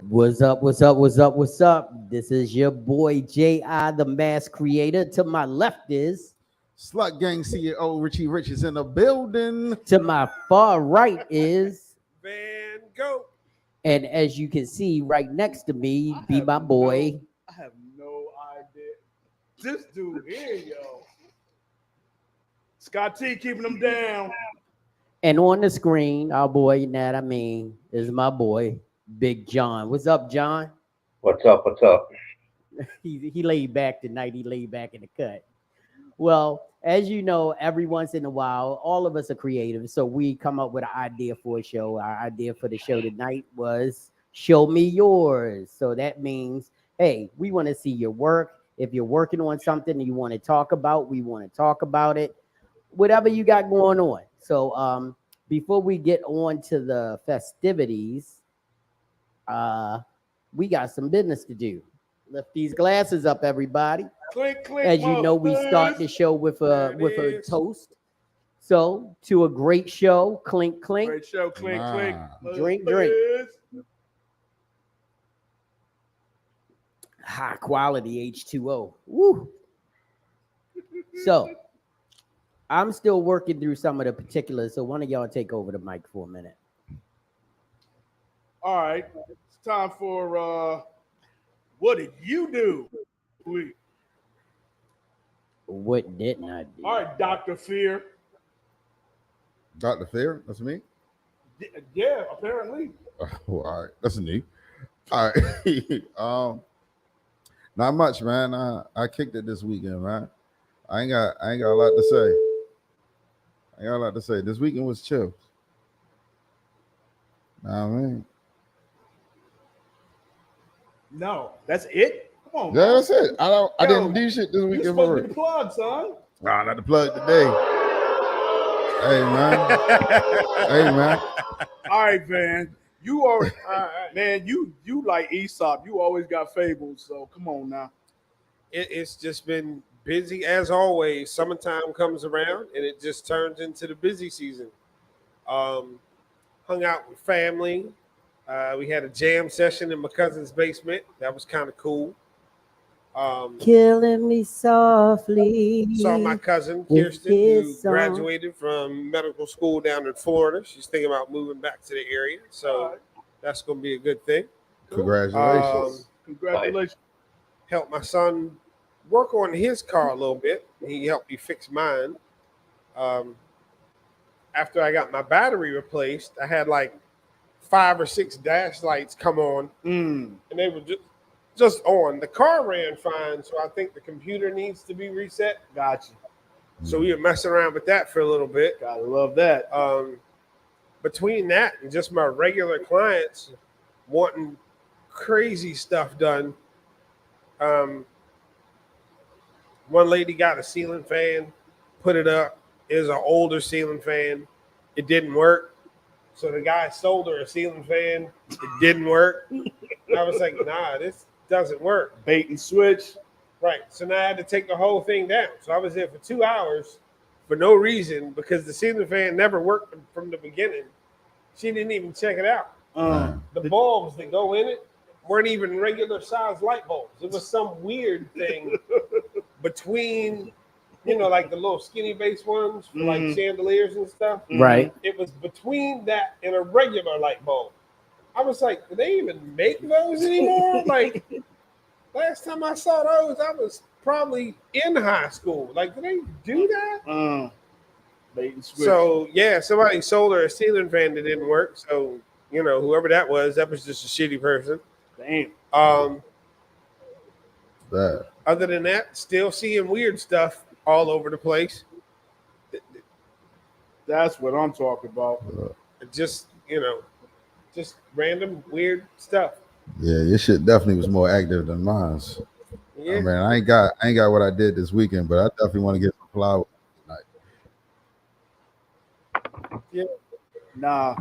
What's up? What's up? What's up? What's up? This is your boy J.I., the mass creator. To my left is Slut Gang CEO Richie Rich is in the building. to my far right is Van Go. and as you can see right next to me, be my boy. I have no idea. This dude here, yo. Scott T keeping them down. And on the screen, our boy, that I mean, is my boy, Big John. What's up, John? What's up? What's up? He laid back tonight. He laid back in the cut. Well, as you know, every once in a while, all of us are creative. So we come up with an idea for a show. Our idea for the show tonight was show me yours. So that means, hey, we want to see your work. If you're working on something and you want to talk about, we want to talk about it. Whatever you got going on. So before we get on to the festivities, we got some business to do. Lift these glasses up, everybody. Click, click. As you know, we start the show with a toast. So to a great show, clink, clink. Great show, clink, clink. Drink, drink. High quality H2O. Woo. So I'm still working through some of the particulars. So one of y'all take over the mic for a minute. All right. It's time for what did you do? What didn't I do? All right, Dr. Fear. Dr. Fear, that's me. Yeah, apparently. Oh, all right, that's me. All right. Not much, man. I kicked it this weekend, man. I ain't got a lot to say. This weekend was chill. Nah, man. No, that's it. Come on, Yeah, man. that's it. I didn't do shit this You're weekend. supposed to be the plug, son. Nah, not the plug today. Hey, man. Hey, man. All right, Van. You are man. You like Aesop. You always got fables. So come on now. It's just been busy as always. Summertime comes around and it just turns into the busy season. Hung out with family. We had a jam session in my cousin's basement. That was kind of cool. Killing me softly. Saw my cousin with Kirsten, who his song. graduated from medical school down in Florida. She's thinking about moving back to the area, so that's going to be a good thing. Congratulations. Congratulations. Helped my son work on his car a little bit. He helped me fix mine. After I got my battery replaced, I had like 5 or 6 dash lights come on, and they were just on. The car ran fine, so I think the computer needs to be reset. Gotcha. So we were messing around with that for a little bit. Gotta love that. Between that and just my regular clients wanting crazy stuff done, one lady got a ceiling fan, put it up. It was an older ceiling fan. It didn't work. So the guy sold her a ceiling fan. It didn't work. I was like, nah, this doesn't work. Bait and switch. Right. So now I had to take the whole thing down. So I was there for 2 hours for no reason because the ceiling fan never worked from the beginning. She didn't even check it out. The bulbs that go in it weren't even regular size light bulbs. It was some weird thing between, like the little skinny base ones for like chandeliers and stuff. Right. It was between that and a regular light bulb. I was like, do they even make those anymore? Like, last time I saw those, I was probably in high school. Like, do they do that? Bait and switch. So, yeah, somebody sold her a ceiling fan that didn't work. So, whoever that was just a shitty person. Damn. That. Other than that, still seeing weird stuff all over the place. That's what I'm talking about. Just random weird stuff. Yeah, your shit definitely was more active than mine. Yeah. I mean, I ain't got what I did this weekend, but I definitely want to get some flowers tonight. Yeah. Nah,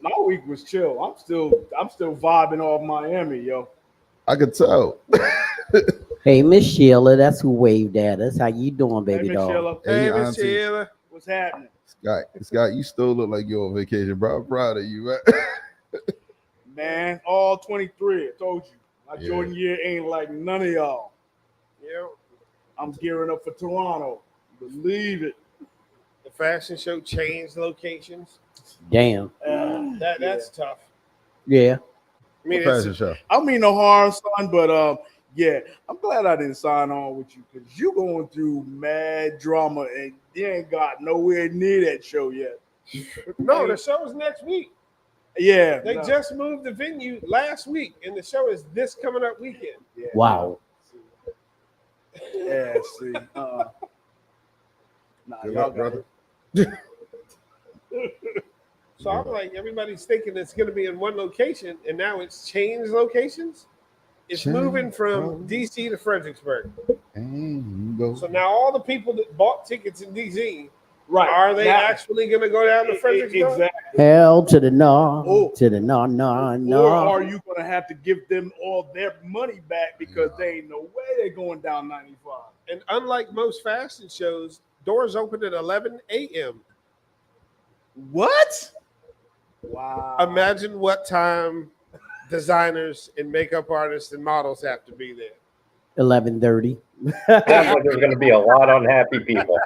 my week was chill. I'm still vibing off Miami, yo. I could tell. Hey, Miss Sheila, that's who waved at us. How you doing, baby Hey, dog? Sheila, Hey, Hey, Miss auntie. Sheila. what's happening? Scott, you still look like you're on vacation, bro. I'm proud of you, man. Man, all 23. I told you. My Yeah. Jordan year ain't like none of y'all. Yeah. I'm gearing up for Toronto. Believe it. The fashion show changed locations. Damn. That's tough. Yeah. I mean, What fashion show? I mean no harm, son, but yeah, I'm glad I didn't sign on with you because you going through mad drama and you ain't got nowhere near that show yet. no, the show is next week. Yeah, They just moved the venue last week, and the show is this coming up weekend. yeah, Wow. Yeah, see. Nah, Good y'all luck, got brother. So I'm like, everybody's thinking it's going to be in one location, and now it's changed locations. It's Change, moving from bro. DC to Fredericksburg. And you go. So now all the people that bought tickets in DC, right. are they Now- actually going to go down to Fredericksburg? Exactly. Hell to the no. Oh. To the no, no, Or no. are you going to have to give them all their money back because they ain't no way they're going down 95? And unlike most fashion shows, doors open at 11 a.m. What? Wow. Imagine what time designers and makeup artists and models have to be there. 11:30. Sounds like there's going to be a lot of unhappy people.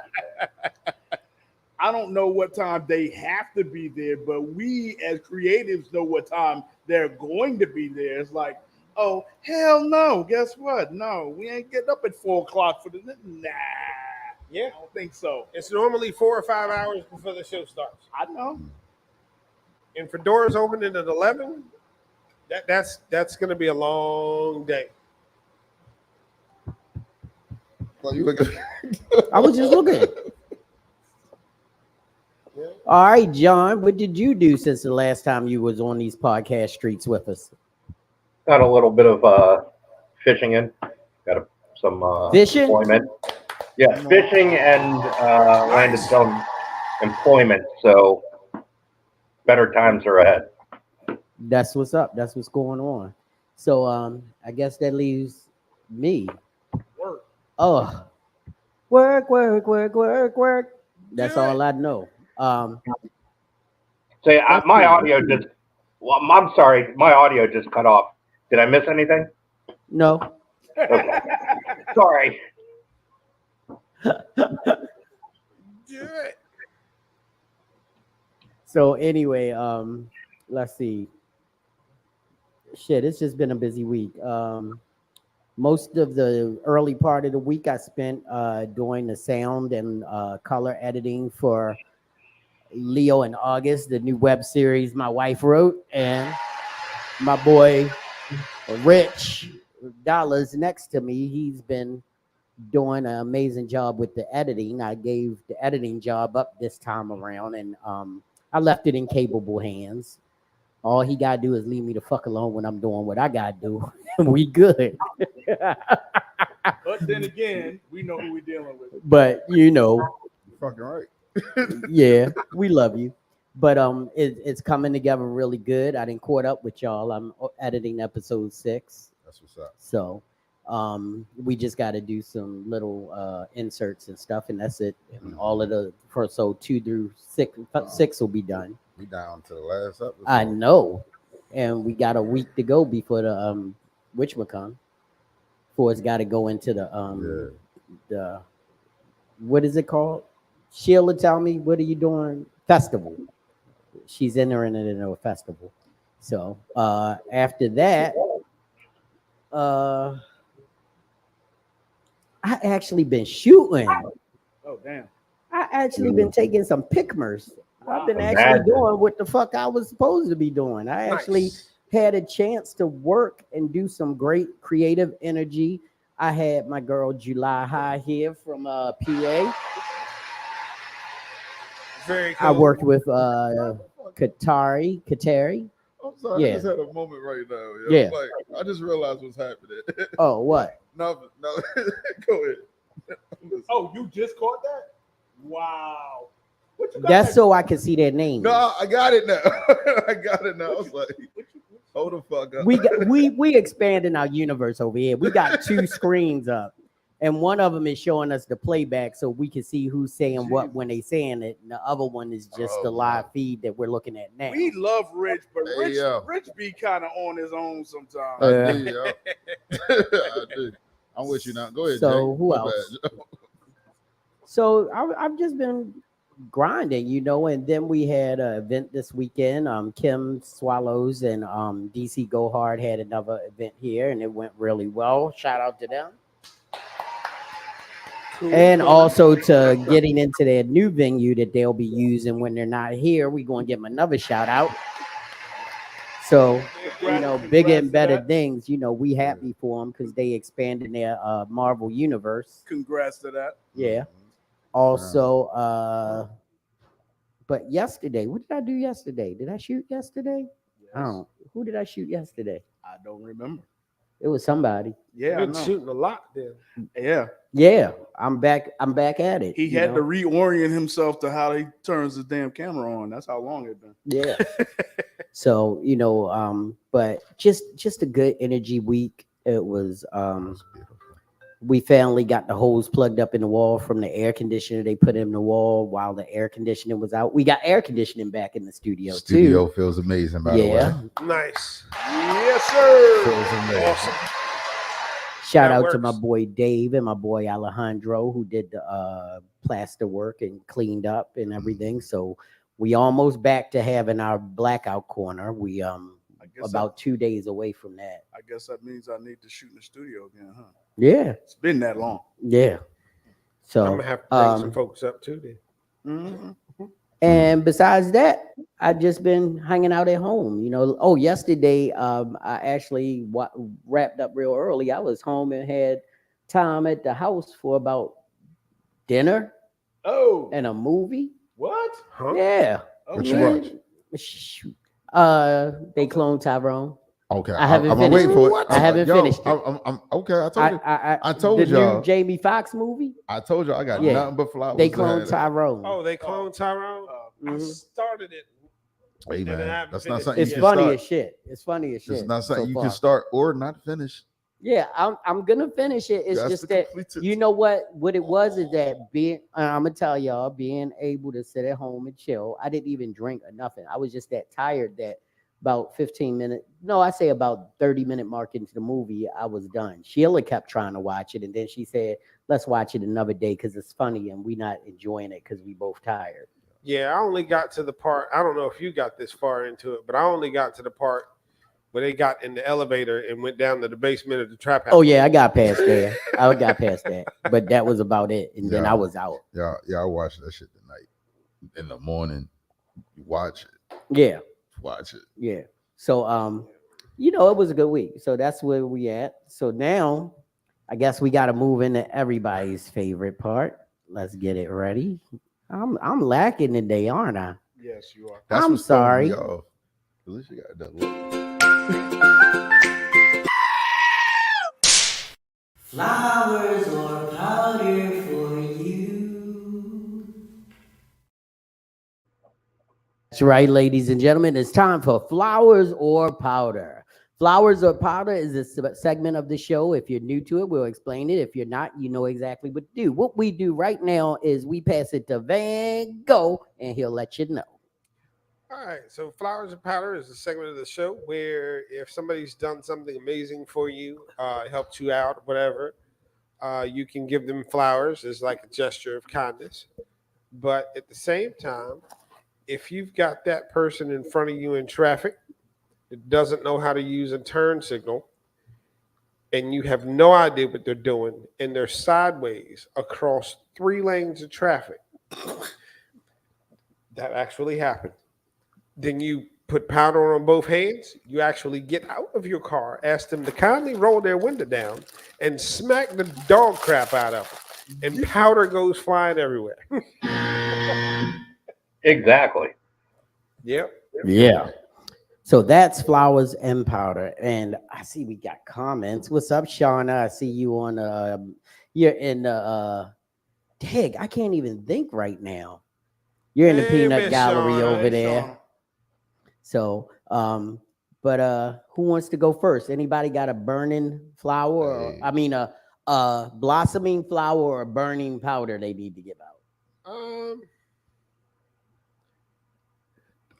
I don't know what time they have to be there, but we as creatives know what time they're going to be there. It's like, oh, hell no. Guess what? No, we ain't getting up at 4 o'clock for the. Nah. Yeah. I don't think so. It's normally 4 or 5 hours before the show starts. I know. And for doors opening at 11, that's going to be a long day. Well, you look at I was just looking. Yeah. All right, John, what did you do since the last time you was on these podcast streets with us? Got a little bit of fishing in. Got some Fishing? employment. Yeah, fishing and landed some employment. So better times are ahead. That's what's up. That's what's going on. So I guess that leaves me. Work. Oh, work, work, work, work, work. That's Do it. all I know. Say, my audio just. Well, I'm sorry, my audio just cut off. Did I miss anything? No. Okay. Sorry. Do it. So anyway, let's see. Shit, it's just been a busy week. most of the early part of the week I spent doing the sound and color editing for Leo and August, the new web series my wife wrote, and my boy Rich Dollars next to me. He's been doing an amazing job with the editing. I gave the editing job up this time around, and I left it in capable hands. All he gotta do is leave me the fuck alone when I'm doing what I gotta do. We good. But then again, we know who we're dealing with. But You're fucking right. yeah, we love you. But it's coming together really good. I didn't caught up with y'all. I'm editing episode 6. That's what's up. So we just got to do some little inserts and stuff, and that's it. And all of the first, so 2 through 6 will be done. We down to the last episode. I know, and we got a week to go before the whatchamacallit, before it's got to go into the what is it called? Sheila, tell me, what are you doing? Festival. She's entering it in a festival. So after that, I actually been shooting. Oh damn! I actually been taking some pictures. I've been actually Imagine. doing what the fuck I was supposed to be doing. I actually Nice. had a chance to work and do some great creative energy. I had my girl July High here from PA. Very cool. I worked with Katari. I'm sorry, Yeah. I just had a moment right now. Yo. Yeah. Like, I just realized what's happening. Oh, what? no, go ahead. Oh, you just caught that? Wow. What you got? That's so I can see their names. No, I got it now. I got it now. I was like, hold the fuck up. We expanding our universe over here. We got 2 screens up, and one of them is showing us the playback so we can see who's saying what when they saying it, and the other one is just the live feed that we're looking at now. We love Rich, but Hey, Rich, yo. Rich be kind of on his own sometimes. I do, yo. I do. I'm with you now. Go ahead. So Jay. who My else? bad. So I've just been grinding, and then we had an event this weekend. Kim Swallows and DC Go Hard had another event here, and it went really well. Shout out to them. And also to getting into their new venue that they'll be using when they're not here. We're going to give them another shout out. So, bigger and better things, we happy for them because they expanded their Marvel universe. Congrats to that. Yeah. Also, but yesterday, what did I do yesterday? Did I shoot yesterday? Yes. Who did I shoot yesterday? I don't remember. It was somebody. Yeah, I Been know. shooting a lot then. Yeah. Yeah, I'm back at it. He had to reorient himself to how he turns his damn camera on. That's how long it's been. Yeah. So, but just a good energy week. It was we finally got the hose plugged up in the wall from the air conditioner they put in the wall while the air conditioning was out. We got air conditioning back in the studio Studio too. feels amazing, by the way. Nice. Yes, sir. Feels amazing. Awesome. Shout That out to works. my boy Dave and my boy Alejandro who did the plaster work and cleaned up and everything. So we almost back to having our blackout corner. We about 2 days away from that. I guess that means I need to shoot in the studio again, huh? Yeah, It's been that long. yeah. So I'm gonna have to bring some folks up too then. Mm-hmm. and besides that, I've just been hanging out at home. Oh, yesterday I actually wrapped up real early. I was home and had time at the house for about dinner Oh, and a movie. what? Huh? Yeah. What you Okay. watch? Shoot. They cloned Tyrone. Okay, I haven't I'm finished waiting for it. it. I haven't finished it. I'm okay. I told you. I told the y'all. new Jamie Foxx movie. I told you I got Yeah. nothing but flowers. They to cloned hand. Tyrone. Oh, they cloned Tyrone? I Mhm. started it. Hey And I man, haven't that's not finished something It's you can funny start. as shit. It's funny as shit. It's not something so you far. can start or not finish. Yeah, I'm gonna finish it. It's That's just the that complete- you know what it was is that I'm gonna tell y'all being able to sit at home and chill. I didn't even drink or nothing. I was just that tired that about 15 minutes. No, I say about 30-minute mark into the movie, I was done. Sheila kept trying to watch it, and then she said, "Let's watch it another day because it's funny and we not enjoying it because we both tired." Yeah, I only got to the part. I don't know if you got this far into it, but I only got to the part where they got in the elevator and went down to the basement of the trap house. Oh yeah, I got past there. I got past that, but that was about it. And then I was out. Yeah, I watched that shit tonight. In the morning, you watch it. Yeah, Watch it. yeah. So it was a good week. So that's where we at. So now, I guess we got to move into everybody's favorite part. Let's get it ready. I'm lacking today, aren't I? Yes, you are. That's I'm what's throwing me sorry. off. At least you got that look. Flowers or powder for you. That's right, ladies and gentlemen. It's time for flowers or powder. Flowers or powder is a segment of the show. If you're new to it, we'll explain it. If you're not, you know exactly what to do. What we do right now is we pass it to Van Gogh, and he'll let you know. All right, so Flowers and Powder is a segment of the show where if somebody's done something amazing for you, helped you out, whatever, you can give them flowers as like a gesture of kindness. But at the same time, if you've got that person in front of you in traffic that doesn't know how to use a turn signal, and you have no idea what they're doing, and they're sideways across 3 lanes of traffic, that actually happened. Then you put powder on both hands. You actually get out of your car, ask them to kindly roll their window down, and smack the dog crap out of them. And powder goes flying everywhere. Exactly. Yep. Yeah. So that's flowers and powder. And I see we got comments. What's up, Shauna? I see you on you're in Dig, I can't even think right now. You're in the Hey, peanut Miss gallery Shauna. over Hey, there. Sean. So but who wants to go first? Anybody got a burning flower or Hey. I mean a blossoming flower or a burning powder they need to give out?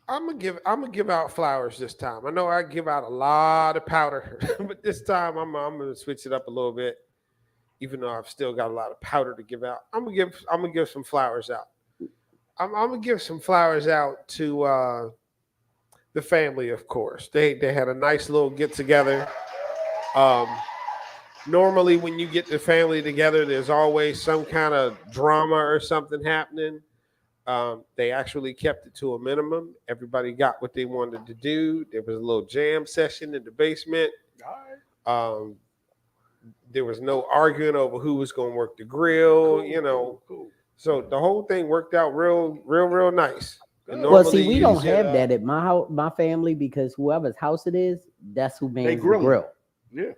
I'm gonna give out flowers this time. I know I give out a lot of powder, but this time I'm gonna switch it up a little bit. Even though I've still got a lot of powder to give out, I'm gonna give some flowers out. I'm gonna give some flowers out to the family, of course. They had a nice little get together. Normally, when you get the family together, there's always some kind of drama or something happening. They actually kept it to a minimum. Everybody got what they wanted to do. There was a little jam session in the basement. All right. There was no arguing over who was going to work the grill. Cool. So the whole thing worked out real nice. And Well, see, normally we you don't said, have that at my family because whoever's house it is, that's who mans the grilling. grill. Yeah.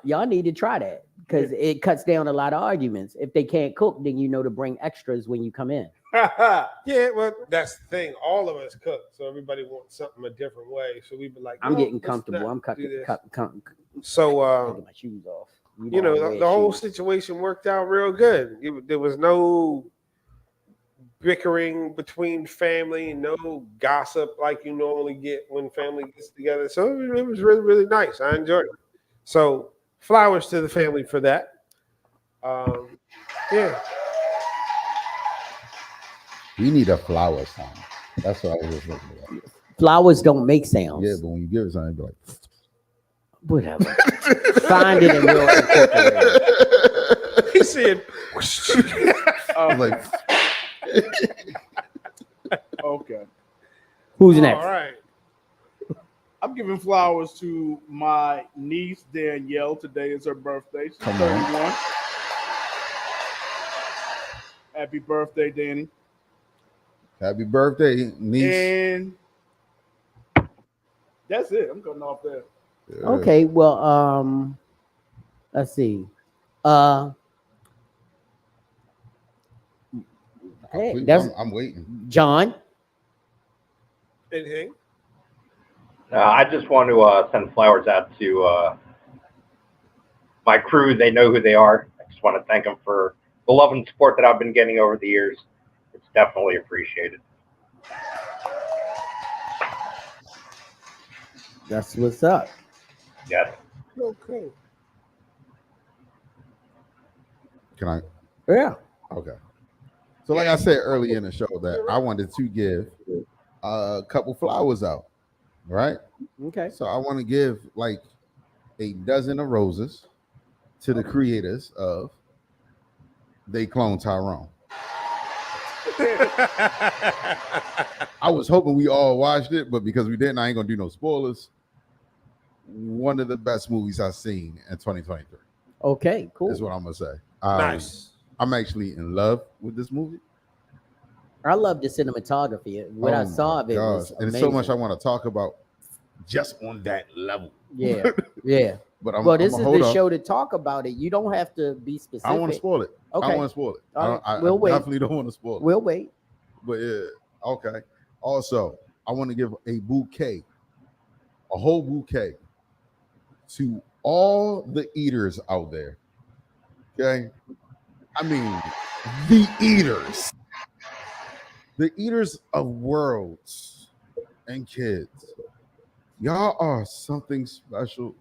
Y'all need to try that because it cuts down a lot of arguments. If they can't cook, then you know to bring extras when you come in. Yeah, well, that's the thing. All of us cook, so everybody wants something a different way. So we be like, I'm no, getting let's comfortable. not I'm do this. So So, taking my shoes off. the whole situation worked out real good. There was no bickering between family, no gossip like you normally get when family gets together. So it was really nice. I enjoyed it. So flowers to the family for that. Yeah. We need a flower song. That's what I was looking at. Flowers don't make sounds. Yeah, but when you give it something, be like, Whatever. Find it and we'll incorporate it. He said, I'm like, Okay. Who's next? all right. I'm giving flowers to my niece Danielle. Today is her birthday. She's Come on. 31. Happy birthday, Danny. happy birthday, niece. And that's it. I'm cutting off there. Yeah. Okay, well, let's see. Hey, I'm waiting. John. Anything? I just want to send flowers out to my crew. They know who they are. I just want to thank them for the love and support that I've been getting over the years. It's definitely appreciated. That's what's up. Yes. Okay. Can I? Yeah. Okay. So, like I said earlier in the show, that I wanted to give a couple flowers out. right? Okay. So I want to give like a dozen of roses to the creators of They Clone Tyrone. I was hoping we all watched it, but because we didn't, I ain't gonna do no spoilers. One of the best movies I've seen in 2023 Okay. Cool. is what I'm gonna say. Nice. I'm actually in love with this movie. I love the cinematography. What I Oh saw my of it gosh. was And amazing. it's so much I want to talk about just on that level. Yeah. Yeah. But I'm, Well, this I'm is hold the up. show to talk about it. You don't have to be specific. I don't want to spoil it. I Okay. don't want to spoil it. All right. I We'll wait. definitely don't want to spoil it. We'll wait. But yeah, okay. Also, I want to give a bouquet, a whole bouquet, to all the eaters out there. Okay? I mean, the eaters of worlds and kids. Y'all are something special,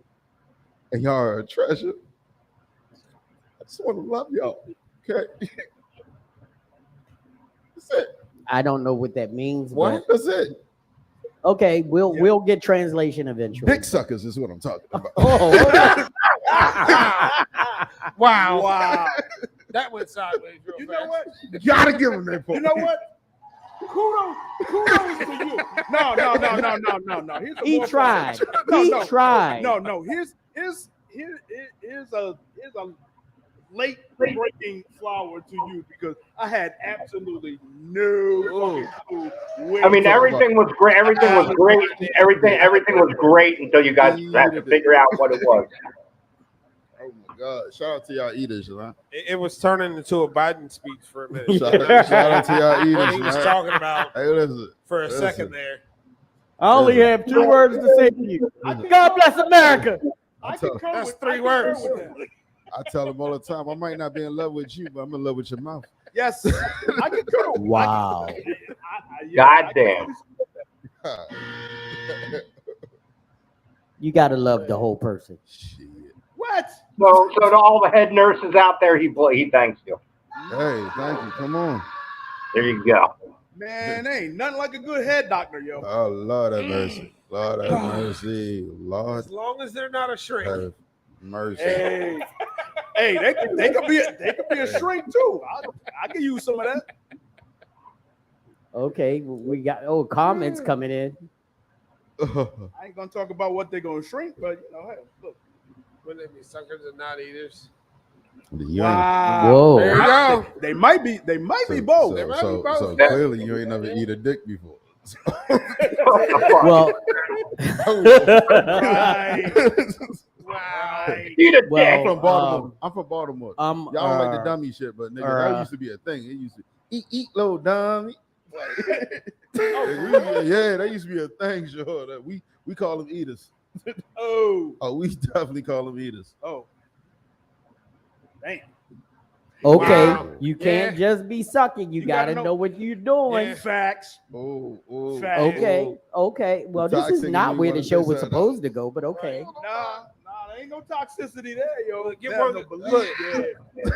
and y'all are a treasure. I just want to love y'all. Okay? That's it. I don't know what that means. What? That's it. But okay, we'll get translation eventually. Dick suckers is what I'm talking about. Oh, okay. Wow. Wow. That went sideways real You fast. know what? Gotta give them that. You know what? Kudos to you. No. Here's a He more tried. No, He no. tried. No. Here's a late breaking flower to you because I had absolutely no fucking clue. I mean, everything was great. Everything was great. Everything was great until you guys had to figure out what it was. Oh my God! Shout out to y'all eaters, man. It was turning into a Biden speech for a minute. Shout out to y'all What eaters, he was man. talking about Hey, listen. for a Listen. second there. I only have 2 words to say to you. God bless America. I can come That's with 3 I can words. go with that. I tell them all the time, I might not be in love with you, but I'm in love with your mouth. Yes, I can go. Wow. God damn. You got to love the whole person. Shit. What? So to all the head nurses out there, he thanks you. Hey, thank you. Come on. There you go. Man, ain't nothing like a good head doctor, yo. Oh, Lord have mercy. Lord have mercy. Lord As long as they're not a shrink. have mercy. Hey, they could be a shrink too. I can use some of that. Okay, we got comments coming in. I ain't gonna talk about what they're gonna shrink, but you know, hey, look. Wouldn't they be suckers and not eaters? Wow. Whoa. There you go. They might be both. So clearly you ain't never eat a dick before. Well, Right. Right. Eat a Well, dick. from Baltimore. I'm from Baltimore. y'all Y'all don't like the dummy shit, but nigga, that used to be a thing. It used to eat little dummy. Yeah, that used to be a thing, sure. That we call them eaters. Oh. We definitely call them eaters. Oh. Damn. okay, Wow. you can't just be sucking. You, You gotta gotta know what you're doing. Yeah. Facts. Facts. Okay. Well, this is Toxic, not you where the wanna show say was something? supposed to go, but okay. Nah, there ain't no toxicity there, yo. Get There's one- no belief look. there.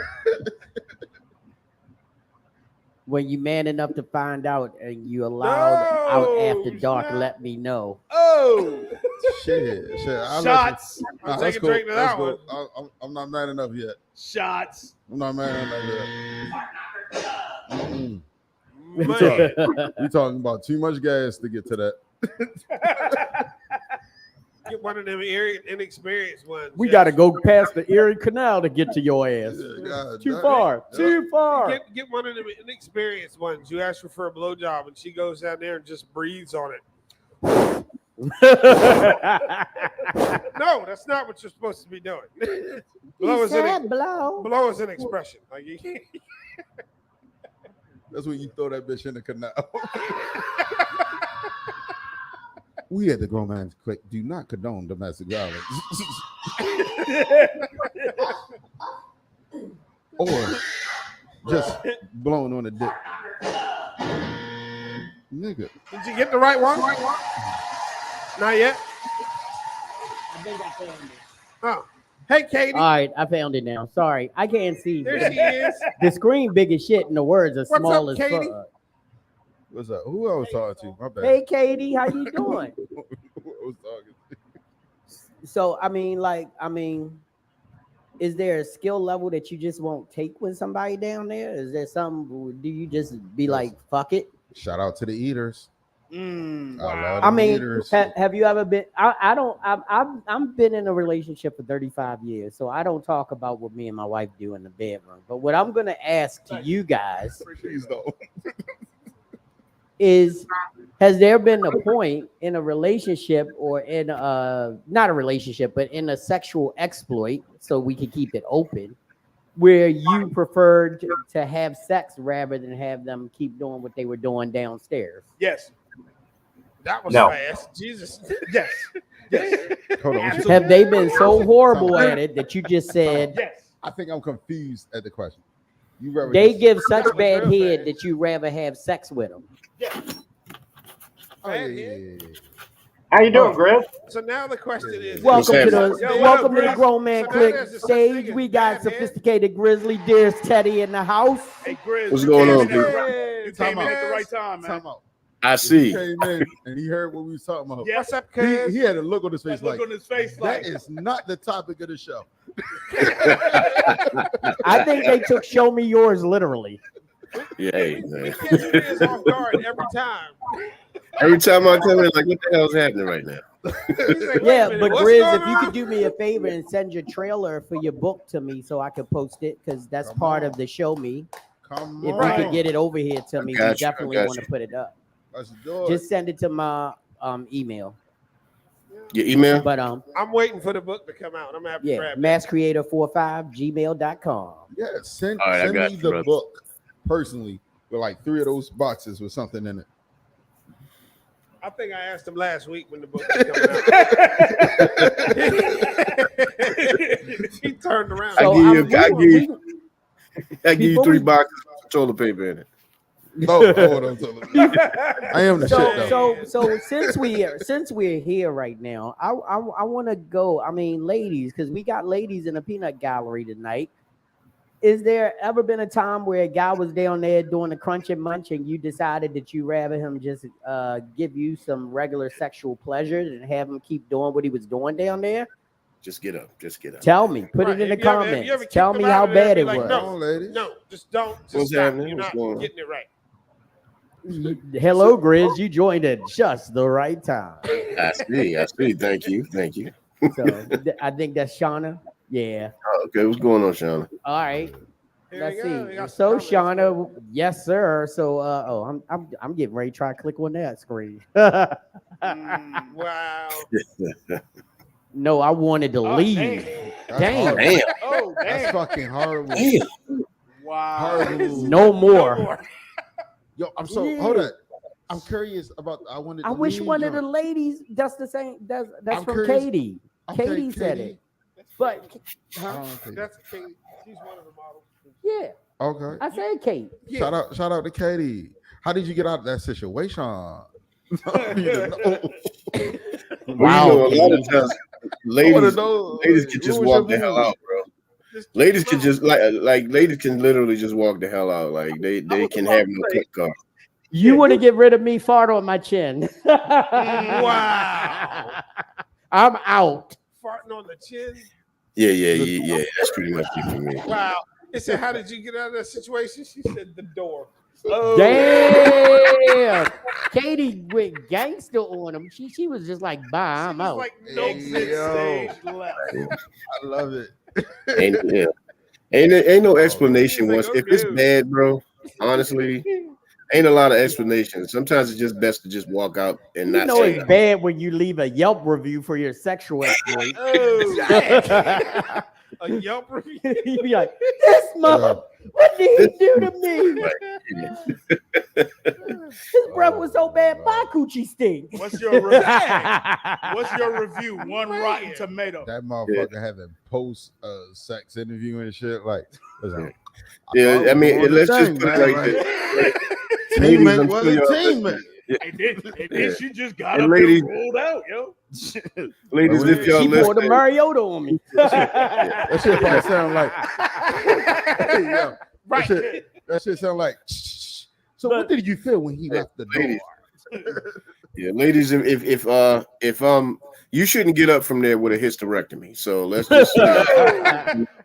When you man enough to find out and you allowed out after dark, snap. let me know. Oh, Shit. I'll let you- shots, I'll Nah, take that's a cool. drink to That's that cool. one. I'm not mad enough yet. shots. I'm not mad enough yet. Mm-mm. Man, We talking about too much gas to get to that. get one of them inexperienced ones. We yeah. got to go past the Erie Canal to get to your ass. Yeah, God Too damn. far. Yeah. Too far. Get one of them inexperienced ones. You ask her for a blowjob, and she goes down there and just breathes on it. No, that's not what you're supposed to be doing. blow, is an, blow. blow is an expression. Like you can't. That's when you throw that bitch in the canal. We at the Grown Man's Clique do not condone domestic violence. Or just blowing on a dick. Nigga. Did you get the right one? Not yet. I think I found it. Oh, hey, Katie. All right, I found it now. Sorry, I can't see. There she is. The screen big as shit and the words are What's small up, as Katie? fuck. What's up? Who I was talking to? My bad. Hey, Katie, how you doing? was talking. So is there a skill level that you just won't take with somebody down there? Is there some? Do you just be like, fuck it? Shout out to the eaters. Mm. I Wow. love I the mean, eaters. have you ever been? I don't. I've been in a relationship for 35 years, so I don't talk about what me and my wife do in the bedroom. But what I'm gonna ask to you guys Please don't. is, has there been a point in a relationship or in not a relationship, but in a sexual exploit, so we can keep it open, where you preferred to have sex rather than have them keep doing what they were doing downstairs? Yes. That was No. fast. Jesus. Yes. Yes. Hold on. Absolutely. Have they been so horrible at it that you just said Yes. I think I'm confused at the question. You rather they just- give such That was bad real head fast. that you rather have sex with them? Oh, yeah. How you doing, Grizz? So now the question is: Welcome to happening? the Yo, what welcome up, to the Grizz? Grown Man So now Clique there's a such stage. thing We as got bad head? sophisticated Grizzly Dearest Teddy in the house. Hey, Grizz, What's you going came on, in at the people? right- You came in at the right time, man. Time out. I He see. came in and he heard what we was talking about. Yeah. What's up, He cuz? had a look on his face That look like on his face, like that is not the topic of the show. I think they took "Show Me Yours" literally. Yeah, hey, We man. catch Grizz off guard every time. Every time I come in, like, what the hell is happening right now? He's like, wait a Yeah, minute, but what's Grizz, going if you on? could do me a favor and send your trailer for your book to me so I could post it, because that's Come part on. of the Show Me. Come If on. you could get it over here to me, we got you, I definitely got want to you. put it up. Let's do it. Just send it to my email. Your email? But I'm waiting for the book to come out. I'm gonna have to yeah, grab it. masscreator45gmail.com. Yeah, send, All right, I send got me you, the brother. book personally with like 3 of those boxes with something in it. I think I asked him last week when the book was coming out. He turned around. So I give you before 3 we- boxes of toilet paper in it. No, hold on. I am the shit though. so since we're here right now, I want to go. I mean, ladies, because we got ladies in the peanut gallery tonight. Is there ever been a time where a guy was down there doing the crunch and munch, and you decided that you rather him just give you some regular sexual pleasures and have him keep doing what he was doing down there? Just get up. Just get up. Tell me. Put Right, it in the have you ever comments. kicked Tell him me out how of there bad and it be like, was. Come on, ladies. No, just don't. Just What's stop. happening? You're What's not going on? getting it right. Hello, Grizz. You joined at just the right time. I see. Thank you. So I think that's Shauna. Yeah. Oh, okay, what's going on, Shauna? All right. Here Let's we go. We see. got So some comments. Shauna, yes, sir. So I'm getting ready to try to click on that screen. Mm. Wow. No, I wanted to Oh, leave. That's Damn. horrible. Damn. Oh, That's damn. fucking horrible. Damn. Wow. Horrible. No more. Yo, I'm so Yeah. hold on. I'm curious about. I wanted. I to wish leave, one of the John. ladies. That's the same. That's I'm from curious. Katie. Okay, Katie said Katie. it. But Okay. That's Kate. She's one of the models. yeah, Okay. I said Kate. Shout out to Katie. How did you get out of that situation? I need to know. Wow. A lot of times, I wanna ladies know, can what just was walk your the hell move? out, bro. Ladies can just like ladies can literally just walk the hell out. Like they can have no cut car. You want to get rid of me? Fart on my chin. Wow. I'm out. Farting on the chin. Yeah. That's pretty much it for me. Wow. He said, "How did you get out of that situation?" She said, "The door." Oh, Damn. Katie went gangster on him. She was just like, bye, I'm She was out. like, "No, exit Yo. stage left. I love it. Ain't no explanation He's like, once. "Oh, If it's dude." bad, bro, honestly, ain't a lot of explanations. Sometimes it's just best to just walk out and You not know say it's nothing. bad when you leave a Yelp review for your sexual exploit. Oh, a Yelp review. You be like, this mother, what did he do to me? His breath was so bad, my coochie stink. What's your review? One Rotten Tomato. That motherfucker having post sex interview and shit. Like, listen, Yeah, I mean, let's just put it like this. this. Teammate I'm was sure a y'all- teammate. And then she just got And up ladies- and rolled out, yo. Ladies, if y'all She poured the listen, Mariota on me. That shit probably sound like. Yo, Right. that shit sound like. So what did you feel when he left the door? ladies. Yeah, ladies, if you shouldn't get up from there with a hysterectomy. So let's just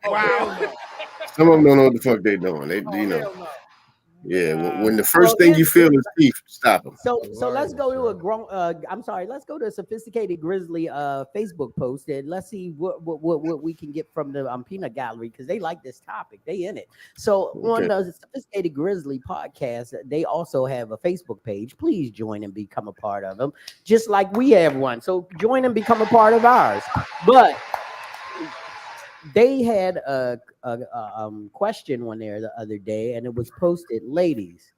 Wow. some of them don't know what the fuck they doing. They Oh, you know. hell no. Yeah, when the Well, first thing you feel is teeth, stop them. So let's go to a Hilarious, grown. I'm sorry. Let's go to a sophisticated grizzly Facebook post and let's see what we can get from the peanut gallery because they like this topic. They in it. So on Okay. the sophisticated grizzly podcast, they also have a Facebook page. Please join and become a part of them, just like we have one. So join and become a part of ours. But they had a question on there the other day, and it was posted, ladies.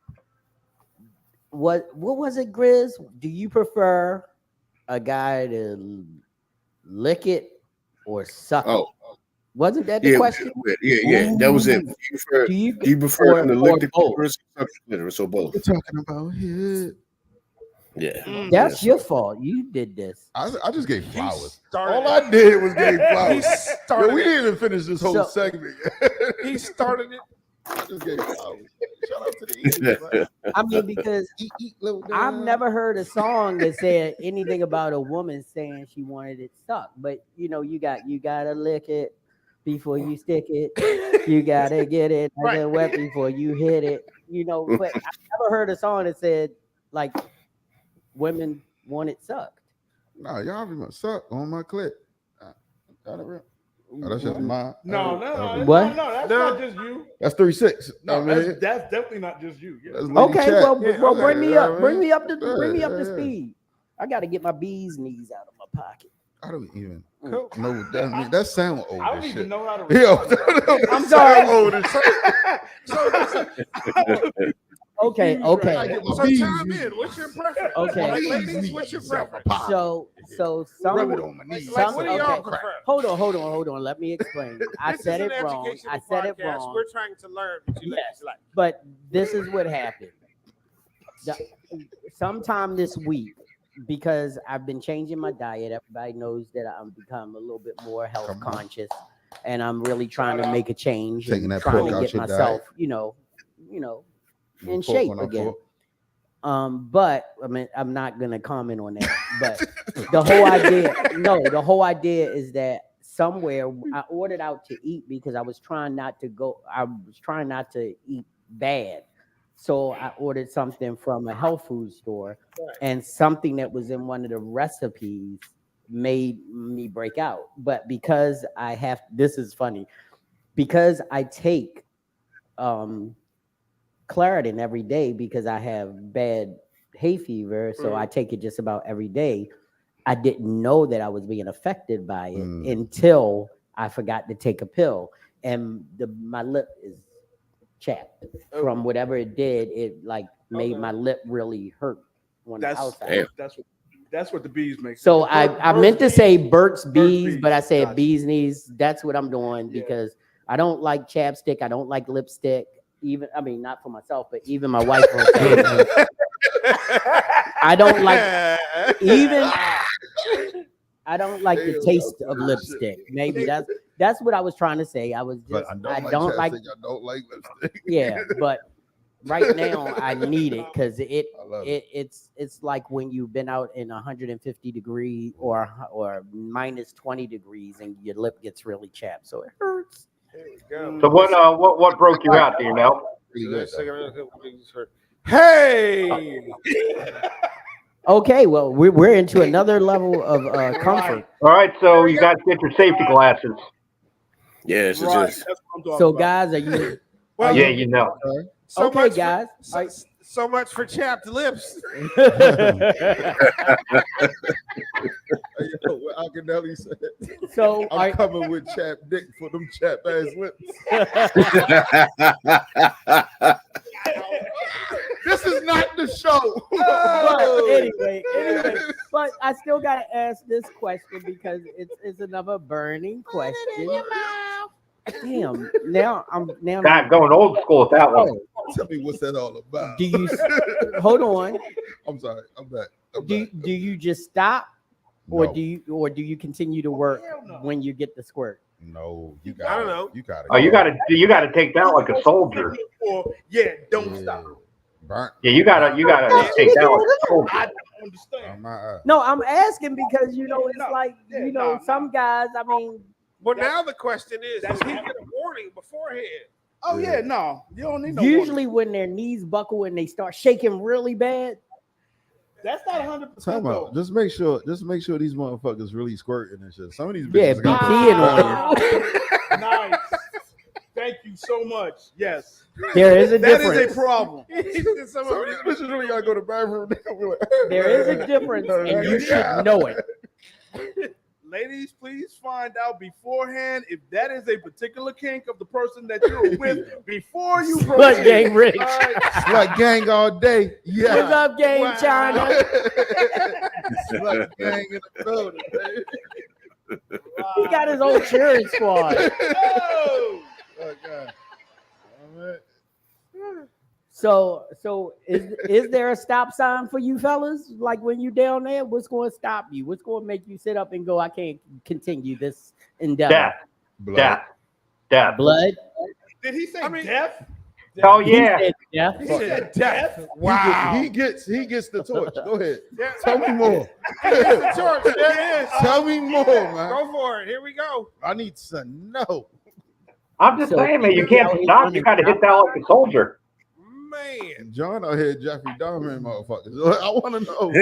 What was it, Grizz? Do you prefer a guy to lick it or suck it? Oh, Wasn't that the yeah, question? yeah. That was it. Ooh. Do Do you you prefer them to lick the both? clitoris or suck the clitoris or both? We're talking about hit. Yeah. That's Yeah, your so- fault. You did this. I just gave flowers. started All I did was gave He flowers. started Yo, we it. didn't even finish this whole So- segment. He started it. I just gave flowers. Shout out to the Eagles, man. I mean, because Eat, little I've dog. never heard a song that said anything about a woman saying she wanted it sucked. But you know, you gotta lick it before you stick it. You gotta get it nice and wet before you hit it. You know, but I've never heard a song that said like women want it sucked. Nah, y'all be my suck on my clip. Oh, that's just mine. No, What? that's No. not just you. That's 3-6. No, I mean, that's definitely not just you. Yeah. that's Lady Okay, Chat. well, Yeah, well, okay, bring me yeah, up, bring man. me up to, Yeah, bring me up to yeah. speed. I got to get my bee's knees out of my pocket. I don't even Cool. know what that means. That sound old I don't as even shit. know how to. Yo, I'm that sorry. sound old as shit. Okay, I okay. get my So bees chime knees. in. What's your preference? Okay. Like, ladies, what's your preference? So Rub it some. on my knees. Like, Some- what do y'all okay. prefer? Hold on. Let me explain. I This said is it an wrong. educational I said it podcast. wrong. We're trying to learn what you Yes. ladies like. But this is what happened. Sometime this week, because I've been changing my diet. Everybody knows that I'm become a little bit more health Come on. conscious, and I'm really trying to make a change Taking and that trying pork to out get your myself, diet. you know, No in pork shape on no again. pork. But I mean, I'm not gonna comment on that. But the whole idea is that somewhere I ordered out to eat because I was trying not to eat bad. So I ordered something from a health food store, and something that was in one of the recipes made me break out. But because this is funny, because I take Claritin every day because I have bad hay fever, so I take it just about every day. I didn't know that I was being affected by it until I forgot to take a pill, and my lip is chapped from whatever it did. It like made my lip really hurt on the outside. That's what the bees make. So I meant to say Burt's Bees, but I said Gotcha. bees knees. That's what I'm doing Yeah. because I don't like chapstick. I don't like lipstick. Even I mean, not for myself, but even my wife will say I don't like even. I don't like the taste of lipstick. Maybe that's what I was trying to say. I was But just I don't like chapstick, I don't like lipstick. yeah, but right now I need it because I love it. it's like when you've been out in 150 degrees or minus 20 degrees and your lip gets really chapped, so it hurts. There we go. So what broke you out? Do you know? Pretty good, though. Hey, Okay, well we're into another level of comfort. All right, so you guys get your safety glasses. Yeah, so Right. just That's what I'm talking So about. guys, are you well, Yeah, you know. so okay, much guys? so much for chapped lips. Hey, yo, what Akinelli said. So I'm coming with chap dick for them chap ass lips. This is not the show. anyway, but I still gotta ask this question because it's another burning question. Damn, now Not going old school with that one. Tell me what's that all about. do you hold on? I'm sorry. I'm back. Do you just stop, or No. do you continue to work when you get the squirt? No, you got. I don't know. You got it. Oh, you gotta take that like a soldier. Or, yeah, don't stop. burnt. Yeah, you gotta take that like a soldier. I don't understand. No, I'm asking because it's No, like no. some guys. I mean, Well, now the question is, does he get a warning beforehand? Oh yeah, no, you don't need no. usually warning. when their knees buckle and they start shaking really bad. That's not 100%. Time out. Just make sure these motherfuckers really squirting and shit. Some of these Yeah, bitches be got peeing on you. Nice. Thank you so much. Yes, There is a that difference. is a problem. some of these bitches really gotta go to the bathroom. There is a difference, and you should know it. Ladies, please find out beforehand if that is a particular kink of the person that you're with before you Slut proceed. gang rich. All right? Slut gang all day. Yeah. What's up, gang Wow. China? Slut gang in the building, baby. He got his own cheering squad. Oh! Oh, God. All right. So is there a stop sign for you fellas? Like when you down there, what's going to stop you? What's going to make you sit up and go, I can't continue this endeavor? Death, Blood. death. Blood? Did he say I mean- death? Oh He yeah. said death. He He said said death. death? Wow. He gets the torch. Go ahead. Yeah. Tell me more. Here's the torch. There it is. Tell me more, man. Go for it. Here we go. I need to know. I'm just So, saying, man, you out can't here stop. running You gotta hit stop that like a soldier. Man. John out here, Jeffrey Dahmer, motherfuckers. I want to know.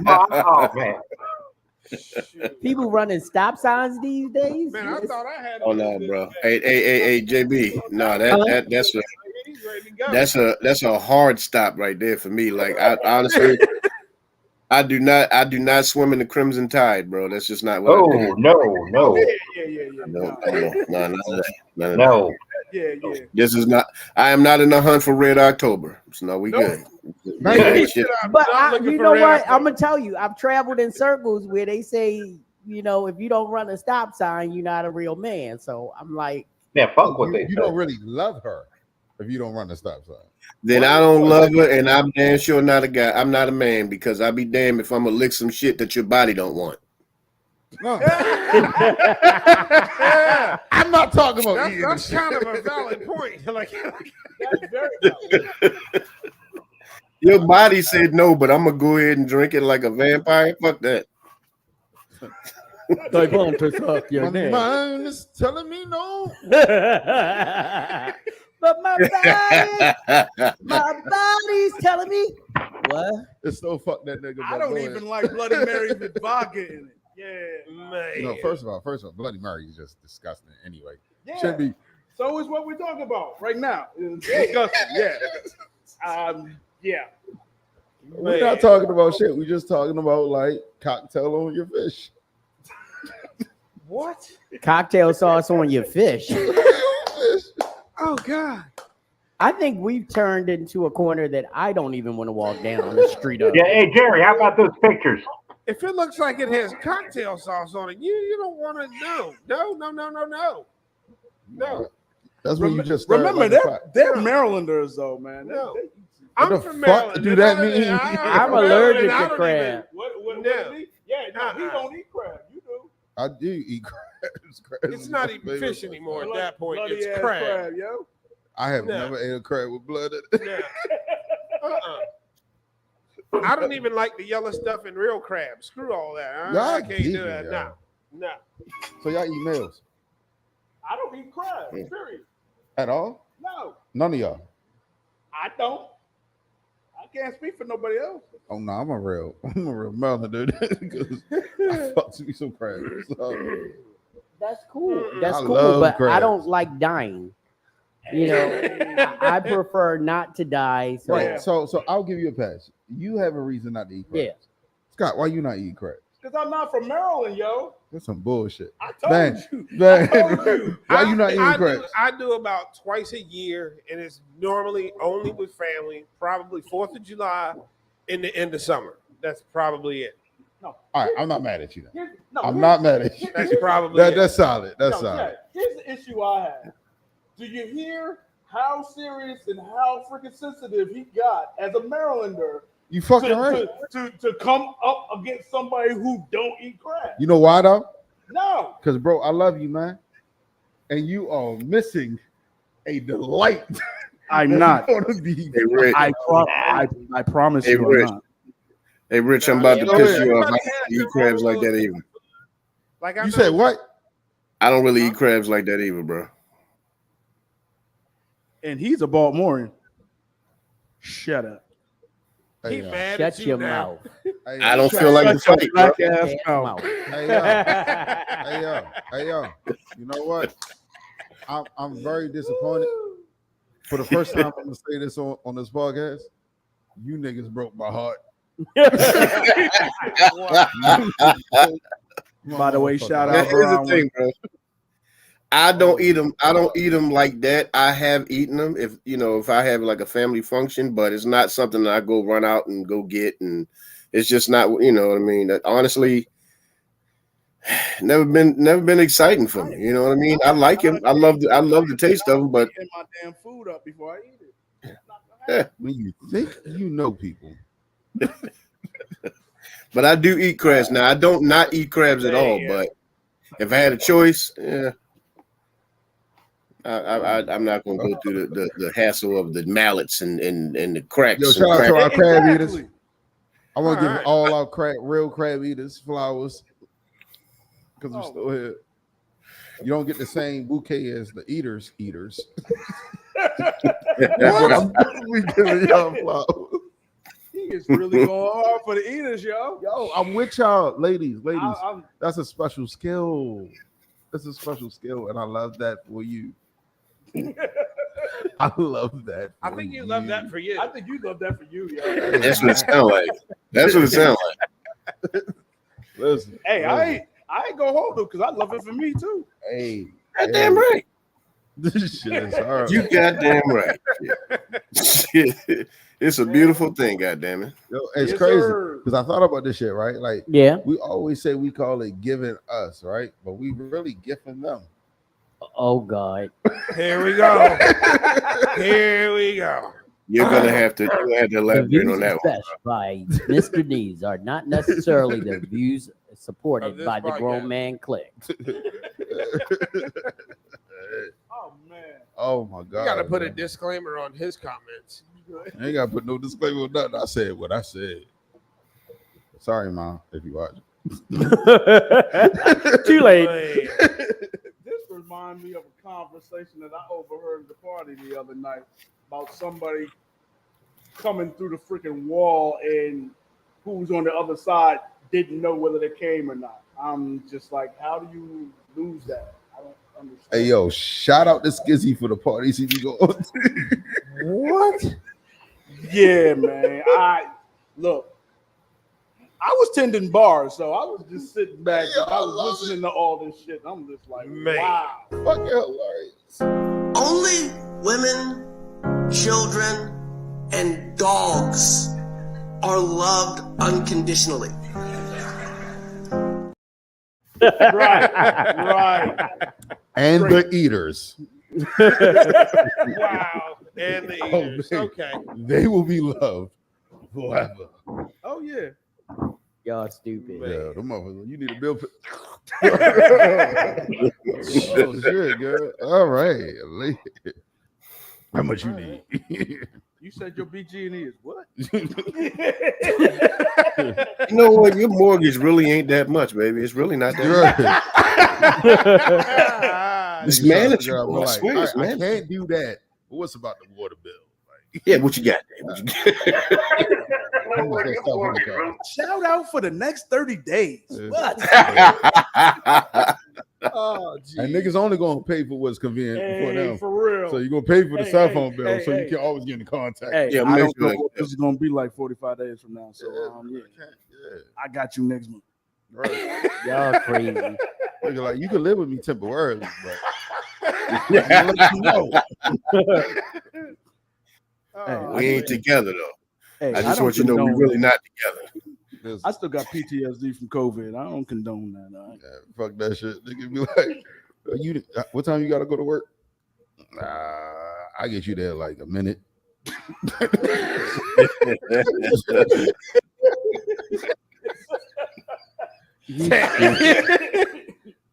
Oh man. Shoot. People running stop signs these days? Man, I thought I had. Oh no, bro. Hey, JB. No, that's a hard stop right there for me. Like I honestly, I do not swim in the Crimson Tide, bro. That's just not what I do. Oh no. Yeah. No, none of that. No. Yeah. This is not. I am not in the hunt for Red October. So no, we Nope. good. Man, Shit. But I'm looking you for know red what? October. I'm gonna tell you, I've traveled in circles where they say, if you don't run a stop sign, you're not a real man. So I'm like, Yeah, fuck what they you say. don't really love her if you don't run the stop sign. Then I don't love her, and I'm damn sure not a guy. I'm not a man because I'll be damned if I'm gonna lick some shit that your body don't want. No. I'm not talking about eating That's this kind shit. of a valid point. Like, That's very valid. Your body said no, but I'm gonna go ahead and drink it like a vampire. Fuck that. they want to suck your My dick. mind is telling me no. But my body's telling me what? It's so fuck that nigga. I but don't go even ahead. like Bloody Marys with vodka in it. Yeah. man. No, first of all, Bloody Mary is just disgusting anyway. Yeah. Should be. So is what we're talking about right now. It's disgusting. Yeah. Yeah. We're not talking about shit. We're just talking about like cocktail on your fish. What? Cocktail sauce on your fish. Oh God. I think we've turned into a corner that I don't even want to walk down the street of. Yeah, hey Jerry, how about those pictures? If it looks like it has cocktail sauce on it, you don't want to know. No. That's when you just start Remember, like a pot. they're Marylanders, though, man. No. They- I'm the from fuck Maryland. do that mean? I'm from allergic Maryland. I to don't crab. even- what No. is he? Yeah, no, he Uh-uh. don't eat crab. You do. I do eat crabs. Crabs It's is not my even favorite fish food. anymore at Bloody- that point. bloody It's ass crab. yo. I have No. never ate a crab with blood in it. Yeah. I don't even like the yellow stuff in real crab. Screw all that. I Y'all can't do geeky, that. y'all. No. So y'all eat males I don't eat crab. Yeah. Period. at all? No, None of y'all. I don't. I can't speak for nobody else. Oh no, I'm a real melon dude. Because I fucks me some crabs. So, That's cool. Mm-mm. That's I cool, love but I crabs. don't like dying. I prefer not to die. So right. Yeah. So I'll give you a pass. You have a reason not to eat crabs. Yeah. Scott, why you not eating crabs? Because I'm not from Maryland, yo. That's some bullshit. I told Man, you. man. I told you. Why you not eating crabs? I do about twice a year, and it's normally only with family, probably 4th of July in the end of summer. That's probably it. All right, I'm not mad at you then. I'm Here's- not mad at you. That's probably it. That's solid. That's No, solid. yeah, here's the issue I have. Do you hear how serious and how freaking sensitive he got as a Marylander You fucking right. to come up against somebody who don't eat crab? You know why though? No. Because bro, I love you, man. And you are missing a delight I'm not. Gonna be. Hey, Rich. I promise Hey, you, I'm Rich. not. Hey, Rich, I'm Nah, about to yeah, piss you off. I everybody don't has eat their crabs own like that little- either. Like I You know- said what? I don't really eat crabs like that either, bro. And he's a Baltimorean. Shut up. He Hey, mad Shut at you your now. mouth. hey, I don't Shut feel like your the fight, bro. black ass Ass mouth. mouth. Hey yo. You know what? I'm very disappointed. For the first time, I'm gonna say this on this podcast. You niggas broke my heart. By the way, shout Now, out here's the Brown. thing, bro. I don't eat them. I don't eat them like that. I have eaten them if I have like a family function, but it's not something that I go run out and go get, and it's just not. You know what I mean? That honestly, never been exciting for me. You know what I mean? I like him. I love the taste of them, but Get my damn food up before I eat it. yeah. When you think you know people, But I do eat crabs now. I don't not eat crabs at all. But if I had a choice, yeah. I'm not going to go through the hassle of the mallets and the cracks. yo, and shout out to our crab eaters. Exactly. I want to give Alright. all our real crab eaters flowers because we're Oh. still here. You don't get the same bouquet as the eaters. But I'm definitely giving y'all flowers. He is really going hard for the eaters, yo. Yo, I'm with y'all, ladies. I'm- That's a special skill. That's a special skill, and I love that for you. I love that. I for think you love that for you. I think you love that for you, yo. That's what it sounds like. That's what it sounds like. Listen, Hey, listen. I ain't gonna hold it because I love it for me too. Hey, Goddamn right. this shit is hard. You goddamn right. Shit. It's a beautiful thing, goddamn it. Yo, it's Yes, crazy sir. because I thought about this shit, right? Like Yeah. we always say we call it giving us, right? But we really gifting them. Oh God. Here we go. Here we go. You're gonna have to The elaborate views on that one. expressed by Mr. Needs are not necessarily the views Of supported this by the podcast. grown man clique. Oh man. Oh my god! You got to put a man. disclaimer on his comments. I ain't gotta put no disclaimer on nothing. I said what I said. Sorry, mom, if you watch. Too late. Hey, This reminds me of a conversation that I overheard at the party the other night about somebody coming through the freaking wall and who's on the other side didn't know whether they came or not. I'm just like, how do you lose that? I don't understand. Hey yo, shout out to Skizzy for the parties he be going to. What? Yeah, man. I was tending bars, so I was just sitting back. Yo, I I love was listening to all this shit. I'm just like, Man. wow. Fucking hilarious. Only women, children, and dogs are loved unconditionally. Right. And the eaters, wow. And the eaters. man. Okay. they will be loved forever. Oh yeah. Y'all stupid. Yeah, them motherfuckers. You need a bill. Oh shit, girl. All right. How much you need? You said your BG&E is what? You know what? Your mortgage really ain't that much, baby. It's really not that much. Right. It's Niggas trying to manageable. figure out, I like, swear all it's right, I manageable. can't do that. But what's about the water bill? Like, Yeah, what you got there? What you how much that stuff gonna cost? Shout out for the next 30 days. What? got? Oh, geez. And niggas only gonna pay for what's convenient for Hey, them. for real. So you're gonna pay for the Hey, cell hey, phone bill, hey, so you hey. can always get in contact. Hey, Yeah, I make don't sure know that- what this is gonna be like 45 days from now. So yeah, Yeah, I got you next month. right. Y'all crazy. Nigga, like you can live with me temporarily, but I'll let you know. Oh, We ain't together though. Hey, I just don't want you to know condone we're really that. not together. this, I still got PTSD from COVID. I don't condone that. All right? yeah, fuck that shit. Nigga be like, what time you gotta go to work? I get you there in like a minute.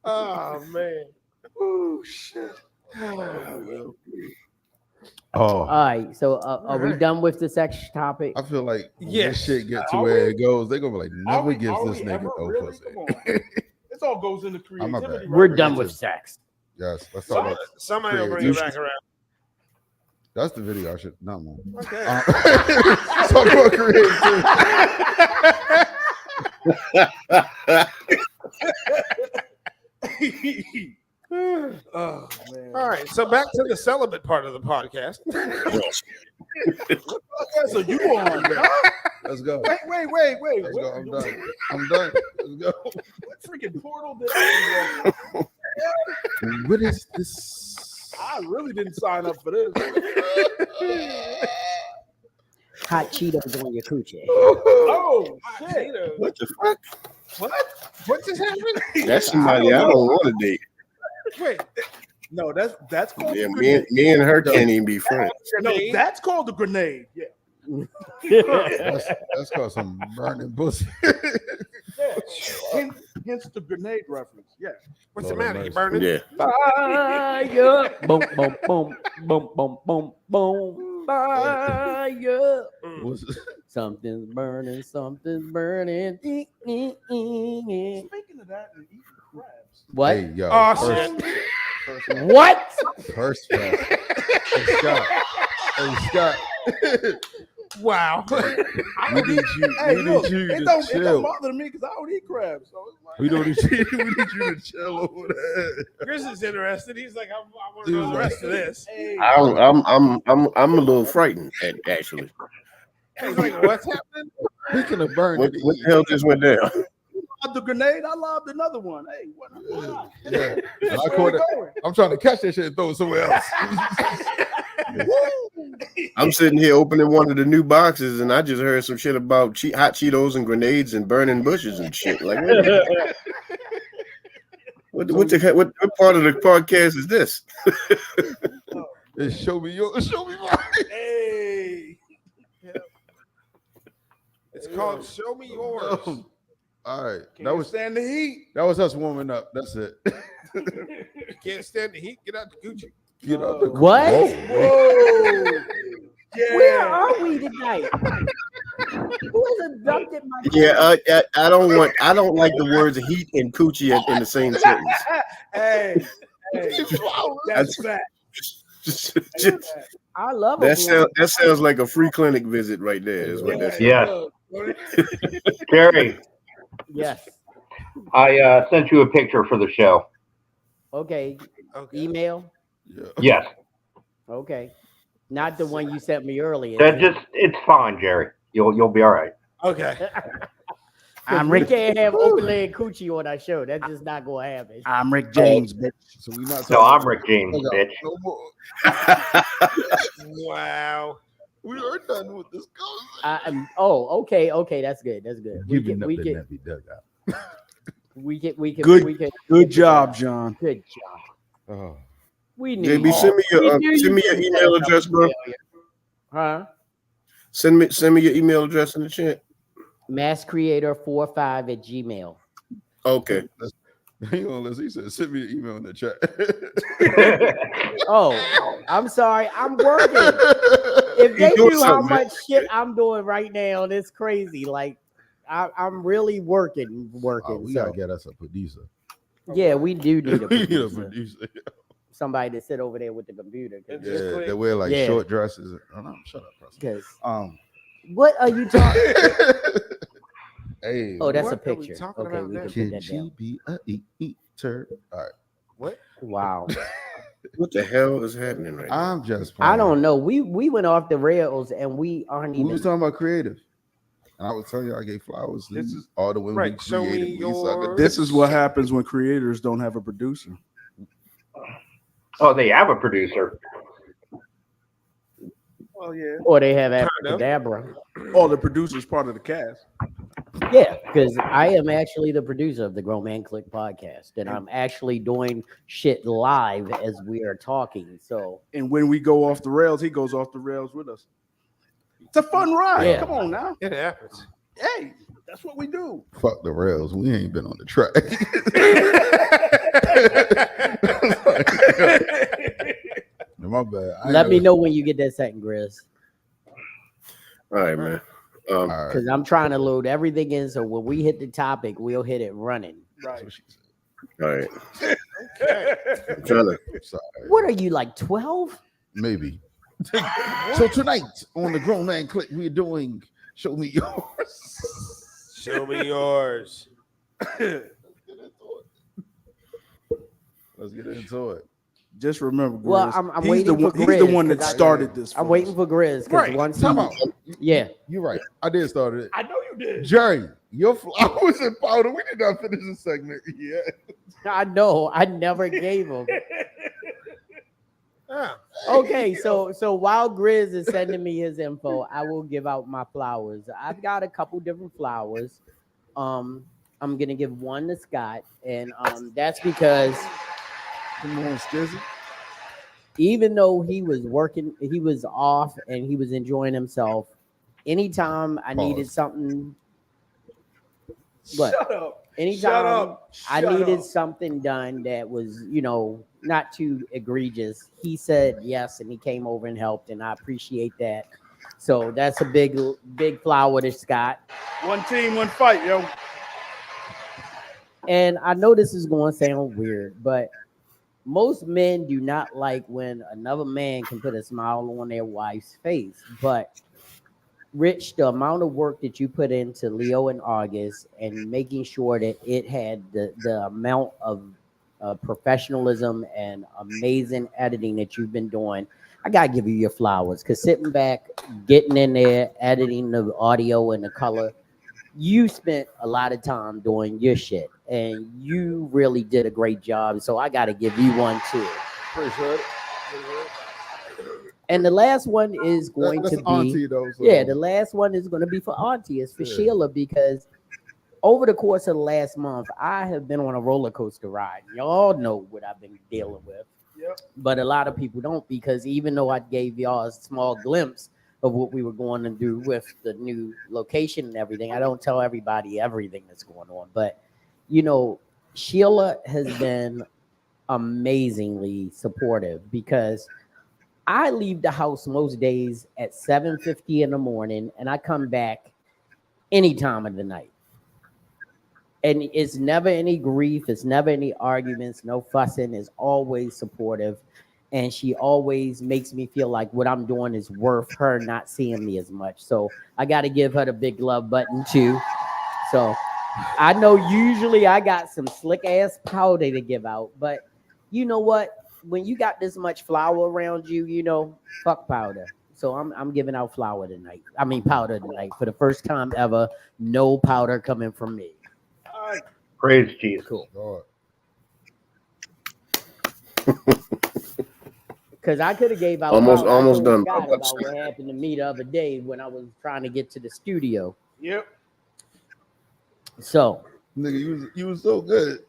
oh man. Oh shit. All Oh, right. So are we right. done with the sex topic? I feel like when Yes. this shit get to Are where we? it goes, they're gonna be like, Are never we, gives are this we nigga ever no really? pussy. Come on. This all goes into I'm a creativity. bad. We're right? done Me with too. sex. Yes, let's talk about. Somebody will bring it back around. That's the video I should not know. Okay. Talk about creativity. Oh man. All right. So back to the celibate part of the podcast. Okay, so you on there. Let's go. Wait. Let's go. I'm done. I'm done. Let's go. What freaking portal did I walk through? What is this? I really didn't sign up for this. Hot Cheetos on your coochie. Oh shit. What the fuck? What just happened? That's somebody I don't want to date. Wait. No, that's called Yeah, a me grenade. and, me and her can't even be friends. No, that's called a grenade. Yeah. That's called some burning pussy. Yeah. Hence the grenade reference. Yeah. What's Lord the have matter? You mercy. burning? Yeah. Fire. Boom, boom, boom, boom, boom, boom, boom. Fire. What's this? Something's burning, something's burning. Speaking of that, and eating crabs. What? Hey, yo. Oh, first, What? first class. Hey, Scott. Hey, Scott. Wow. We need you. Hey, We look, need you it to don't chill. bother me because I don't eat crabs. So it's like, We don't need you. We need you to chill over there. Chris is interested. He's like, I want to know the rest of this. hey, I'm a little frightened, actually. He's like, what's happening? Speaking of burning, What the hell just went down? the grenade, I lobbed another one. Hey, what? yeah. That's I where caught we it. going. I'm trying to catch that shit and throw it somewhere else. I'm sitting here opening one of the new boxes, and I just heard some shit about hot Cheetos and grenades and burning bushes and shit. Like, wait a minute. What part of the podcast is this? Show me yours. Show me mine. Hey. It's called Show Me Yours. All right, Can't stand the heat. that was us warming up. That's it. You can't stand the heat. Get out the Gucci. Get out the What? Whoa. Yeah. Where are we tonight? Who has abducted my Yeah, I don't like the words heat and coochie in the same sentence. Hey, that's fact. I love That sounds like a free clinic visit right there. Is what that sounds. Yes. Jerry, Yes. I sent you a picture for the show. Okay. Okay. Email. Yeah. Yes. Okay. Not the one you sent me earlier. It's fine, Jerry. You'll be all right. Okay. We can't have open leg coochie on our show. That's just not gonna happen. I'm Rick James, bitch. So we not. No, I'm Rick James, Look bitch. no more. Wow. We are done with this. Okay. That's good. That's good. We can. Good job, John. Good job. Oh. We need. JB, send me your email address, bro. Huh? Send me your email address in the chat. Masscreator45@gmail. Okay. Hang on, Liz. He said, send me an email in the chat. Oh, I'm sorry. I'm working. If they doing knew how something, man. much shit I'm doing right now, it's crazy. Like I'm really working. Oh, we gotta So, get us a producer. yeah, we do need a We need a producer. producer. Somebody to sit over there with the computer. And Yeah, just click. they wear like Yeah. short dresses. Oh, no, shut up, Preston. Because what are you talking? Hey, Oh, that's What a are we picture. talking Okay, about we now? can put can that she down. be a eater? All right, What? Wow. What the hell is happening right now? I'm just playing. I don't know. We went off the rails and we aren't We even. was talking about creative. And I was telling you I gave flowers. This This is- is all the women Right, who show me created. We suck at yours. This is what happens when creators don't have a producer. Oh, they have a producer. Well, yeah. Or they have Kind of. Abracadabra. All the producers part of the cast. Yeah, because I am actually the producer of the Grown Man Clique podcast, and I'm actually doing shit live as we are talking. So And when we go off the rails, he goes off the rails with us. It's a fun ride. Yeah. Come on now. It happens. Hey, that's what we do. Fuck the rails. We ain't been on the track. My bad. Let me know when you get that second, Grizz. All right, man. All right. Because I'm trying to load everything in, so when we hit the topic, we'll hit it running. Right. All right. Okay. I'm trying to. Sorry. What are you, like 12? Maybe. So tonight on the Grown Man Click, we're doing Show Me Yours. Show me yours. Let's get into it. Just remember, Grizz. Well, I'm he's the waiting one. for He's Grizz, the one that 'cause started this. I'm for waiting us. for Grizz because Right. once Time he, out. yeah, You're right. I did start it. I know you did. Jerry, your flowers and powder. We did not finish the segment yet. I know I never gave him. Ah, Okay, so while Grizz is sending me his info, I will give out my flowers. I've got a couple different flowers. I'm gonna give one to Scott, and that's because Come on, Skizzy. even though he was working, he was off and he was enjoying himself. Anytime I needed Pause. something, what? Shut up. Anytime Shut up. I Shut needed up. something done that was, not too egregious, he said yes, and he came over and helped, and I appreciate that. So that's a big flower to Scott. One team, one fight, yo. And I know this is going to sound weird, but most men do not like when another man can put a smile on their wife's face. But Rich, the amount of work that you put into Leo and August and making sure that it had the amount of professionalism and amazing editing that you've been doing, I got to give you your flowers. Because sitting back, getting in there, editing the audio and the color, you spent a lot of time doing your shit. And you really did a great job. So I got to give you one too. Appreciate it. And the last one is going That's to be Auntie, though. So. Yeah, the last one is going to be for Auntie. It's for Yeah. Sheila, because over the course of the last month, I have been on a roller coaster ride. Y'all know what I've been dealing with. Yep. But a lot of people don't, because even though I gave y'all a small glimpse of what we were going to do with the new location and everything, I don't tell everybody everything that's going on. But, Sheila has been amazingly supportive, because I leave the house most days at 7:50 in the morning, and I come back any time of the night. And it's never any grief. It's never any arguments, no fussing. It's always supportive. And she always makes me feel like what I'm doing is worth her not seeing me as much. So I got to give her the big love button too. So I know usually I got some slick ass powder to give out, but you know what? When you got this much flour around you, fuck powder. So I'm giving out flour tonight. I mean powder tonight for the first time ever. No powder coming from me. All right. Praise Jesus. Cool. Lord. Because I could have gave out Almost powder. I told done. Scott about what happened to me the other day when I was trying to get to the studio. Yep. So Nigga, you was so good.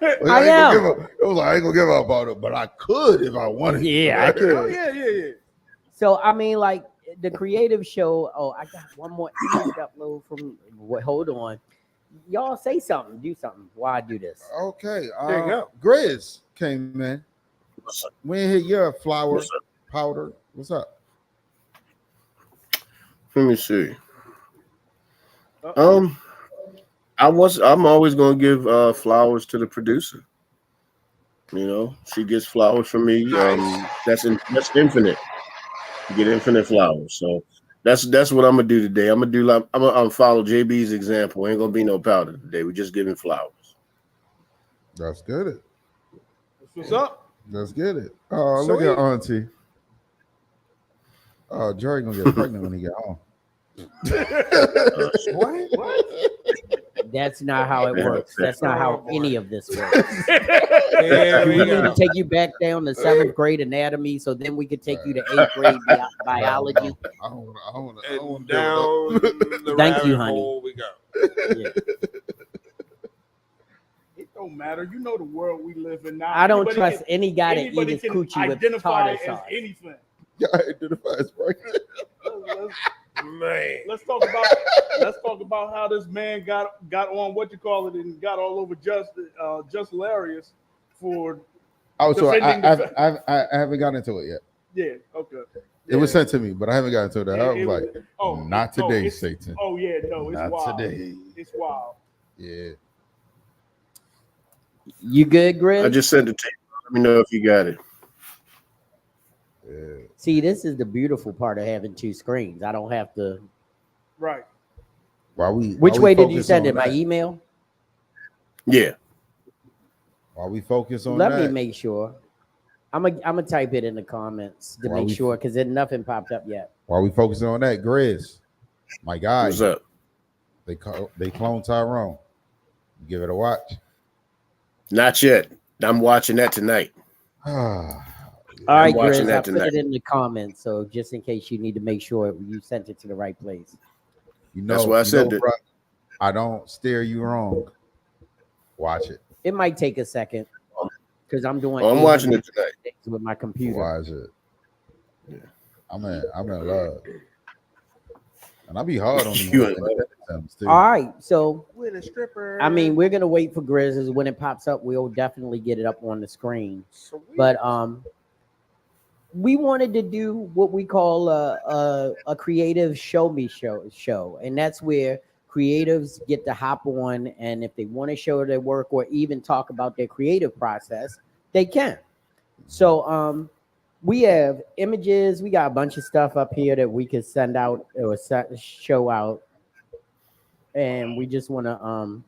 I am. It was like, I ain't gonna give up on it, but I could if I wanted. Yeah, I could. Oh, yeah. So I mean, like the creative show. Oh, I got one more image upload from. Hold on, y'all say something, do something. Why I do this? Okay. There you go. Grizz came in. We ain't hit your flour powder. What's up? Let me see. Uh-oh. I'm always gonna give flowers to the producer. She gets flowers from me. That's infinite. You get infinite flowers. So that's what I'm gonna do today. I'm gonna do like I'm gonna follow JB's example. Ain't gonna be no powder today. We're just giving flowers. Let's get it. What's up? Let's get it. Oh, look at Auntie. Oh, Jerry gonna get pregnant when he get home. What? That's not how it works. That's not how any of this works. Here We we need to go. take you back down to 7th grade anatomy, so then we could take you to 8th grade biology. I don't want And to down the Thank you, rabbit honey. hole we go. Yeah. It don't matter. You know the world we live in now. I don't Anybody trust can- any guy that anybody eats his can coochie with identify tartar as sauce. anything. Yeah, I identify as pregnant. Man. Let's talk about how this man got on what you call it and got all over just hilarious for Oh, so defending I haven't gotten into it yet. Yeah, okay. It was sent to me, but I haven't gotten to that. I was like, not today, it's, Satan. Oh yeah, no, it's Not wild. today. It's wild. Yeah. You good, Grizz? I just sent it to you. Let me know if you got it. Yeah. See, this is the beautiful part of having two screens. I don't have to. Right. Which way did you send it? My email? Yeah. While we focus on Let that, me make sure. I'm gonna type it in the comments to make sure because nothing popped up yet. While we focusing on that, Grizz, my guy. What's up? They clone Tyrone. Give it a watch. Not yet. I'm watching that tonight. All right, Grizz, I put tonight. it in the comments, so just in case you need to make sure you sent it to the right place. You know, that's why I sent it. Bro, I don't steer you wrong. Watch it. It might take a second because I'm doing. I'm watching it tonight with my computer. Watch it. Yeah. I'm in love, and I be hard on these too. All right, so with a stripper. I mean, we're gonna wait for Grizz. When it pops up, we'll definitely get it up on the screen. Sweet. But we wanted to do what we call a creative show me show, and that's where creatives get to hop on, and if they want to show their work or even talk about their creative process, they can. So we have images. We got a bunch of stuff up here that we could send out or show out, and we just want to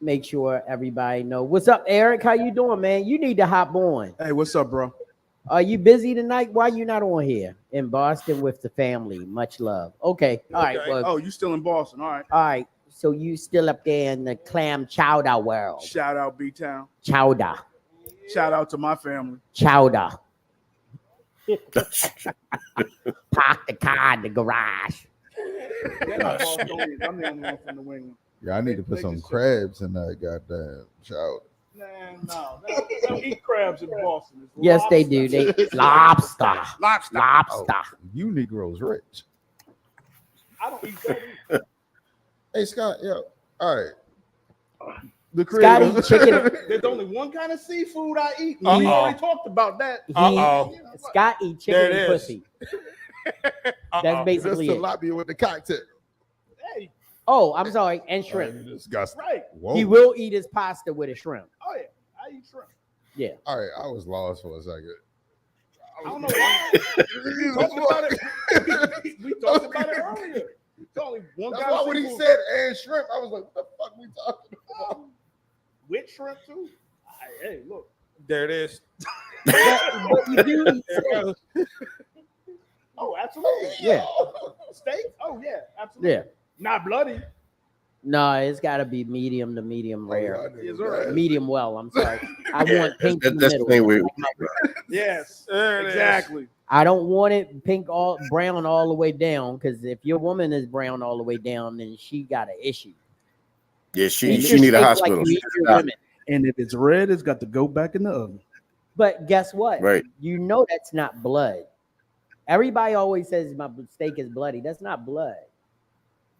make sure everybody know. What's up, Eric? How you doing, man? You need to hop on. Hey, what's up, bro? Are you busy tonight? Why you not on here? In Boston with the family. Much love. Okay. All right. Well, oh, you still in Boston. All right. All right. So you still up there in the clam chowder world. Shout out B-Town. Chowder. Shout out to my family. Chowder. Park the car in the garage. They're not Bostonians. I'm the only one from New England. Yeah, I need to put some crabs in that goddamn chowder. No. They don't eat crabs in Boston. It's yes, lobster. they do. They lobster. Lobster. Oh, you Negroes rich. I don't eat that. Hey, Scott, yo, all right. The Scotty chicken. There's only one kind of seafood I eat. We already talked about that. Scott eat chicken and pussy. That's basically That's it. tilapia with the cocktail. Hey. Oh, I'm sorry, and shrimp. Disgusting. Right. Whoa. He will eat his pasta with a shrimp. Oh yeah, I eat shrimp. Yeah. All right, I was lost for a second. I don't know why. We talked about it. We talked about it earlier. It's only one That's guy. why when he said and shrimp, I was like, what the fuck we talking about? With shrimp too? Hey, look. There it is. But you do eat steak. Oh, absolutely. Yeah. Steak? Oh yeah, absolutely. Yeah. Not bloody. No, it's got to be medium to medium rare. Yes, sir. Medium well. I'm sorry. I want pink in the That's middle. the thing we. Yes, There it is. exactly. I don't want it pink all brown all the way down because if your woman is brown all the way down, then she got an issue. Yeah, Eat she your need a steak hospital. Like you eat your women. And if it's red, it's got to go back in the oven. But guess what? Right. You know that's not blood. Everybody always says my steak is bloody. That's not blood.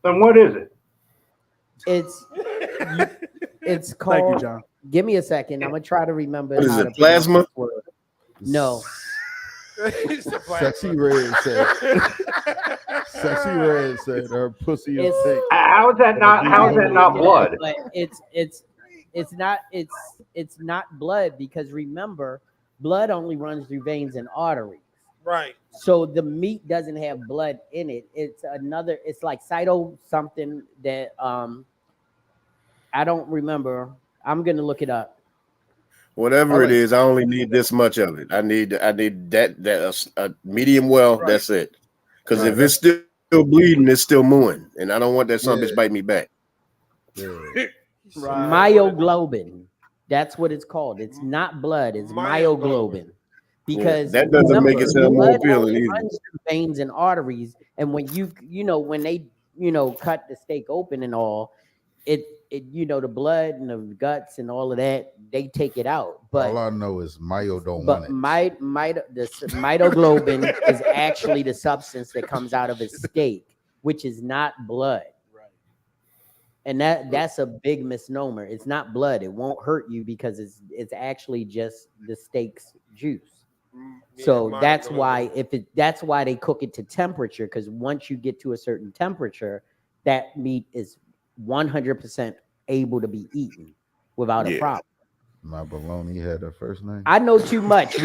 Then what is it? It's called. Thank you, John. Give me a second. I'm gonna try to remember. What is how it, to plasma? pronounce this word. No. Sexy Red said. Sexy Red said her pussy is It's- pink. How is that not blood? But it's not blood because remember, blood only runs through veins and arteries. Right. So the meat doesn't have blood in it. It's like cyto something that I don't remember. I'm gonna look it up. Whatever it is, I only need this much of it. I need that a medium well. Right. That's it. Because if it's still bleeding, it's still mooing, and I don't want that son Yeah. bitch bite me back. Yeah. Myoglobin. That's what it's called. It's not blood. It's myoglobin. Because that doesn't make it sound more blood appealing only either. runs through veins and arteries, and when when they cut the steak open and all, it the blood and the guts and all of that, they take it out. But all I know is Mayo don't want but it. the myoglobin is actually the substance that comes out of a steak, which is not blood. And that's a big misnomer. It's not blood. It won't hurt you because it's actually just the steak's juice. Yeah, So mine that's don't why know. that's why they cook it to temperature, because once you get to a certain temperature, that meat is 100% able to be eaten without a Yeah. problem. My bologna had her first name. I know too much.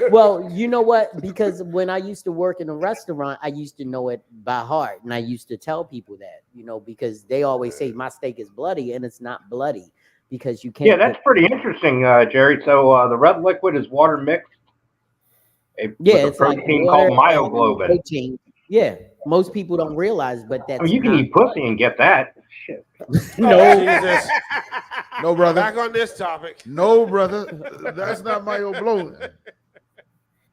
Well, you know what? Because when I used to work in a restaurant, I used to know it by heart, and I used to tell people that, because they always say my steak is bloody, and it's not bloody because you Yeah, can't. that's pretty interesting, Jerry. So the red liquid is water mixed Yeah, with a it's like protein water called and myoglobin. protein. Yeah, most people don't realize, but I mean, that's you can not eat pussy and get that. Shit. no. Jesus. No, brother. Back on this topic. No, brother. That's not my bloating.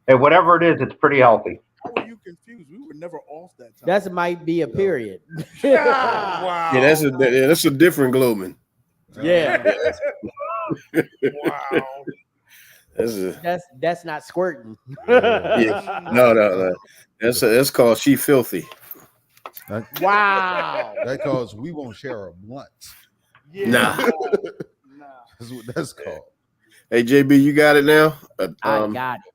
Hey, whatever it is, it's pretty healthy. How were you confused? We were never off that time. That might be a period. Wow. Yeah, that's a different Glowman. Yeah, Wow. that's not squirting. Yeah. No. That's called She Filthy. Wow. That cause we won't share a blunt. Yeah, Nah. nah. That's what that's called. Hey, JB, you got it now? I got it.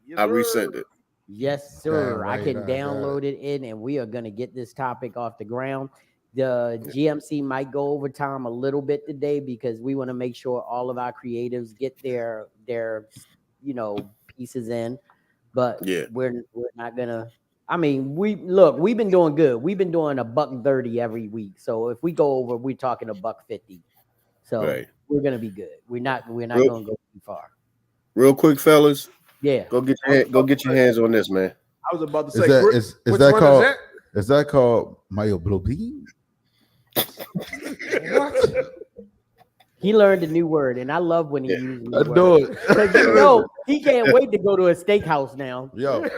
Yes, I sir. resent it. Yes, sir. Damn right, I can I got download it in, and we are going to get this topic off the ground. The GMC might go over time a little bit today because we want to make sure all of our creatives get their pieces in. But Yeah. we're not gonna. I mean, we've been doing good. We've been doing $130 every week. So if we go over, we're talking $150. So Right. we're gonna be good. We're not Real- gonna go too far. Real quick, fellas, Yeah. go get your hands on this, man. I was about to Is say, that Grit- is Which that one called is is that called myoglobin? that? What? He learned a new word, and I love when he uses new I words. know it. Because he can't wait to go to a steakhouse now. Yo. He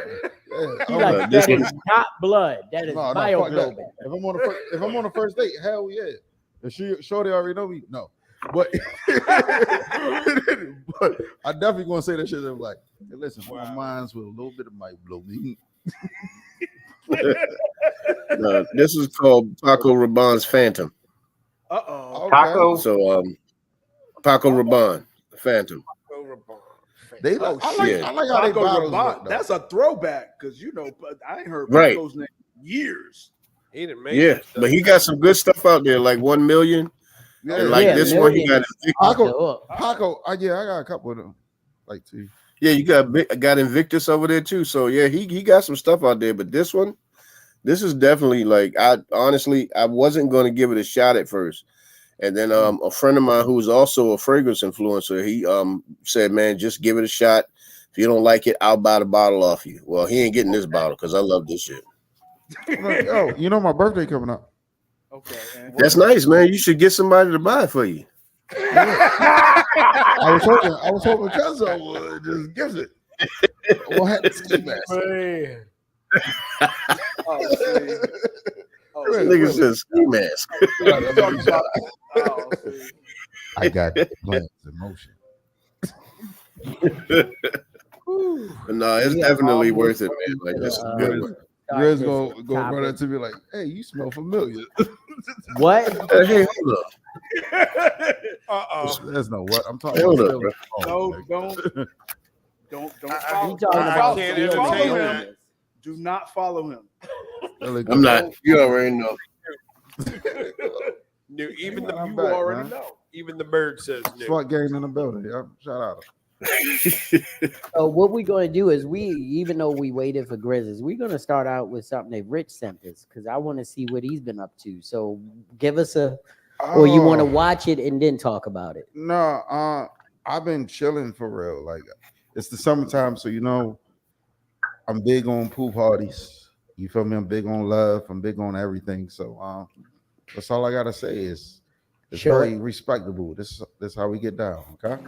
I'm like, this that is one- not blood. That is fuck that. myoglobin. If I'm on the first date, hell yeah. If Shorty already know me, no. But, but I definitely gonna say that shit. I'm like, hey, listen, my mind's with a little bit of myoglobin. This is called Paco Rabanne's Phantom. Uh-oh. Okay. Taco. So Paco Rabanne, Phantom. They Oh, I shit. like how they Paco bottles Rabanne. work, though. That's a throwback because I ain't heard Right. Paco's name in years. He didn't make Yeah, some stuff. but he got some good stuff out there, like 1 million. Yeah, And like Yeah, this one, he Million got is off the Paco, hook. Paco, I got a couple of them, like 2. yeah, you got Invictus over there too. So yeah, he got some stuff out there. But this is definitely like I wasn't going to give it a shot at first, and then a friend of mine who's also a fragrance influencer, he said, man, just give it a shot. If you don't like it, I'll buy the bottle off you. Well, he ain't getting this bottle because I love this shit. Like, yo, you know my birthday coming up. Okay. And That's nice, man. You should get somebody to buy it for you. I was hoping Cuzzo would just give it. What happened to ski mask? Man. Nigga says ski mask. I got plans in motion. But no, it's definitely worth it, man. Like this is a good one. Grizz gonna run up to me like, "Hey, you smell familiar." What? Hey, hold up. Uh-oh. There's no what I'm talking Hold about. up, bro. Don't He follow, talking I about can't stealing entertain illness. him. Do not follow him. I'm not. You already know. Even the I'm You back, already man. know. even the bird says no. SWAT gang in the building. Yeah. Shout out. So what we're going to do is even though we waited for Grizzlies, we're going to start out with something that Rich sent us because I want to see what he's been up to. So give us or you want to watch it and then talk about it? No, I've been chilling for real. Like it's the summertime, so I'm big on pool parties. You feel me? I'm big on love. I'm big on everything. So that's all I gotta say is it's Sure. very respectable. This how we get down, okay?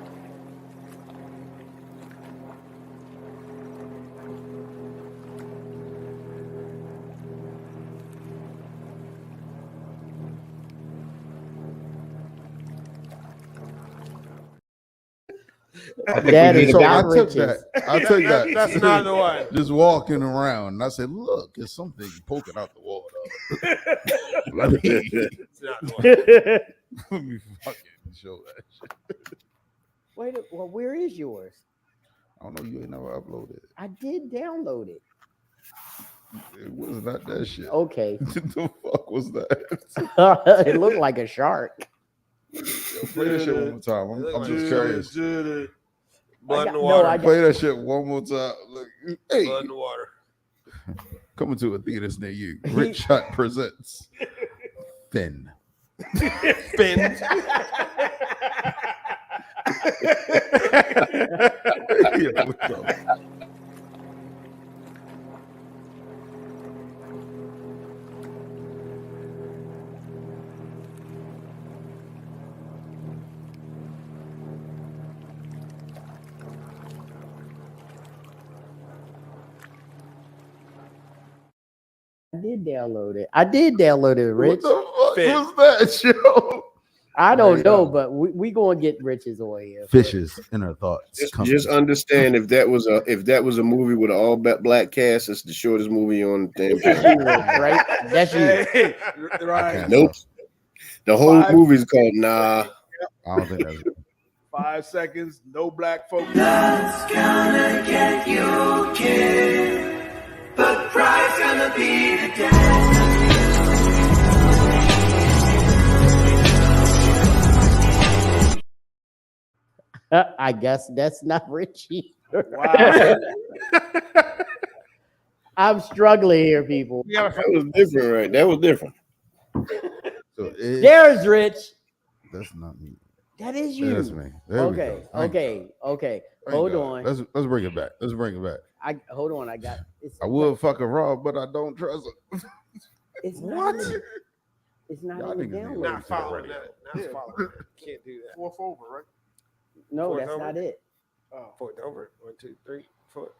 I think That we is need So to Doc I took Riches. that. I took that. That's not the one. Just walking around, and I said, "Look, there's something poking out the wall." Let me not the one. Let me fucking show that shit. Wait, well, where is yours? I don't know. You ain't never uploaded it. I did download it. It was not that shit. Okay. The fuck was that? It looked like a shark. Yo, play that shit one more time. I'm just curious. Blood in the no, water. I- Play that shit one more time. Look, hey, Blood in the water. coming to a theaters near you. Rich Shot presents Finn. Finn. Yeah, what's up? I did download it. I did download it, Rich. What the Finn. fuck was that, yo? I don't Yeah. know, but we gonna get Rich's on here. Fishes inner thoughts. Just understand if that was a movie with an all black cast, it's the shortest movie on the damn That's planet. you, Rich, right? That's you. Hey, I right. can't Nope. stop. The whole Five- movie's called Nah. I don't think that's 5 seconds, no black folks. Love's gonna get you, kid. But pride's gonna be the death. I guess that's not Richie. Wow. I'm struggling here, people. You gotta That was different, right? That was different. so. There's Rich. That's not me. That is Yeah, you. that's me. There we Okay, go. Thank okay, okay. Thank Hold God. on. Let's bring it back. Let's bring it back. Hold on. I got. It's, I would fuck a raw, but I don't trust her. It's What? Not in, it's not Y'all in the niggas need download. to not following that. Not Yeah. following that. Can't do that. Fourth over, right? No, Fourth that's over? not it. Oh. Fourth over. 1, 2, 3, 4.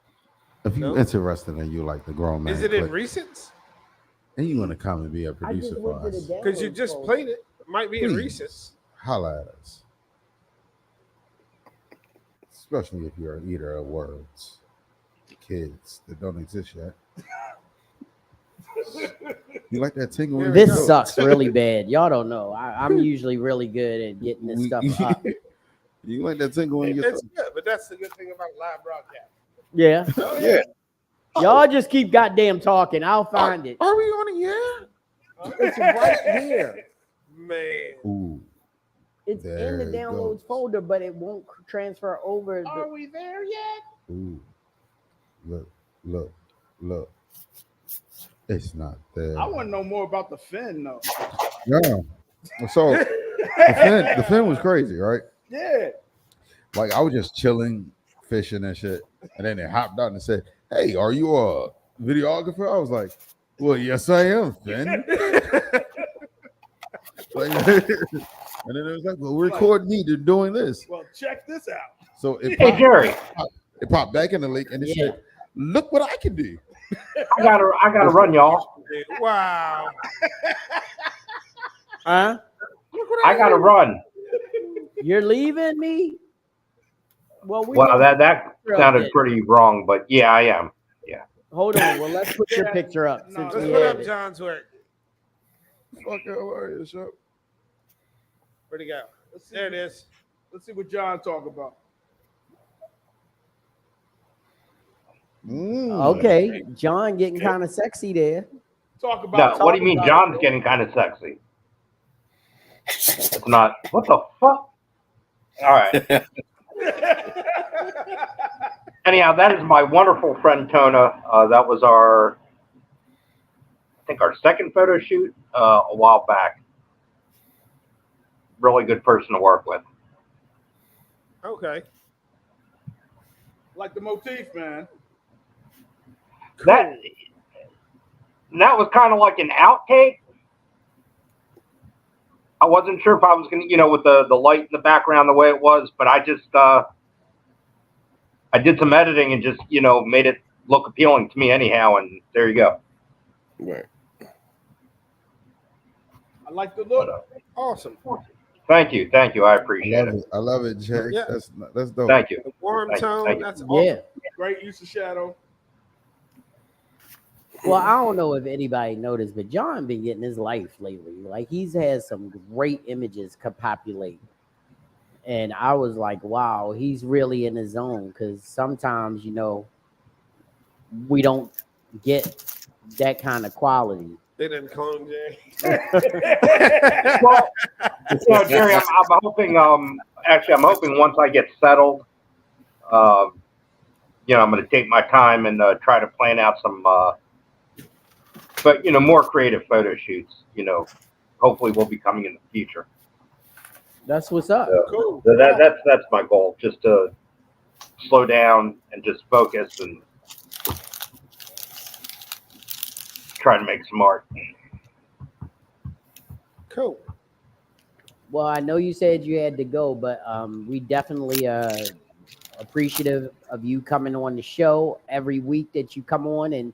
If you're No? interested and you like the grown man, Is it in click, recents? and you want to come and be a I producer just for went to the us, download. Because you just folder. played it. It might be in Please. recents. holla at us. Especially if you're an eater of words. Kids that don't exist yet. You like that tingle? in your This throat? sucks really bad. Y'all don't know. I'm usually really good at getting this stuff up. You like that tingle in your It's throat? good, but that's the good thing about live broadcast. Yeah. Yeah. Y'all just keep goddamn talking. I'll find it. Are we on the air? It's right here. Man. Ooh. It's in There the it downloads goes. folder, but it won't transfer over. Are we there yet? Ooh. Look. It's not there. I want to know more about the fin, though. Yeah. So the fin was crazy, right? Yeah. Like I was just chilling, fishing and shit, and then they hopped out and said, "Hey, are you a videographer?" I was like, "Well, yes, I am, Finn." Like, and then it was like, "Well, record me. They're doing this." Well, check this out. So it Hey, Jerry, popped back in the link, and it Yeah. said, "Look what I can do." I gotta run, y'all. Wow. Huh? I gotta run. You're leaving me? Well, we Well, don't- that sounded pretty wrong, but yeah, I am. Hold on. Well, let's put your Yeah. picture up. No, Since Let's we put had up it. John's work. Fuck, how are you, Shep? Where'd he go? Let's see, There it is. Let's see what John talk about. Okay, John getting kind of sexy there. Talk No, about. what do you mean? John's getting kind of sexy. It's not. What the fuck? All right. Anyhow, that is my wonderful friend Tona. That was I think our second photo shoot a while back. Really good person to work with. Okay. Like the motif, man. That was kind of like an outtake. I wasn't sure if I was gonna, with the light in the background the way it was, but I just I did some editing and just made it look appealing to me anyhow, and there you go. Right. I like the look. Awesome. Thank you, I appreciate it. I love it, Jay. Yeah. That's dope. Thank you. The warm Thank you, tone. thank you. That's awesome. Yeah. Great use of shadow. Well, I don't know if anybody noticed, but John been getting his life lately. Like he's had some great images populate, and I was like, wow, he's really in his zone. Because sometimes, we don't get that kind of quality. They didn't clone Jay. Well, Jerry, I'm hoping. Actually, I'm hoping once I get settled, I'm going to take my time and try to plan out some, but more creative photo shoots. Hopefully, will be coming in the future. That's what's up. Cool. So that's my goal, just to slow down and just focus and try to make some art. Cool. Well, I know you said you had to go, but we definitely appreciative of you coming on the show every week that you come on and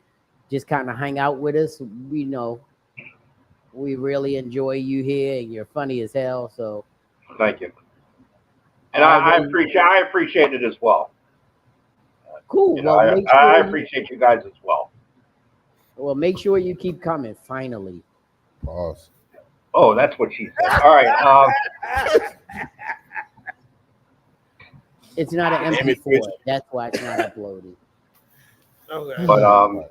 just kind of hang out with us. We know we really enjoy you here, and you're funny as hell. So Thank you, and I appreciate it as well. cool. Well, I appreciate you guys as well. Well, make sure you keep coming. Finally. Pause. Oh, that's what she said. All right. It's not an MP4. That's why it's not uploaded. Okay. But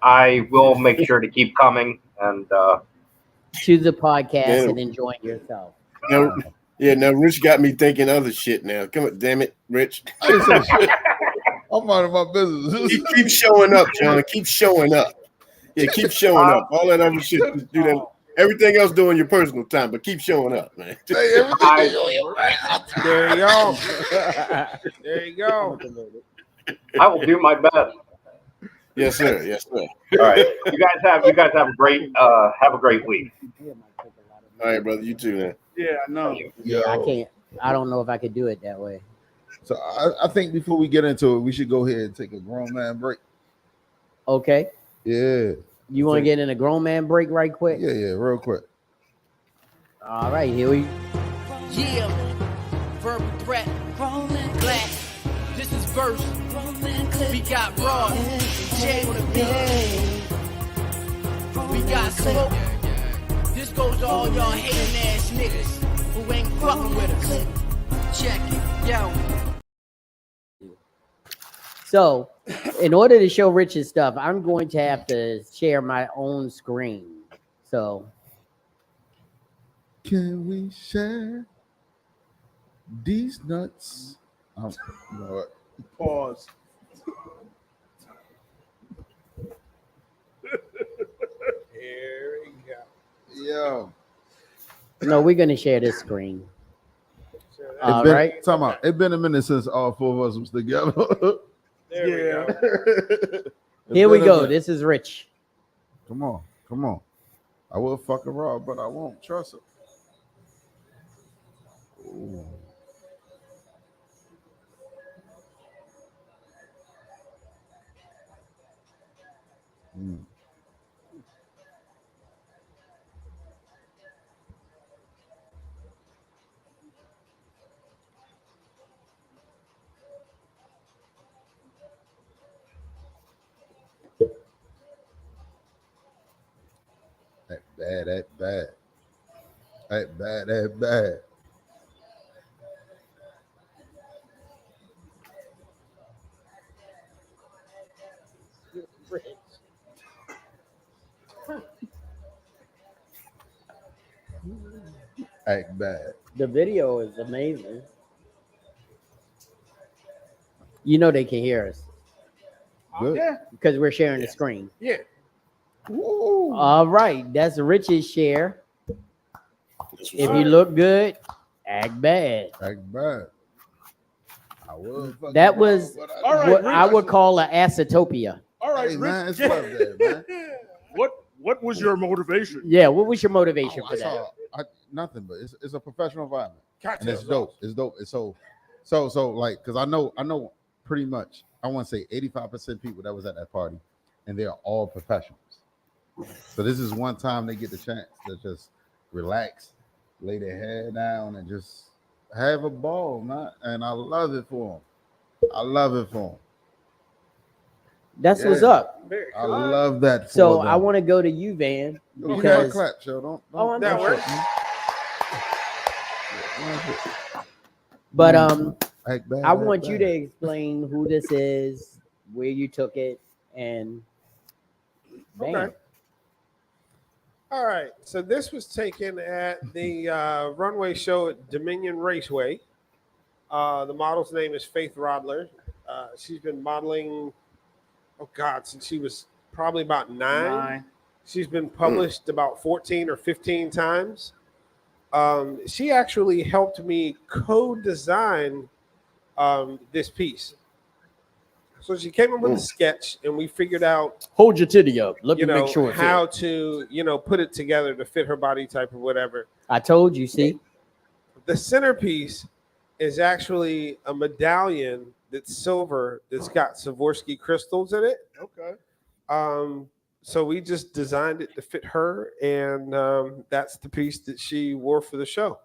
I will make sure to keep coming and to the podcast and enjoying yourself. Now Rich got me thinking other shit now. Come on, damn it, Rich. I'm minding my business. Keep showing up, John. Keep showing up. Yeah, keep showing up. All that other shit, do that. Everything else do in your personal time, but keep showing up, man. Hey, There you go. There you go. I will do my best. Yes, sir. Yes, sir. All right. You guys have a great week. All right, brother. You too, man. Yeah, no. Yeah, I can't. I don't know if I could do it that way. So I think before we get into it, we should go ahead and take a grown man break. Okay. Yeah. You want to get in a grown man break right quick? Yeah, real quick. All right, here we. Yeah, verbal threat, black. This is verse. We got Raw, Jay on the beat. We got Smoke. This goes to all y'all hating ass niggas who ain't fucking with us. Check it, yo. So, in order to show Rich's stuff, I'm going to have to share my own screen. So, can we share these nuts? You know what? Pause. Here we go. Yo. no, we're going to share this screen. All right. Time out. It's been a minute since all four of us was together. There we go. Here we go. This is Rich. Come on. I will fuck her raw, but I won't trust her. Ooh. That bad. Act bad. The video is amazing. You know they can hear us. Good. Yeah. Because we're sharing the screen. Yeah. Ooh. All right. That's Rich's share. If you look good, act bad. Act bad. I will fuck That her was raw, but All right, what Rich. I would call an acetopia. All right, Hey, Rich. man, it's love there, man. What was your motivation? Yeah. What was your motivation Oh, for that? nothing, but it's a professional environment. And Cocktails. it's dope. It's dope. It's so like, because I know pretty much, I want to say 85% people that was at that party, and they are all professionals. So this is one time they get the chance to just relax, lay their head down, and just have a ball, man. And I love it for them. That's what's Yeah. up. Very I cool. love that. For So them. I want to go to you, Van, Okay, because clap, show. Don't. Oh, I'm That not works. But Act bad, I act want you to bad. explain who this is, where you took it, and bam. Okay. All right. So this was taken at the runway show at Dominion Raceway. The model's name is Faith Rodler. She's been modeling, oh God, since she was probably about 9. She's been published about 14 or 15 times. She actually helped me co-design this piece. So she came up with a sketch, and we figured out, Hold your titty up. Let me make sure. how to, put it together to fit her body type or whatever. I told you. See, The centerpiece is actually a medallion that's silver that's got Swarovski crystals in it. Okay. So we just designed it to fit her, and that's the piece that she wore for the show.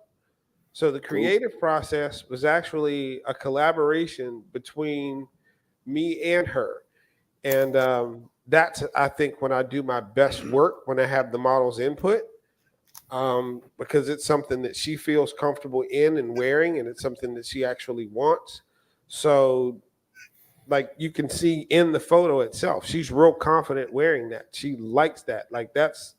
So the creative process was actually a collaboration between me and her. And that's, I think, when I do my best work, when I have the model's input, because it's something that she feels comfortable in and wearing, and it's something that she actually wants. So, like you can see in the photo itself, she's real confident wearing that. She likes that. Like that's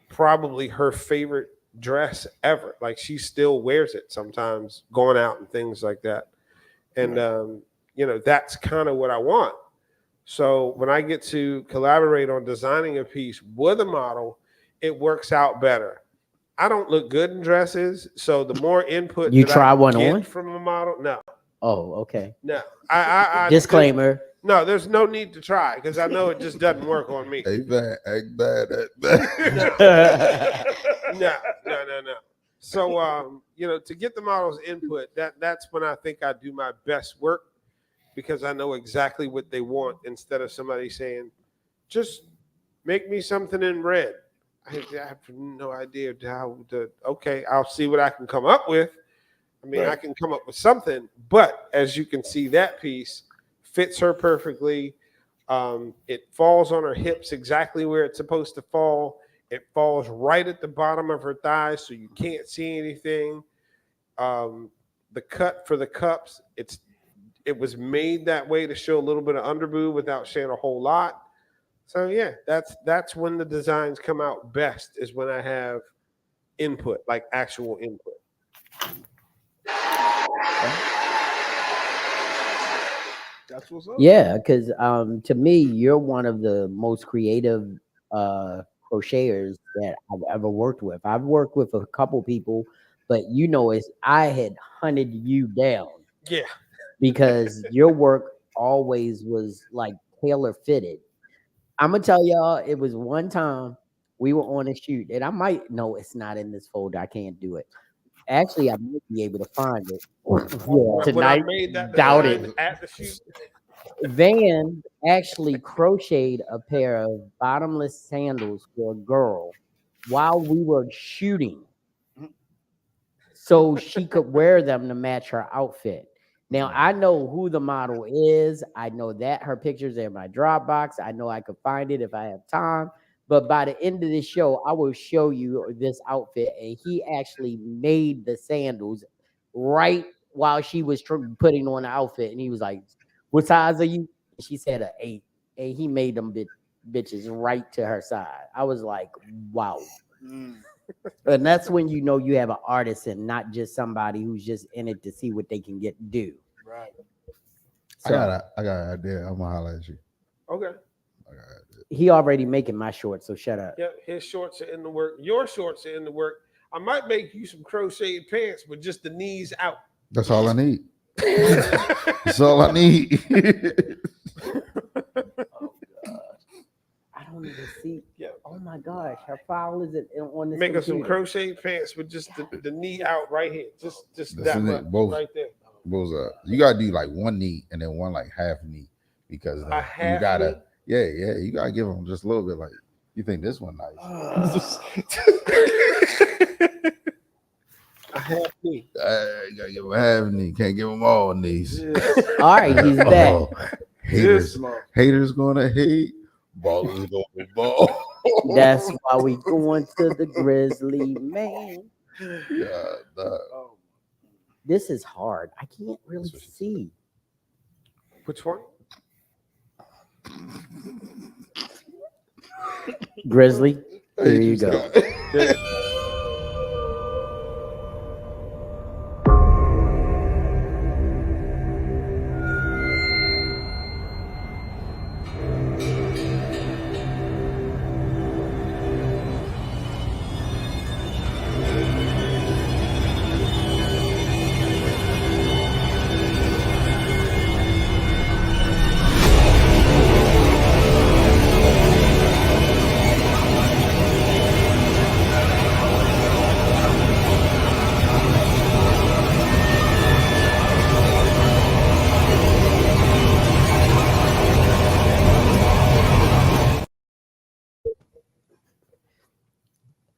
probably her favorite dress ever. Like she still wears it sometimes going out and things like that. And, that's kind of what I want. So when I get to collaborate on designing a piece with a model, it works out better. I don't look good in dresses, so the more input You that try I one get on? from a model, no. Oh, okay. No, I Disclaimer. there's no need to try because I know it just doesn't work on me. Act bad, act bad, act bad. No. So, to get the model's input, that's when I think I do my best work because I know exactly what they want instead of somebody saying, just make me something in red. I have no idea how to, okay, I'll see what I can come up with. I mean, I can come up with something, but as you can see, that piece fits her perfectly. It falls on her hips exactly where it's supposed to fall. It falls right at the bottom of her thighs, so you can't see anything. The cut for the cups, it was made that way to show a little bit of underboob without showing a whole lot. So yeah, that's when the designs come out best, is when I have input, like actual input. That's what's up. Yeah, because to me, you're one of the most creative crocheters that I've ever worked with. I've worked with a couple people, but I had hunted you down Yeah. because your work always was like tailor fitted. I'm gonna tell y'all, it was one time we were on a shoot, and no, it's not in this folder. I can't do it. Actually, I might be able to find it When I tonight. made that Doubt design it. at the shoot. Van actually crocheted a pair of bottomless sandals for a girl while we were shooting so she could wear them to match her outfit. Now, I know who the model is. I know that her pictures are in my Dropbox. I know I could find it if I have time. But by the end of the show, I will show you this outfit. And he actually made the sandals right while she was putting on the outfit. And he was like, what size are you? She said an 8. And he made them bitches right to her side. I was like, wow. And that's when you know you have an artist and not just somebody who's just in it to see what they can do. Right. So I got an idea. I'm gonna holler at you. Okay. he already making my shorts, so shut up. Yeah, his shorts are in the work. Your shorts are in the work. I might make you some crocheted pants with just the knees out. That's all I need. That's all I need. I don't even see. Yeah. Oh my gosh, her file is on this. Make us some computer. crocheted pants with just the knee out right here. Just That's that it, much both. right there. Both you gotta do like one knee and then one like half knee because A half you gotta knee? yeah you gotta give them just a little bit like you think this one nice. A half knee. You gotta give them half knee. Can't give them all knees. All right, he's back. Oh, haters gonna hate Ballers gonna ball. That's why we going to the Grizzly, man. Yeah, nah. This is hard. I can't really That's what she said. see. Which one? Grizzly. Here you just go. got-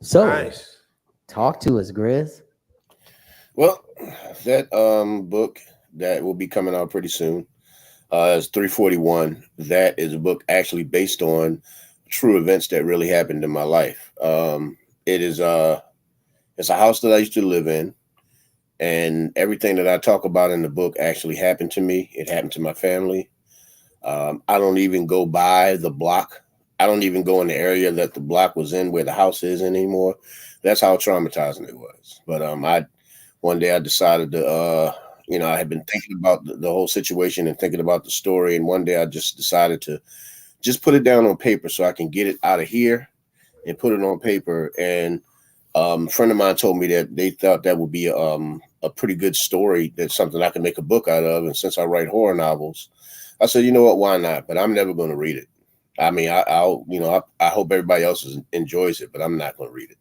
So, Nice. talk to us, Grizz. Well, that book that will be coming out pretty soon is 341. That is a book actually based on true events that really happened in my life. It is it's a house that I used to live in, and everything that I talk about in the book actually happened to me. It happened to my family. I don't even go by the block. I don't even go in the area that the block was in where the house is anymore. That's how traumatizing it was. But one day I decided to I had been thinking about the whole situation and thinking about the story, and one day I just decided to just put it down on paper so I can get it out of here and put it on paper. And a friend of mine told me that they thought that would be a pretty good story, that's something I can make a book out of. And since I write horror novels, I said, you know what, why not? But I'm never going to read it. I mean, I hope everybody else enjoys it, but I'm not going to read it.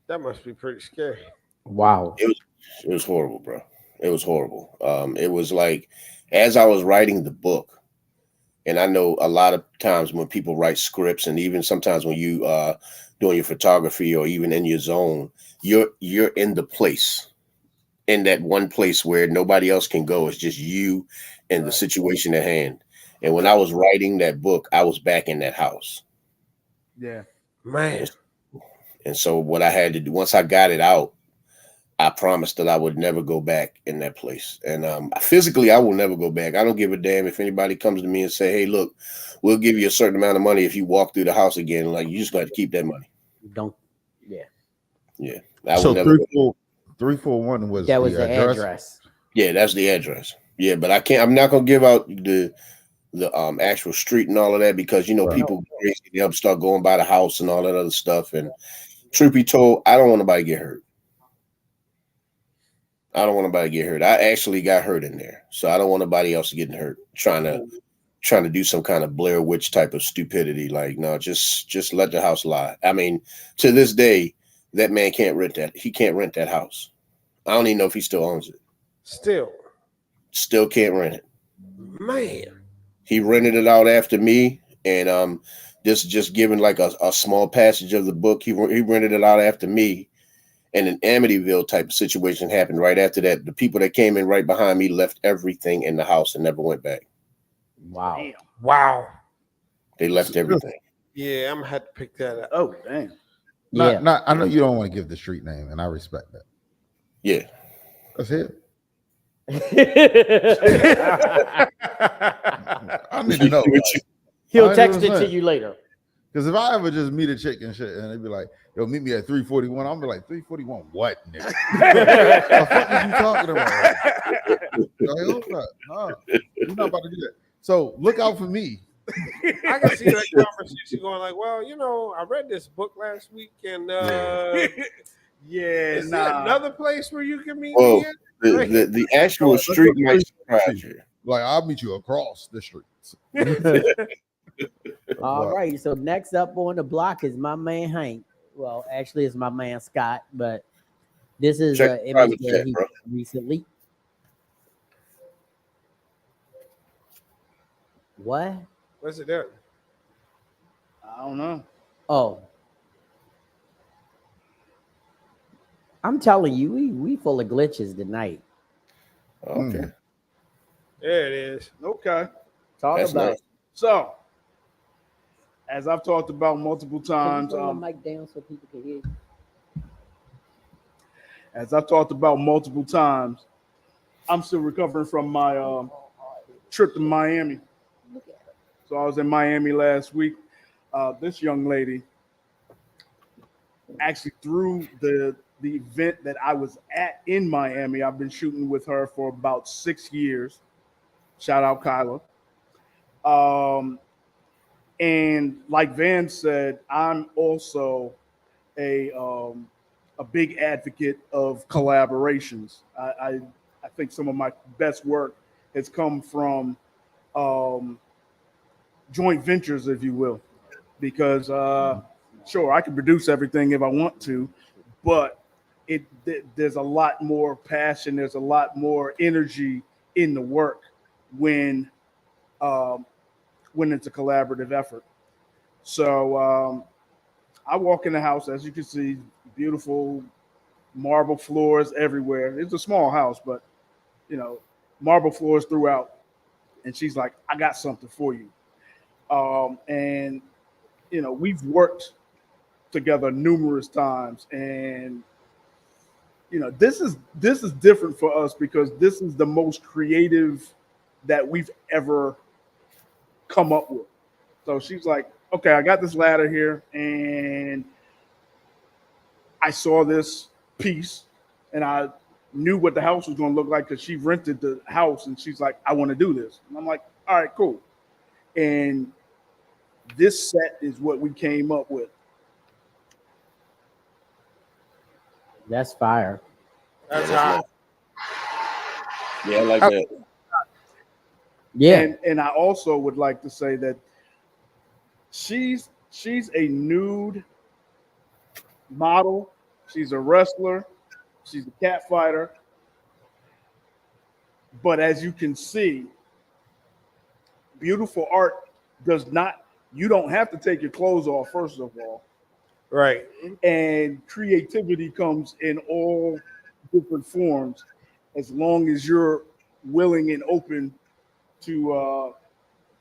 That must be pretty scary. Wow. It was horrible, bro. It was horrible. It was like, as I was writing the book, and I know a lot of times when people write scripts, and even sometimes when you doing your photography or even in your zone, you're in the place, in that one place where nobody else can go. It's just you and the situation at hand. And when I was writing that book, I was back in that house. Yeah. Man. And so what I had to do, once I got it out, I promised that I would never go back in that place. And physically, I will never go back. I don't give a damn if anybody comes to me and say, hey, look, we'll give you a certain amount of money if you walk through the house again. Like, you just got to keep that money. Don't. Yeah. Yeah. I So will never. 341 was That was the address. Yeah, that's the address. Yeah, but I'm not gonna give out the actual street and all of that, because Right. people crazy, they'll start going by the house and all that other stuff. And truth be told, I don't want nobody to get hurt. I don't want nobody to get hurt. I actually got hurt in there, so I don't want nobody else getting hurt trying to do some kind of Blair Witch type of stupidity. Like, no, just let the house lie. I mean, to this day, that man can't rent that. He can't rent that house. I don't even know if he still owns it. Still can't rent it. Man. He rented it out after me, and just given like a small passage of the book. He rented it out after me, and an Amityville type of situation happened right after that. The people that came in right behind me left everything in the house and never went back. Wow. Wow. They left everything. Yeah, I'm gonna have to pick that up. Oh, damn. Yeah. I know you don't want to give the street name, and I respect that. Yeah. That's it. I need to know. He'll text it to you later. Because if I ever just meet a chick and shit, and they'd be like, yo, meet me at 341, I'm be like, 341 what, nigga? The fuck is you talking about? Nah, you're not about to do that. So look out for me. I can see that conversation going like, well, I read this book last week, and is there another place where you can meet me at? The actual street might surprise you. Like, I'll meet you across the streets. All right. So next up on the block is my man Hank. Well, actually, it's my man Scott, but this is an image that he did recently. What? What's it there? I don't know. Oh. I'm telling you, we full of glitches tonight. Okay. There it is. Okay. Talk That's about nice. So, as I've talked about multiple Can you times, bring the mic down so people can hear you? as I've talked about multiple times, I'm still recovering from my trip to Miami. So I was in Miami last week. This young lady actually through the event that I was at in Miami. I've been shooting with her for about 6 years. Shout out Kyla. Um, and like Van said, I'm also a big advocate of collaborations. I think some of my best work has come from um, joint ventures, if you will, because sure I can produce everything if I want to, but there's a lot more passion, there's a lot more energy in the work when um, when it's a collaborative effort. So I walk in the house, as you can see, beautiful marble floors everywhere. It's a small house, but you know, marble floors throughout. And she's like, "I got something for you." And you know, we've worked together numerous times, and you know, this is different for us because this is the most creative that we've ever come up with. So she's like, "Okay, I got this ladder here, and I saw this piece, and I knew what the house was going to look like because she rented the house, and she's like, I want to do this." And I'm like, "All right, cool." And this set is what we came up with. That's fire. That's hot. Yeah, I like that. Yeah. And I also would like to say that she's a nude model. She's a wrestler. She's a cat fighter. But as you can see, beautiful art does not. You don't have to take your clothes off first of all, Right. and creativity comes in all different forms, as long as you're willing and open to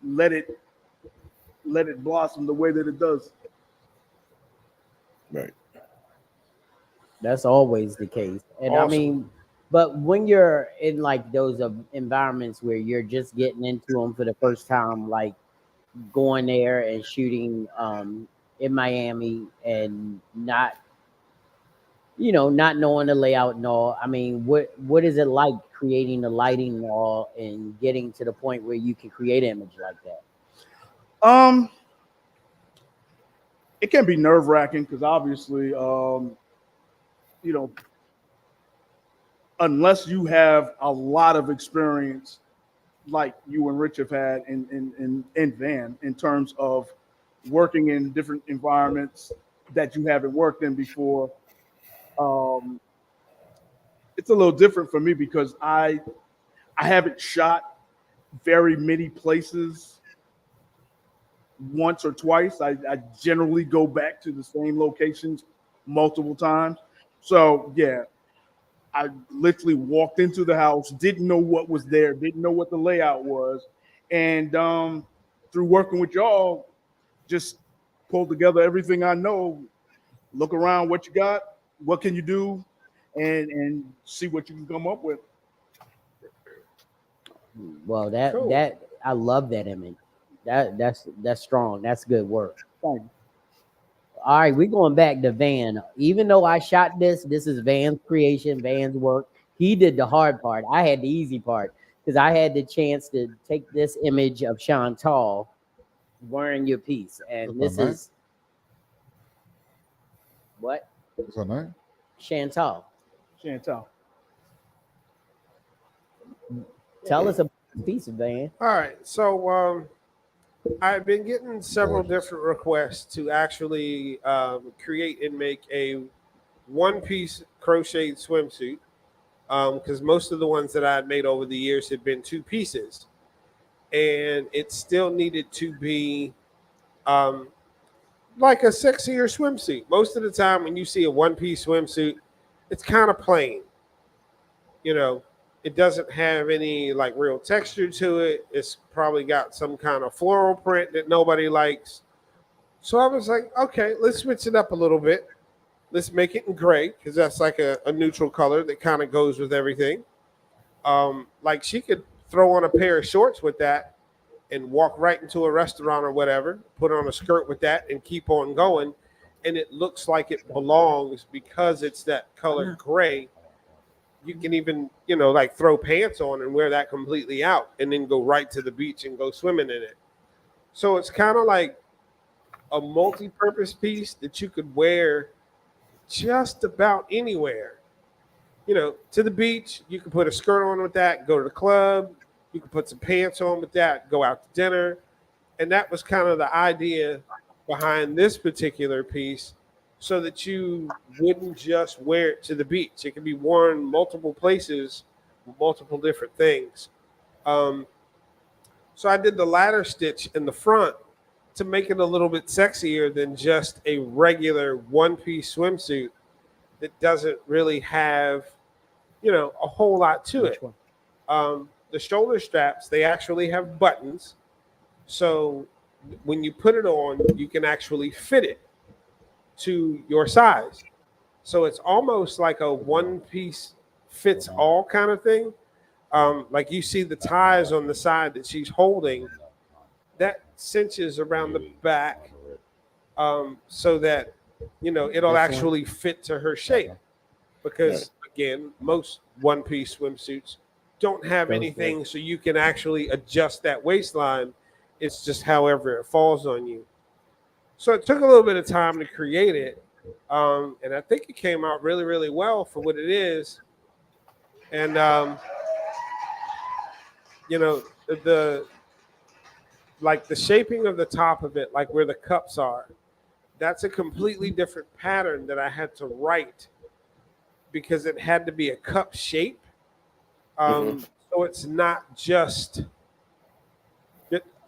let it let it blossom the way that it does. Right. That's always the case. And I Awesome. mean, but when you're in like those environments where you're just getting into them for the first time, like going there and shooting in Miami and not, you know, not knowing the layout and all. I mean, what is it like creating the lighting and all and getting to the point where you can create an image like that? Um, it can be nerve wracking because obviously, you know, unless you have a lot of experience like you and Rich have had in Van in terms of working in different environments that you haven't worked in before. Um, it's a little different for me because I haven't shot very many places once or twice. I generally go back to the same locations multiple times. So yeah, I literally walked into the house, didn't know what was there, didn't know what the layout was, and through working with y'all, just pulled together everything I know. Look around, what you got, what can you do, and see what you can come up with. Well, Cool. that I love that image. That's strong. That's good work. Thank you. All right, we're going back to Van. Even though I shot this is Van's creation, Van's work. He did the hard part. I had the easy part because I had the chance to take this image of Chantal wearing your piece. And What's this her name? is what? What's her name? Chantal. Chantal. Tell us about this piece, Van. All right. So I've been getting several Gorgeous. different requests to actually create and make a one-piece crocheted swimsuit because most of the ones that I had made over the years had been two pieces, and it still needed to be um, like a sexier swimsuit. Most of the time, when you see a one-piece swimsuit, it's kind of plain. You know, it doesn't have any like real texture to it. It's probably got some kind of floral print that nobody likes. So I was like, okay, let's switch it up a little bit. Let's make it in gray because that's like a neutral color that kind of goes with everything. Like she could throw on a pair of shorts with that and walk right into a restaurant or whatever, put on a skirt with that and keep on going. And it looks like it belongs because it's that color gray. You can even, like throw pants on and wear that completely out and then go right to the beach and go swimming in it. So it's kind of like a multi-purpose piece that you could wear just about anywhere. To the beach, you can put a skirt on with that, go to the club, you can put some pants on with that, go out to dinner. And that was kind of the idea behind this particular piece so that you wouldn't just wear it to the beach. It can be worn multiple places, multiple different things. So I did the ladder stitch in the front to make it a little bit sexier than just a regular one-piece swimsuit that doesn't really have, a whole lot to it. The shoulder straps, they actually have buttons. So when you put it on, you can actually fit it to your size. So it's almost like a one-piece fits all kind of thing. Like you see the ties on the side that she's holding, that cinches around the back so that, it'll actually fit to her shape. Because, again, most one-piece swimsuits don't have anything so you can actually adjust that waistline. It's just however it falls on you. So it took a little bit of time to create it. And I think it came out really, really well for what it is. And, the shaping of the top of it, like where the cups are, that's a completely different pattern that I had to write because it had to be a cup shape. So it's not just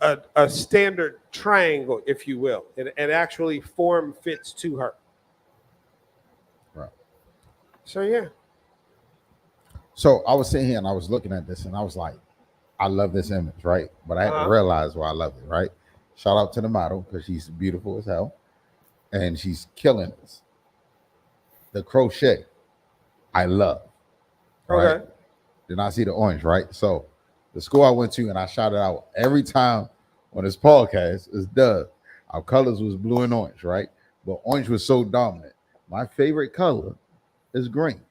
a standard triangle, if you will. It actually form fits to her. Right. So, yeah. So I was sitting here and I was looking at this and I was like, I love this image, right? But I had to realize why I love it, right? Shout out to the model because she's beautiful as hell and she's killing us. The crochet, I love. Right? Okay. Then I see the orange, right? So the school I went to and I shout it out every time on this podcast is Doug. Our colors was blue and orange, right? But orange was so dominant. My favorite color is green.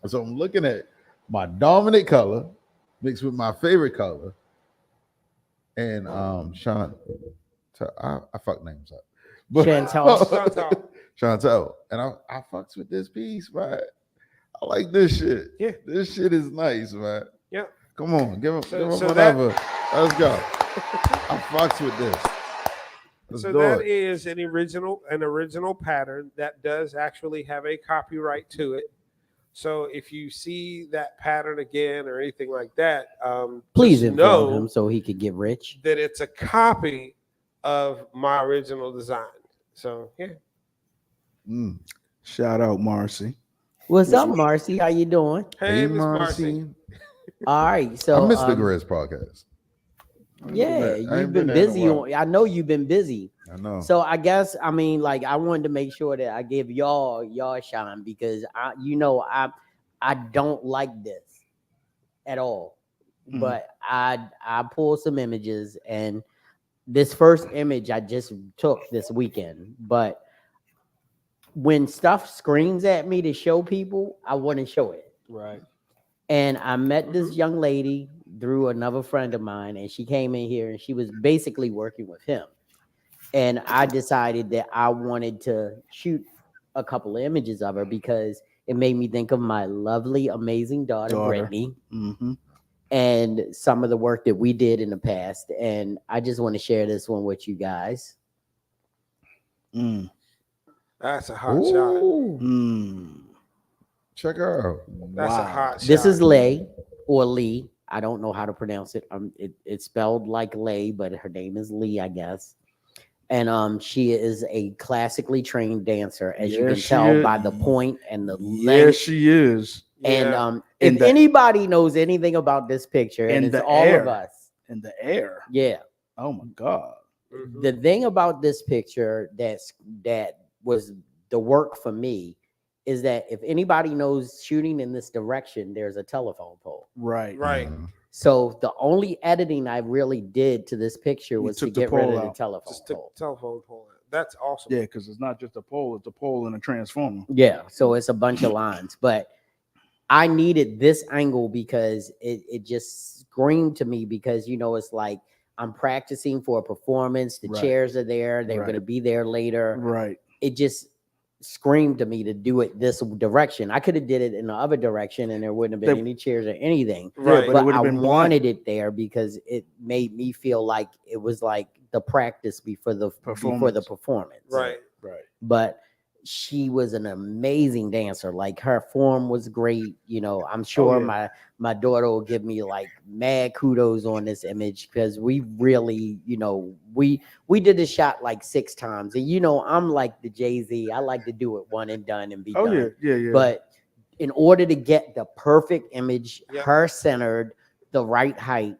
So I'm looking at my dominant color mixed with my favorite color. And Sean, I fuck names up. But Chantel. And I fucks with this piece, man. I like this shit. Yeah. This shit is nice, man. Yeah. Come on, give him whatever. Let's go. I fucks with this. Let's so do that it. is an original pattern that does actually have a copyright to it. So if you see that pattern again or anything like that, Please just inform know him so he could get rich. that it's a copy of my original design. So yeah. Shout out Marcy. What's up, Marcy? How you doing? Hey, Miss Marcy. All right, so I missed the Grizz podcast. Yeah, you've been busy. I know you've been busy. I know. So I guess I wanted to make sure that I give y'all shine because I don't like this at all. But I pulled some images and this first image I just took this weekend. But when stuff screams at me to show people, I want to show it. Right. And I met this young lady through another friend of mine, and she came in here and she was basically working with him. And I decided that I wanted to shoot a couple of images of her because it made me think of my lovely, amazing daughter. Brittany, and some of the work that we did in the past. And I just want to share this one with you guys. That's a hot shot. Check her out. That's a hot shot. This is Lay or Lee. I don't know how to pronounce it. It's spelled like Lay, but her name is Lee, I guess. And she is a classically trained dancer, as you can tell by the point and the length. Yes, she is. And if anybody knows anything about this picture, and it's all of us. In the air. Yeah. Oh my God. Mhm. The thing about this picture that was the work for me is that if anybody knows shooting in this direction, there's a telephone pole. Right. Right. So the only editing I really did to this picture You was to took the get rid pole of the out. telephone Just took pole. the telephone pole out. That's awesome. Yeah, because it's not just a pole; it's a pole and a transformer. Yeah, so it's a bunch of lines, but I needed this angle because it just screamed to me because it's like I'm practicing for a performance. The Right. chairs are there; they're Right. going to be there later. Right. It just screamed to me to do it this direction. I could have did it in the other direction, and there wouldn't have been They- any chairs or anything. Right. but it But would I have been blank. wanted it there because it made me feel like it was like the practice before the performance. Right. Right. But she was an amazing dancer. Like her form was great. I'm sure yeah. my daughter will give me like mad kudos on this image because we really, we did the shot like 6 times. And I'm like the Jay-Z. I like to do it one and done and be Oh done. yeah. But in order to get the perfect image, Yep. her centered, the right height,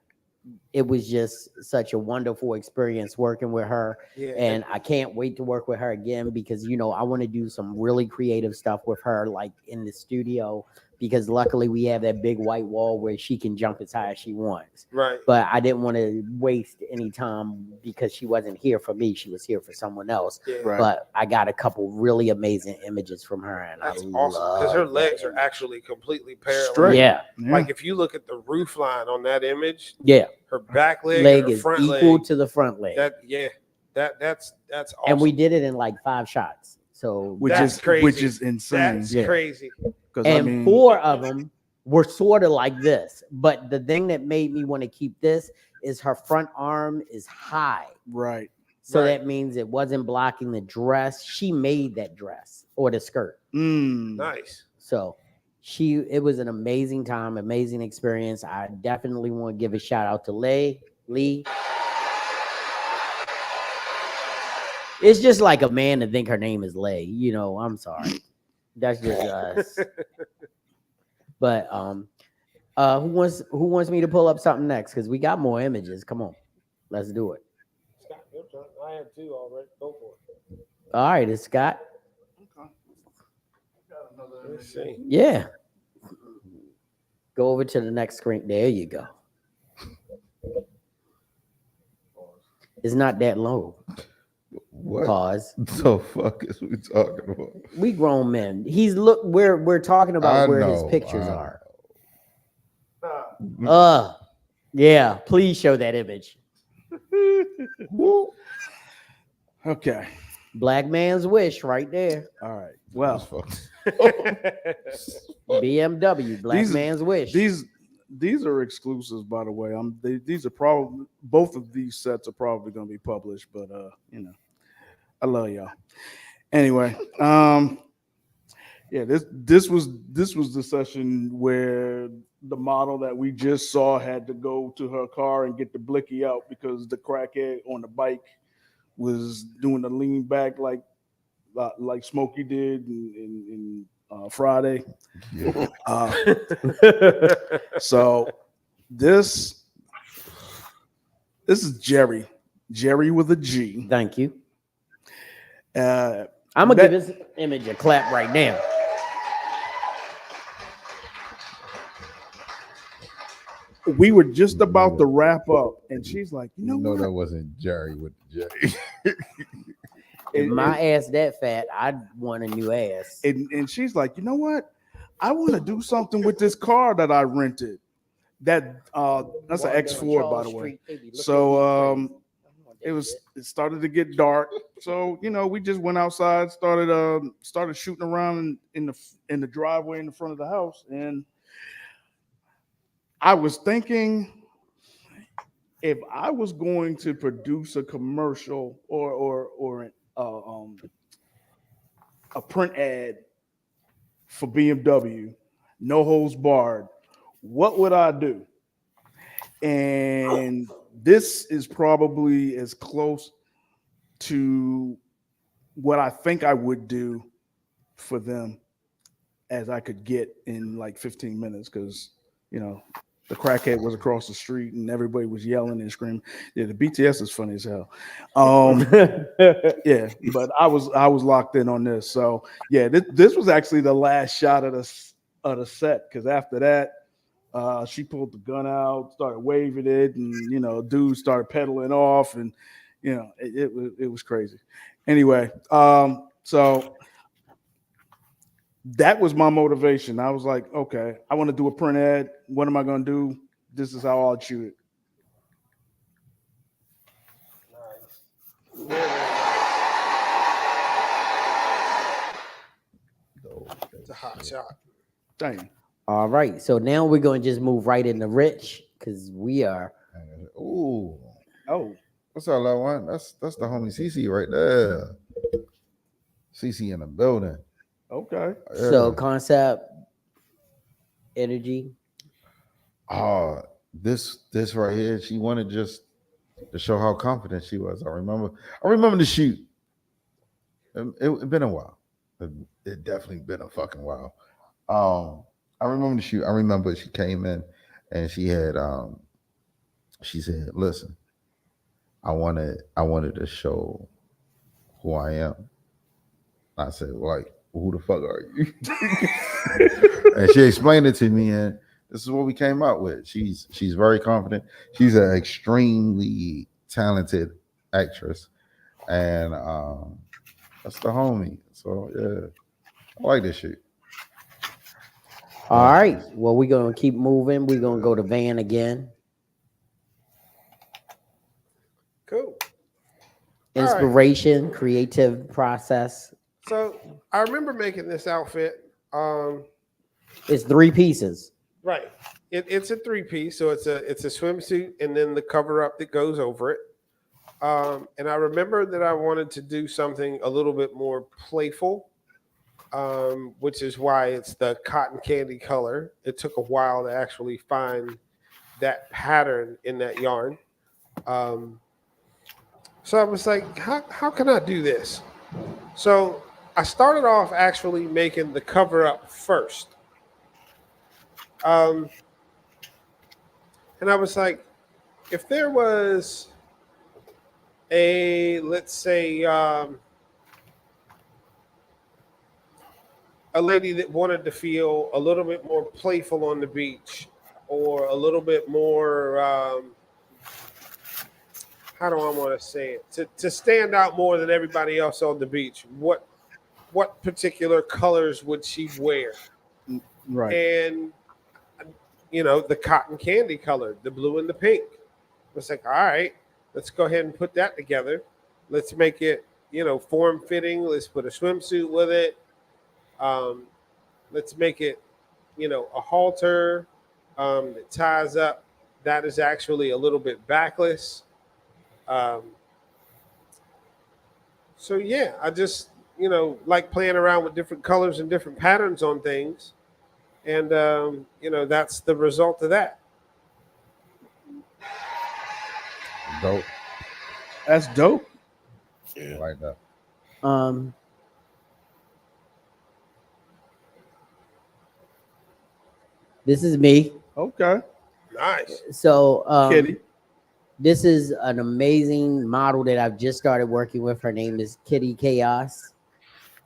it was just such a wonderful experience working with her. Yeah. And I can't wait to work with her again because I want to do some really creative stuff with her, like in the studio, because luckily we have that big white wall where she can jump as high as she wants. Right. But I didn't want to waste any time because she wasn't here for me. She was here for someone else. Yeah. Right. But I got a couple really amazing images from her, and That's I awesome because her love legs that are image. actually completely parallel. Straight. Yeah, Yeah. Like if you look at the roof line on that image, yeah. her back leg, Leg and her is front equal leg. to the front leg. That's awesome. And we did it in like 5 shots. So which That's is crazy. which is insane. That's Yeah. crazy. Because and 4 of them were sort of like this. But the thing that made me want to keep this is her front arm is high. right. So Right. that means it wasn't blocking the dress. She made that dress or the skirt. Nice. So it was an amazing time, amazing experience. I definitely want to give a shout out to Lee. It's just like a man to think her name is Lay. I'm sorry. That's just us. But who wants me to pull up something next? Because we got more images. Come on, let's do it. Scott, your turn. I had 2 already. Go for it. All right, it's Scott. Let's see. Yeah. Go over to the next screen. There you go. It's not that low. What Pause. the fuck is we talking about? We grown men. We're talking about I where his know, pictures I are. Uh, Yeah. Please show that image. Okay. Black man's wish right there. All right. That's Well, fucking- BMW. Black These- man's wish. these are exclusives, by the way. These are probably both of these sets are probably going to be published, but I love y'all. Anyway, yeah, this was the session where the model that we just saw had to go to her car and get the blicky out because the crackhead on the bike was doing the lean back like Smokey did in Friday. yeah. So this is Jerry with a G. Thank you. Uh, I'm gonna That- give this image a clap right now. we were just about to wrap up, and she's like, "You know No, what? that wasn't Jerry with the J. If my ass that fat, I'd want a new ass. And she's like, "You know what? I want to do something with this car that I rented. That's an X4, by the way. So it started to get dark. So we just went outside, started shooting around in the driveway in the front of the house, and I was thinking if I was going to produce a commercial or a print ad for BMW, no holds barred, what would I do? And this is probably as close to what I think I would do for them as I could get in like 15 minutes because the crackhead was across the street and everybody was yelling and screaming. Yeah, the BTS is funny as hell. Yeah, but I was locked in on this. So yeah, this was actually the last shot of the set, because after that, she pulled the gun out, started waving it, and dudes started pedaling off, and it was crazy. Anyway, so that was my motivation. I was like, okay, I want to do a print ad. What am I going to do? This is how I'll shoot it. It's a hot shot. Damn. All right, so now we're going to just move right into Rich, because we are. Ooh. Oh, What's up, little one? That's the homie CC right there. CC in the building. okay. So Yeah. concept, energy. This right here, she wanted just to show how confident she was. I remember the shoot. It been a while. It definitely been a fucking while. I remember the shoot. I remember she came in and she said, "Listen, I wanted to show who I am." I said, "Like, who the fuck are you?" And she explained it to me, and this is what we came out with. She's very confident. She's an extremely talented actress, and that's the homie. So yeah, I like this shit. All right. Well, we're going to keep moving. We're going to go to Van again. Cool. Inspiration, creative process. So I remember making this outfit. It's 3 pieces. Right. It's a 3-piece, so it's a swimsuit and then the cover up that goes over it. And I remember that I wanted to do something a little bit more playful, which is why it's the cotton candy color. It took a while to actually find that pattern in that yarn. So I was like, how can I do this? So I started off actually making the cover up first. And I was like, if there was let's say, a lady that wanted to feel a little bit more playful on the beach, or a little bit more, how do I want to say it? To stand out more than everybody else on the beach, what particular colors would she wear? Right. And the cotton candy color, the blue and the pink. I was like, all right, let's go ahead and put that together. Let's make it, form fitting. Let's put a swimsuit with it. Let's make it, a halter that ties up. That is actually a little bit backless. So yeah, I just, like playing around with different colors and different patterns on things. And, that's the result of that. Dope. That's dope. I like that. This is me. Okay. Nice. So Kitty. this is an amazing model that I've just started working with. Her name is Kitty Chaos.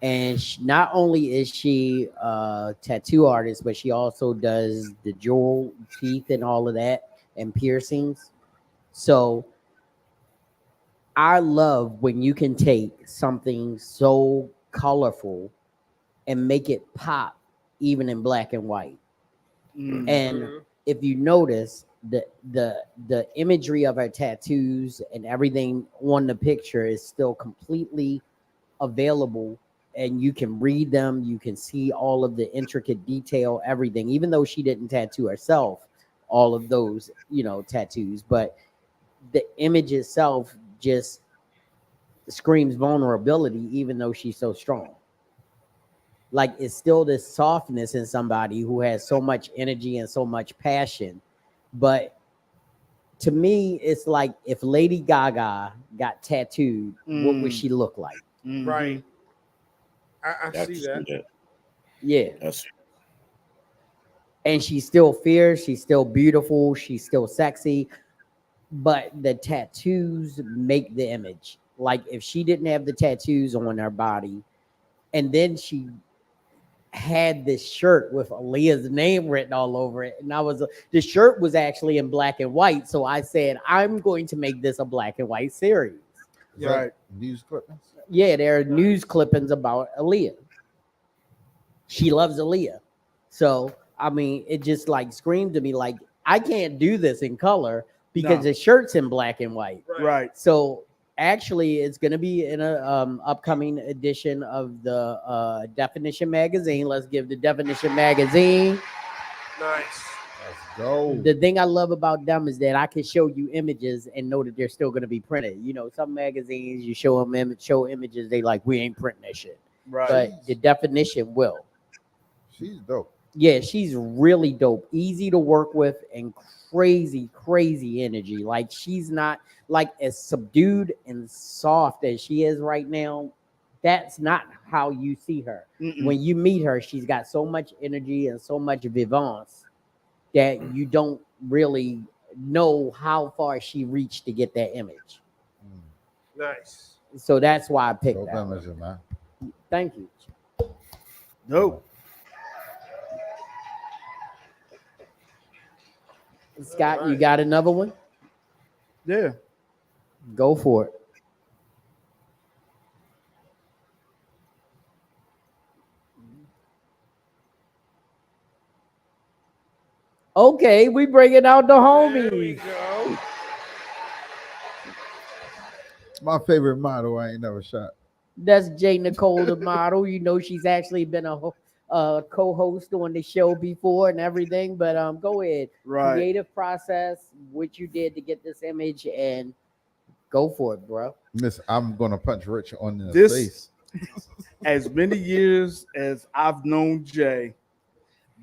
And not only is she a tattoo artist, but she also does the jewel teeth and all of that and piercings. So I love when you can take something so colorful and make it pop even in black and white. Mm. And if you notice the imagery of her tattoos and everything on the picture is still completely available, and you can read them, you can see all of the intricate detail, everything, even though she didn't tattoo herself all of those tattoos, but the image itself just screams vulnerability, even though she's so strong. Like, it's still this softness in somebody who has so much energy and so much passion. But to me, it's like if Lady Gaga got tattooed, what would she look like? Mhm. Right. I see that. Yeah. and she's still fierce, she's still beautiful, she's still sexy, but the tattoos make the image. Like if she didn't have the tattoos on her body, and then she had this shirt with Aaliyah's name written all over it, and the shirt was actually in black and white, so I said I'm going to make this a black and white series. Is that Right. News clippings. Yeah, there are news clippings about Aaliyah. She loves Aaliyah. So, I mean, it just like screamed to me like, I can't do this in color because No. the shirt's in black and white. Right. So, actually, it's going to be in a upcoming edition of the Definition magazine. Let's give the Definition magazine. Nice. Let's go. The thing I love about them is that I can show you images and know that they're still going to be printed. You know, some magazines you show them images, they like, we ain't printing that shit. Right. But the Definition will. She's dope. Yeah, she's really dope, easy to work with, and crazy energy. Like she's not like as subdued and soft as she is right now. That's not how you see her. Mm-mm. When you meet her, she's got so much energy and so much vivance that you don't really know how far she reached to get that image. Nice. So that's why I picked Dope that. image, man. Thank you. Dope. Scott, you got another one? Yeah. Go for it. Okay, we bringing out the There we homies. go. My favorite model I ain't never shot. That's J. Nicole, the model. You know, she's actually been a co-host on the show before and everything. But go ahead. Right. Creative process, what you did to get this image, and go for it, bro. Miss, I'm gonna punch Rich on the This- face. As many years as I've known Jay,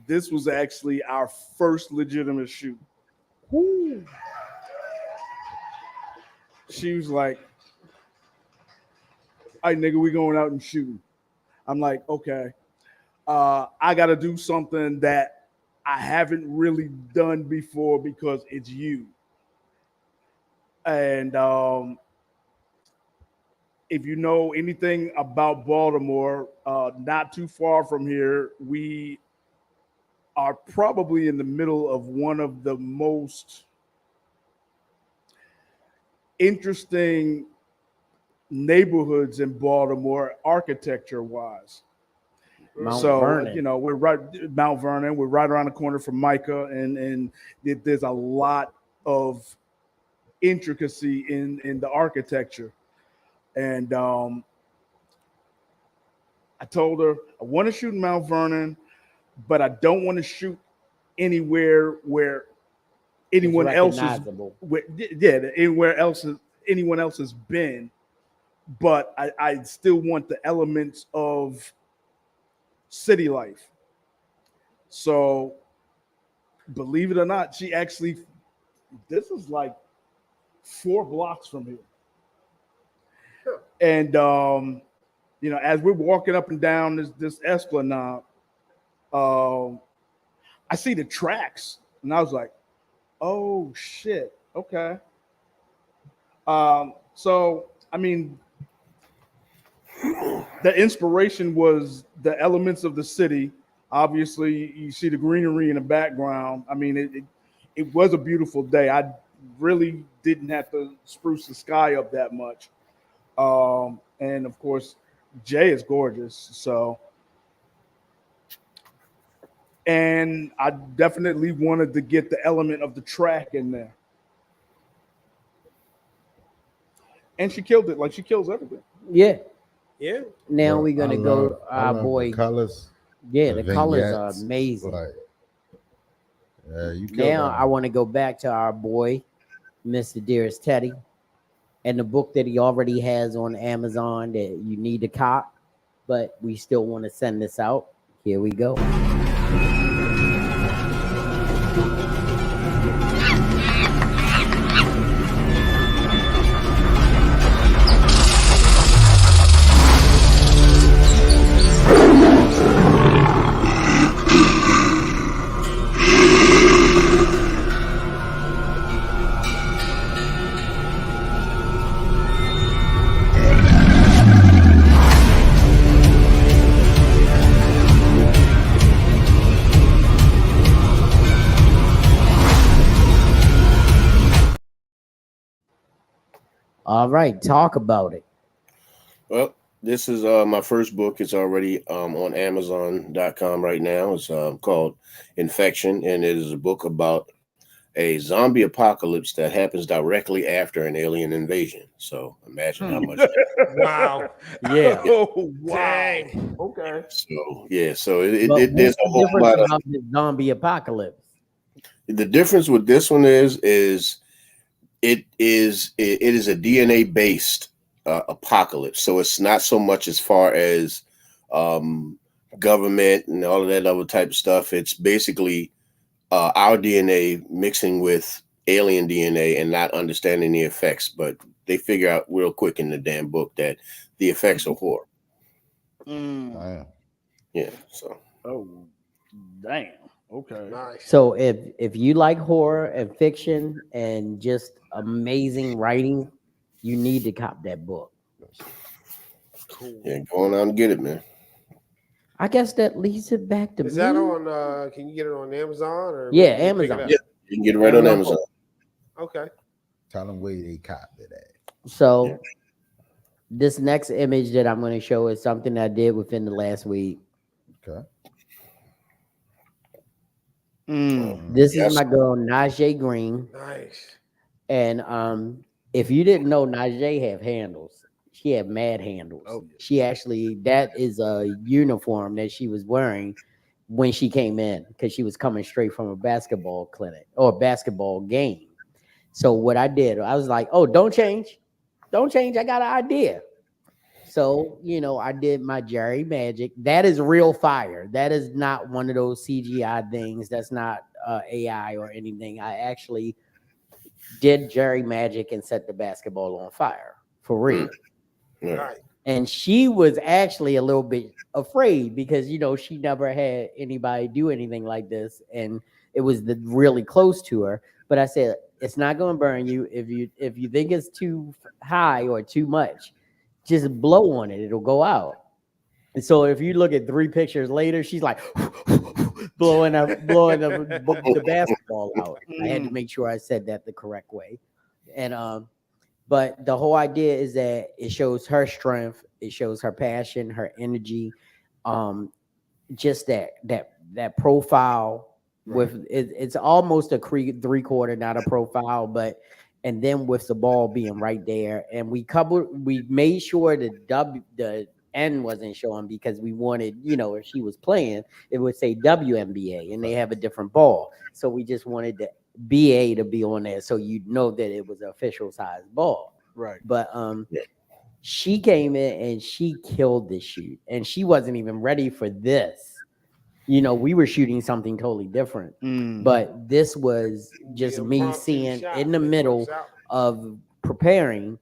this was actually our first legitimate shoot. She was like, "All right, nigga, we going out and shooting." I'm like, "Okay." I got to do something that I haven't really done before because it's you. And if you know anything about Baltimore, not too far from here, we are probably in the middle of one of the most interesting neighborhoods in Baltimore, architecture-wise. Mount So, Vernon. you know, we're right Mount Vernon. We're right around the corner from Micah, and there's a lot of intricacy in the architecture. And I told her I want to shoot in Mount Vernon, but I don't want to shoot anywhere where anyone else is. Recognizable. Anyone else has been. But I still want the elements of city life. So, believe it or not, this is like 4 blocks from here. And you know, as we're walking up and down this esplanade, I see the tracks, and I was like, "Oh shit, okay." So I mean, the inspiration was the elements of the city. Obviously, you see the greenery in the background. I mean, it was a beautiful day. I really didn't have to spruce the sky up that much. And of course, Jay is gorgeous. So, and I definitely wanted to get the element of the track in there. And she killed it like she kills everything. Yeah. Yeah. Now Bro, we're gonna I go love- I our love boy. the colors. Yeah, the colors are vignettes, amazing. Like, yeah, you killed Now that I want to go back to our boy, Mr. Dearest Teddy, and the book that he already has on Amazon that you need to cop, but we still want to send this out. Here we go. All right, talk about it. Well, this is my first book. It's already on Amazon.com right now. It's called Infection, and it is a book about a zombie apocalypse that happens directly after an alien invasion. So imagine how much. Wow. Yeah. Oh wow. Dang. Okay. So yeah, so But there's what's a the whole difference lot of. about the zombie apocalypse? The difference with this one is it is a DNA based apocalypse. So it's not so much as far as government and all of that other type of stuff. It's basically our DNA mixing with alien DNA and not understanding the effects. But they figure out real quick in the damn book that the effects are horror. Damn. Yeah. So Oh damn. Okay. Nice. So if you like horror and fiction and just amazing writing, you need to cop that book. Cool. yeah, go on out and get it, man. I guess that leads it back to Is me. that on? Can you get it on Amazon or Yeah, where can you pick it Amazon. up? Yeah, you can get it right on Amazon. Amazon. Okay. Tell them where they copied that. So this next image that I'm going to show is something I did within the last week. Okay. This Yes. is my girl Najee Green, Nice. and if you didn't know, Najee have handles. She had mad handles. Oh, yeah. She actually, that is a uniform that she was wearing when she came in because she was coming straight from a basketball clinic or a basketball game. So what I did, I was like, "Oh, don't change, don't change. I got an idea." So I did my Jerry Magic. That is real fire. That is not one of those CGI things. That's not AI or anything. I actually did Jerry Magic and set the basketball on fire for real. Yeah. Right. And she was actually a little bit afraid because she never had anybody do anything like this, and it was really close to her. But I said it's not going to burn you. If you think it's too high or too much, just blow on it; it'll go out. And so if you look at 3 pictures later, she's like blowing the basketball out. I had to make sure I said that the correct way, and but the whole idea is that it shows her strength, it shows her passion, her energy, just that profile with it's almost a 3/4, not a profile, but and then with the ball being right there, and we made sure the N wasn't showing because we wanted, if she was playing, it would say WNBA, and they have a different ball, so we just wanted the BA to be on there so you'd know that it was an official size ball. Right. But she came in and she killed the shoot, and she wasn't even ready for this. We were shooting something totally different, but this was just me impromptu seeing shot. in the It middle works out. of preparing.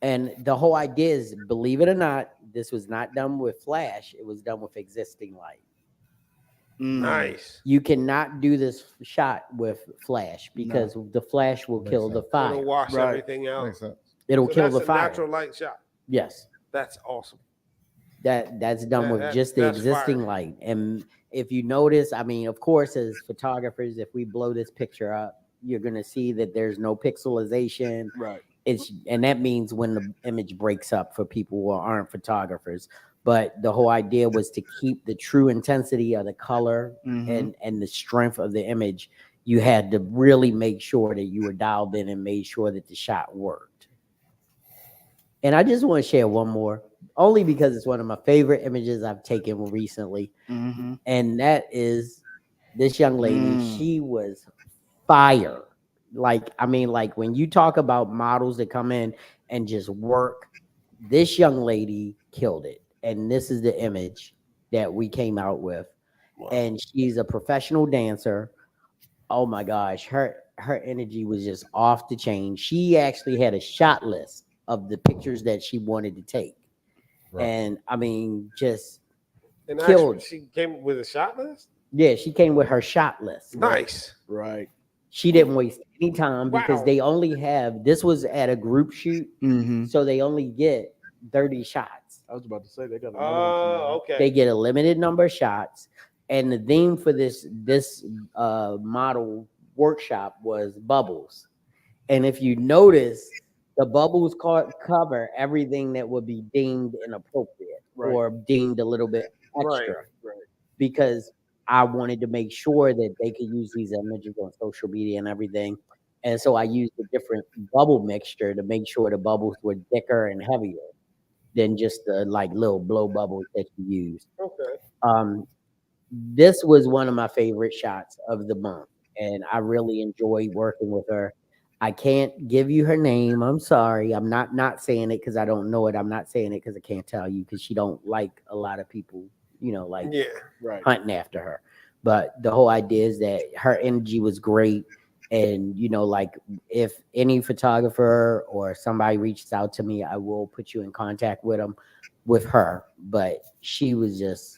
And the whole idea is, believe it or not, this was not done with flash, it was done with existing light. Nice. You cannot do this shot with flash because the flash will Makes kill the sense. fire. It'll wash Right. everything out. Makes sense. It'll So kill that's the a fire. natural light shot. Yes. That's awesome. That's done with just the that's existing fire. light. And if you notice, I mean, of course, as photographers, if we blow this picture up, you're gonna see that there's no pixelization. Right. And that means when the image breaks up for people who aren't photographers. But the whole idea was to keep the true intensity of the color and the strength of the image. You had to really make sure that you were dialed in and made sure that the shot worked. And I just want to share one more, only because it's one of my favorite images I've taken recently. And that is this young lady. She was fire. Like when you talk about models that come in and just work, this young lady killed it. And this is the image that we came out with. Wow. And she's a professional dancer. Oh my gosh, her energy was just off the chain. She actually had a shot list of the pictures that she wanted to take. Right. And I mean, just and killed. She came with a shot list? Yeah, she came with her shot list. Nice. Right. She didn't waste any time because they only have, this was at a group shoot, so they only get 30 shots. I was about to say they got. Okay. They get a limited number of shots, and the theme for this model workshop was bubbles. And if you notice, the bubbles cover everything that would be deemed inappropriate Right. or deemed a little bit Right. extra, because I wanted to make sure that they could use these images on social media and everything. And so I used a different bubble mixture to make sure the bubbles were thicker and heavier than just the like little blow bubbles that you use. Okay. This was one of my favorite shots of the month, and I really enjoyed working with her. I can't give you her name. I'm sorry. I'm not saying it because I don't know it. I'm not saying it because I can't tell you because she don't like a lot of people, like Yeah. Right. hunting after her. But the whole idea is that her energy was great. And, like if any photographer or somebody reaches out to me, I will put you in contact with her. But she was just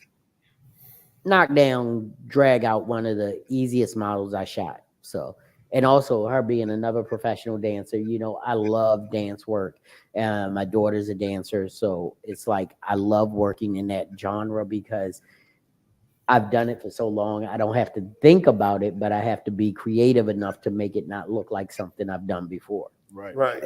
knock down, drag out one of the easiest models I shot. So, and also her being another professional dancer, I love dance work. My daughter's a dancer, so it's like I love working in that genre because I've done it for so long. I don't have to think about it, but I have to be creative enough to make it not look like something I've done before. Right. Right.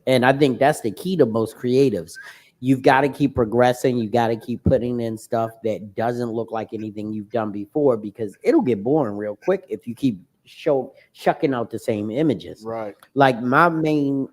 And I think that's the key to most creatives. You've got to keep progressing. You got to keep putting in stuff that doesn't look like anything you've done before because it'll get boring real quick if you keep shucking out the same images. Right. Like my main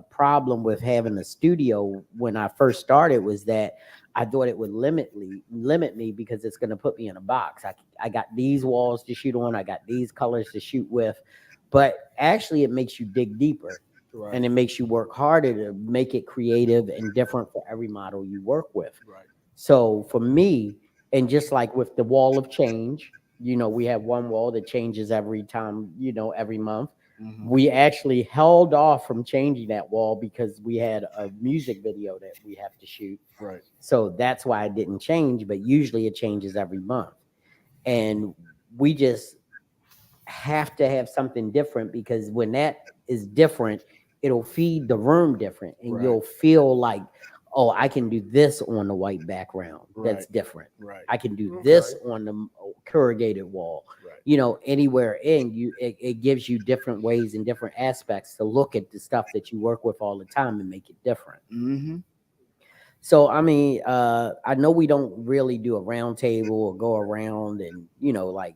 problem with having a studio when I first started was that I thought it would limit me because it's going to put me in a box. I got these walls to shoot on. I got these colors to shoot with. But actually, it makes you dig deeper. Right. And it makes you work harder to make it creative and different for every model you work with. Right. So for me, and just like with the wall of change, we have one wall that changes every time, every month. Mm-hmm. We actually held off from changing that wall because we had a music video that we have to shoot. Right. So that's why it didn't change, but usually it changes every month. And we just have to have something different because when that is different, it'll feed the room different and Right. you'll feel like, oh, I can do this on the white background. That's Right. different. Right. I can do Okay. this on the corrugated wall. Right. Anywhere in it gives you different ways and different aspects to look at the stuff that you work with all the time and make it different. Mm-hmm. So I mean, I know we don't really do a round table or go around and like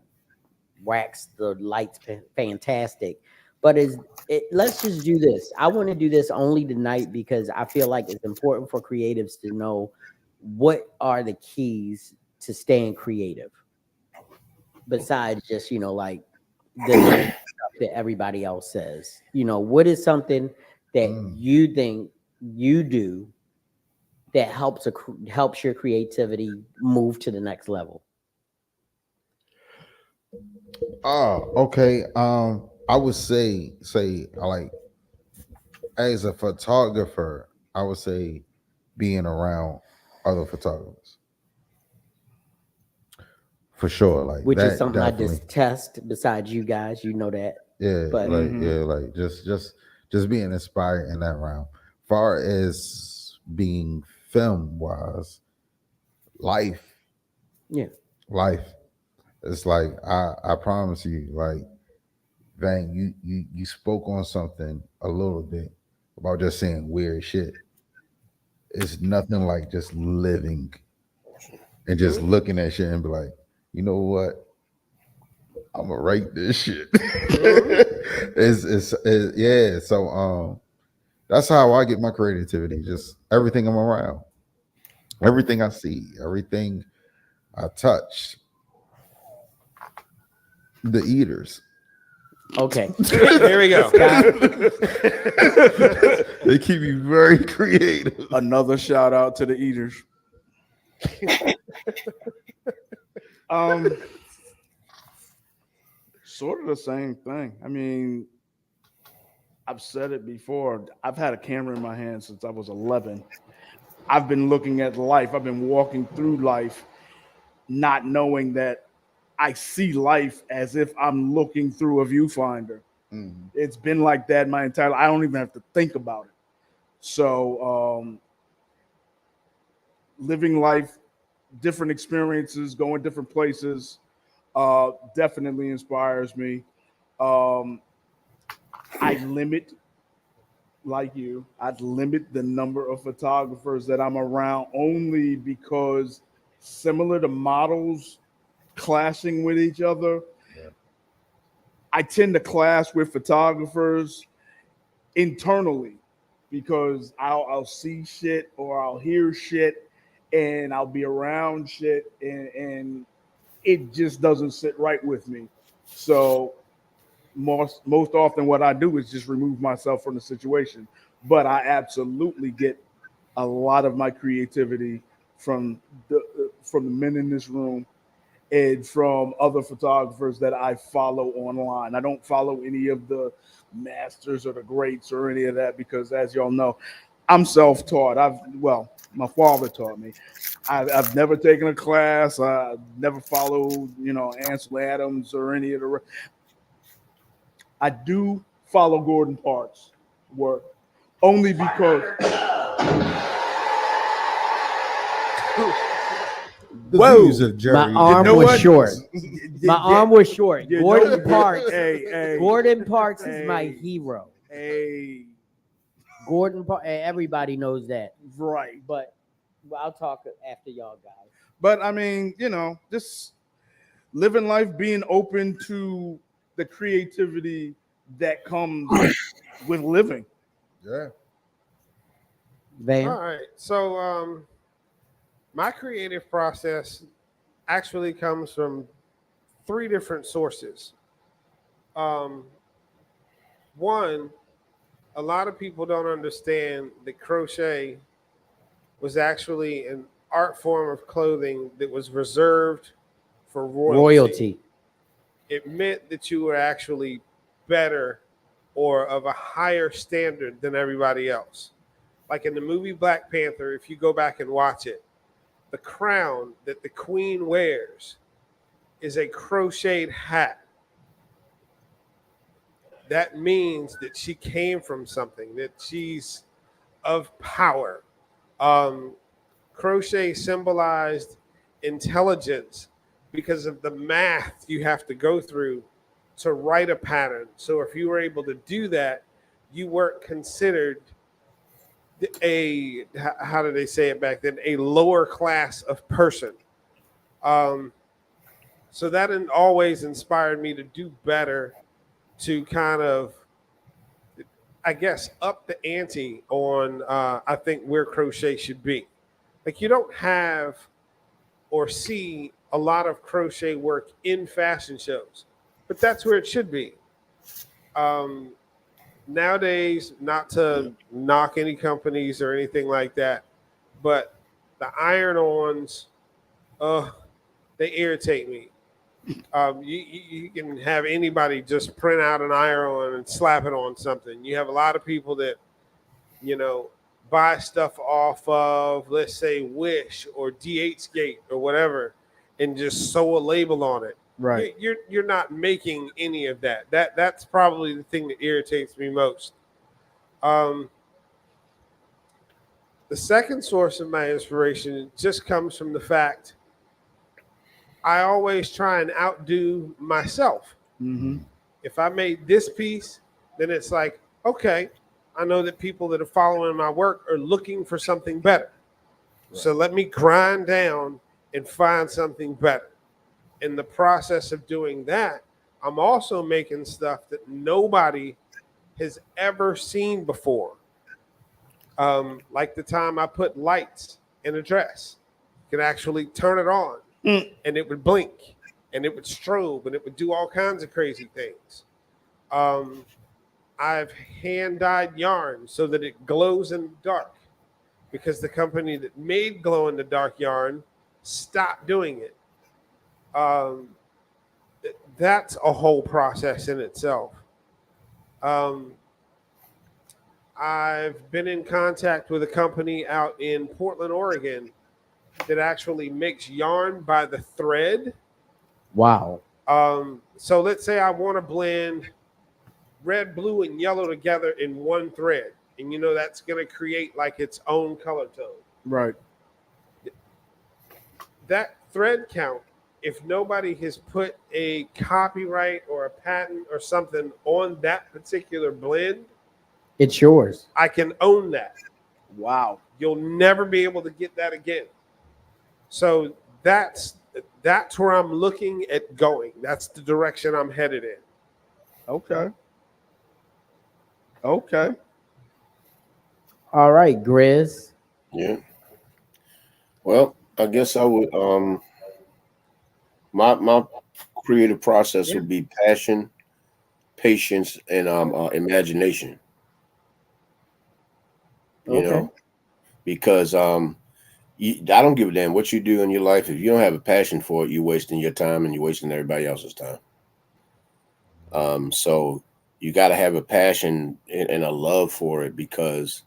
wax the lights fantastic, but let's just do this. I want to do this only tonight because I feel like it's important for creatives to know what are the keys to staying creative besides just like the normal stuff that everybody else says. What is something that you think you do that helps your creativity move to the next level? Oh, okay. I would say like as a photographer, I would say being around other photographers. For sure. Like Which that is something definitely. I just test besides you guys, that. Yeah, But like just being inspired in that round. Far as being film wise, life. Yeah. Life. It's like I promise you, like Van, you spoke on something a little bit about just saying weird shit. It's nothing like just living and just looking at shit and be like, you know what? I'm gonna write this shit. it's yeah. So that's how I get my creativity. Just everything I'm around, everything I see, everything I touch. The eaters. Okay. Here we go. They keep you very creative. Another shout out to the eaters. Sort of the same thing. I mean, I've said it before. I've had a camera in my hand since I was 11. I've been looking at life. I've been walking through life, not knowing that I see life as if I'm looking through a viewfinder. Mm. It's been like that my entire life. I don't even have to think about it. So living life, different experiences, going different places, definitely inspires me. I limit like you, I'd limit the number of photographers that I'm around only because similar to models clashing with each other, Yeah. I tend to clash with photographers internally because I'll see shit or I'll hear shit and I'll be around shit and it just doesn't sit right with me. So most often what I do is just remove myself from the situation. But I absolutely get a lot of my creativity from the men in this room and from other photographers that I follow online. I don't follow any of the masters or the greats or any of that because, as y'all know, I'm self-taught. My father taught me. I've never taken a class. I never followed, Ansel Adams or any of the. I do follow Gordon Parks' work only because. The Whoa. views of Jerry. My arm know was what? short. My arm was short. You Gordon know- Parks. Hey, Gordon Parks is my hey, hero. hey, Gordon Parks. Everybody knows that. right. But I'll talk after y'all guys. But I mean, just living life, being open to the creativity that comes with living. Yeah. Van. All right. So my creative process actually comes from three different sources. Um, one, a lot of people don't understand that crochet was actually an art form of clothing that was reserved for royalty. It meant that you were actually better or of a higher standard than everybody else. Like in the movie Black Panther, if you go back and watch it, the crown that the queen wears is a crocheted hat. That means that she came from something, that she's of power. Um, Crochet symbolized intelligence because of the math you have to go through to write a pattern. So if you were able to do that, you weren't considered how did they say it back then, a lower class of person. Um, so that always inspired me to do better, to kind of, I guess, up the ante on I think where crochet should be. Like you don't have or see a lot of crochet work in fashion shows, but that's where it should be. Um, Nowadays, not to knock any companies or anything like that, but the iron-ons, they irritate me. You can have anybody just print out an iron-on and slap it on something. You have a lot of people that, you know, buy stuff off of, let's say, Wish or DHgate or whatever, and just sew a label on it. Right. You're not making any of that. That's probably the thing that irritates me most. Um, the second source of my inspiration just comes from the fact I always try and outdo myself. Mm-hmm. If I made this piece, then it's like, okay, I know that people that are following my work are looking for something better. Right. So let me grind down and find something better. In the process of doing that, I'm also making stuff that nobody has ever seen before. Like the time I put lights in a dress. You could actually turn it on and it would blink and it would strobe and it would do all kinds of crazy things. I've hand dyed yarn so that it glows in the dark because the company that made glow in the dark yarn stopped doing it. That's a whole process in itself. I've been in contact with a company out in Portland, Oregon that actually makes yarn by the thread. Wow. So let's say I want to blend red, blue, and yellow together in one thread. And you know that's going to create like its own color tone. Right. That thread count, if nobody has put a copyright or a patent or something on that particular blend, It's yours. I can own that. Wow. You'll never be able to get that again. So that's where I'm looking at going. That's the direction I'm headed in. Okay. Okay. All right, Grizz. Yeah. Well, I guess I would. My creative process would be passion, patience, and imagination. You Okay. know, because I don't give a damn what you do in your life. If you don't have a passion for it, you're wasting your time and you're wasting everybody else's time. So you got to have a passion and a love for it, because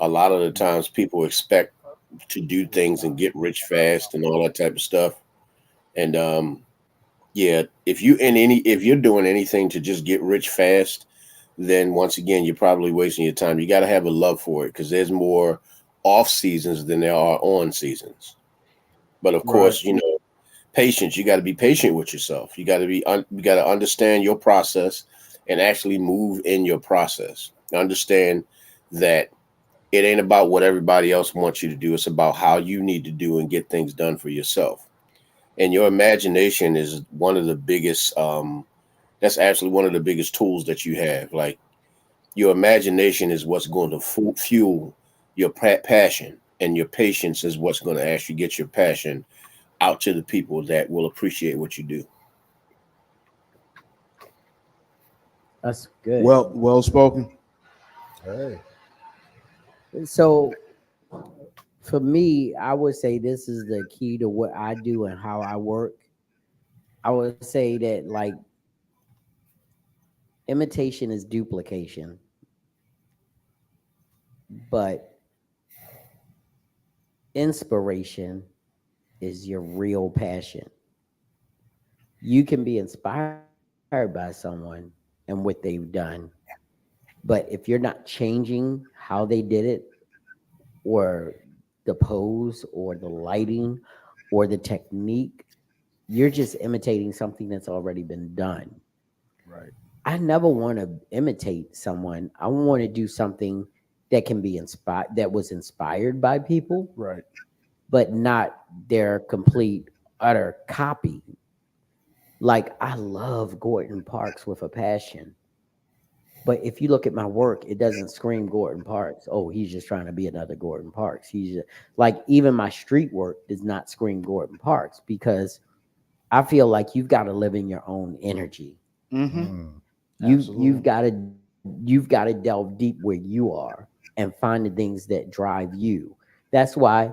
a lot of the times people expect to do things and get rich fast and all that type of stuff. And yeah, if you're doing anything to just get rich fast, then once again you're probably wasting your time. You got to have a love for it, because there's more off seasons than there are on seasons. But of course, patience. You got to be patient with yourself. You got to you got to understand your process and actually move in your process. Understand that it ain't about what everybody else wants you to do. It's about how you need to do and get things done for yourself. And your imagination is one of the biggest. That's actually one of the biggest tools that you have. Like, your imagination is what's going to fuel your passion, and your patience is what's going to actually get your passion out to the people that will appreciate what you do. That's good. Well spoken. Hey, So for me, I would say this is the key to what I do and how I work. I would say that, like, imitation is duplication, but inspiration is your real passion. You can be inspired by someone and what they've done, but if you're not changing how they did it, or the pose, or the lighting, or the technique, you're just imitating something that's already been done. Right. I never want to imitate someone. I want to do something that can be inspired, that was inspired by people, Right. but not their complete utter copy. Like, I love Gordon Parks with a passion, but if you look at my work, it doesn't scream Gordon Parks. Oh, he's just trying to be another Gordon Parks. He's just, like, even my street work does not scream Gordon Parks, because I feel like you've got to live in your own energy. Mm-hmm. You've got to delve deep where you are and find the things that drive you. That's why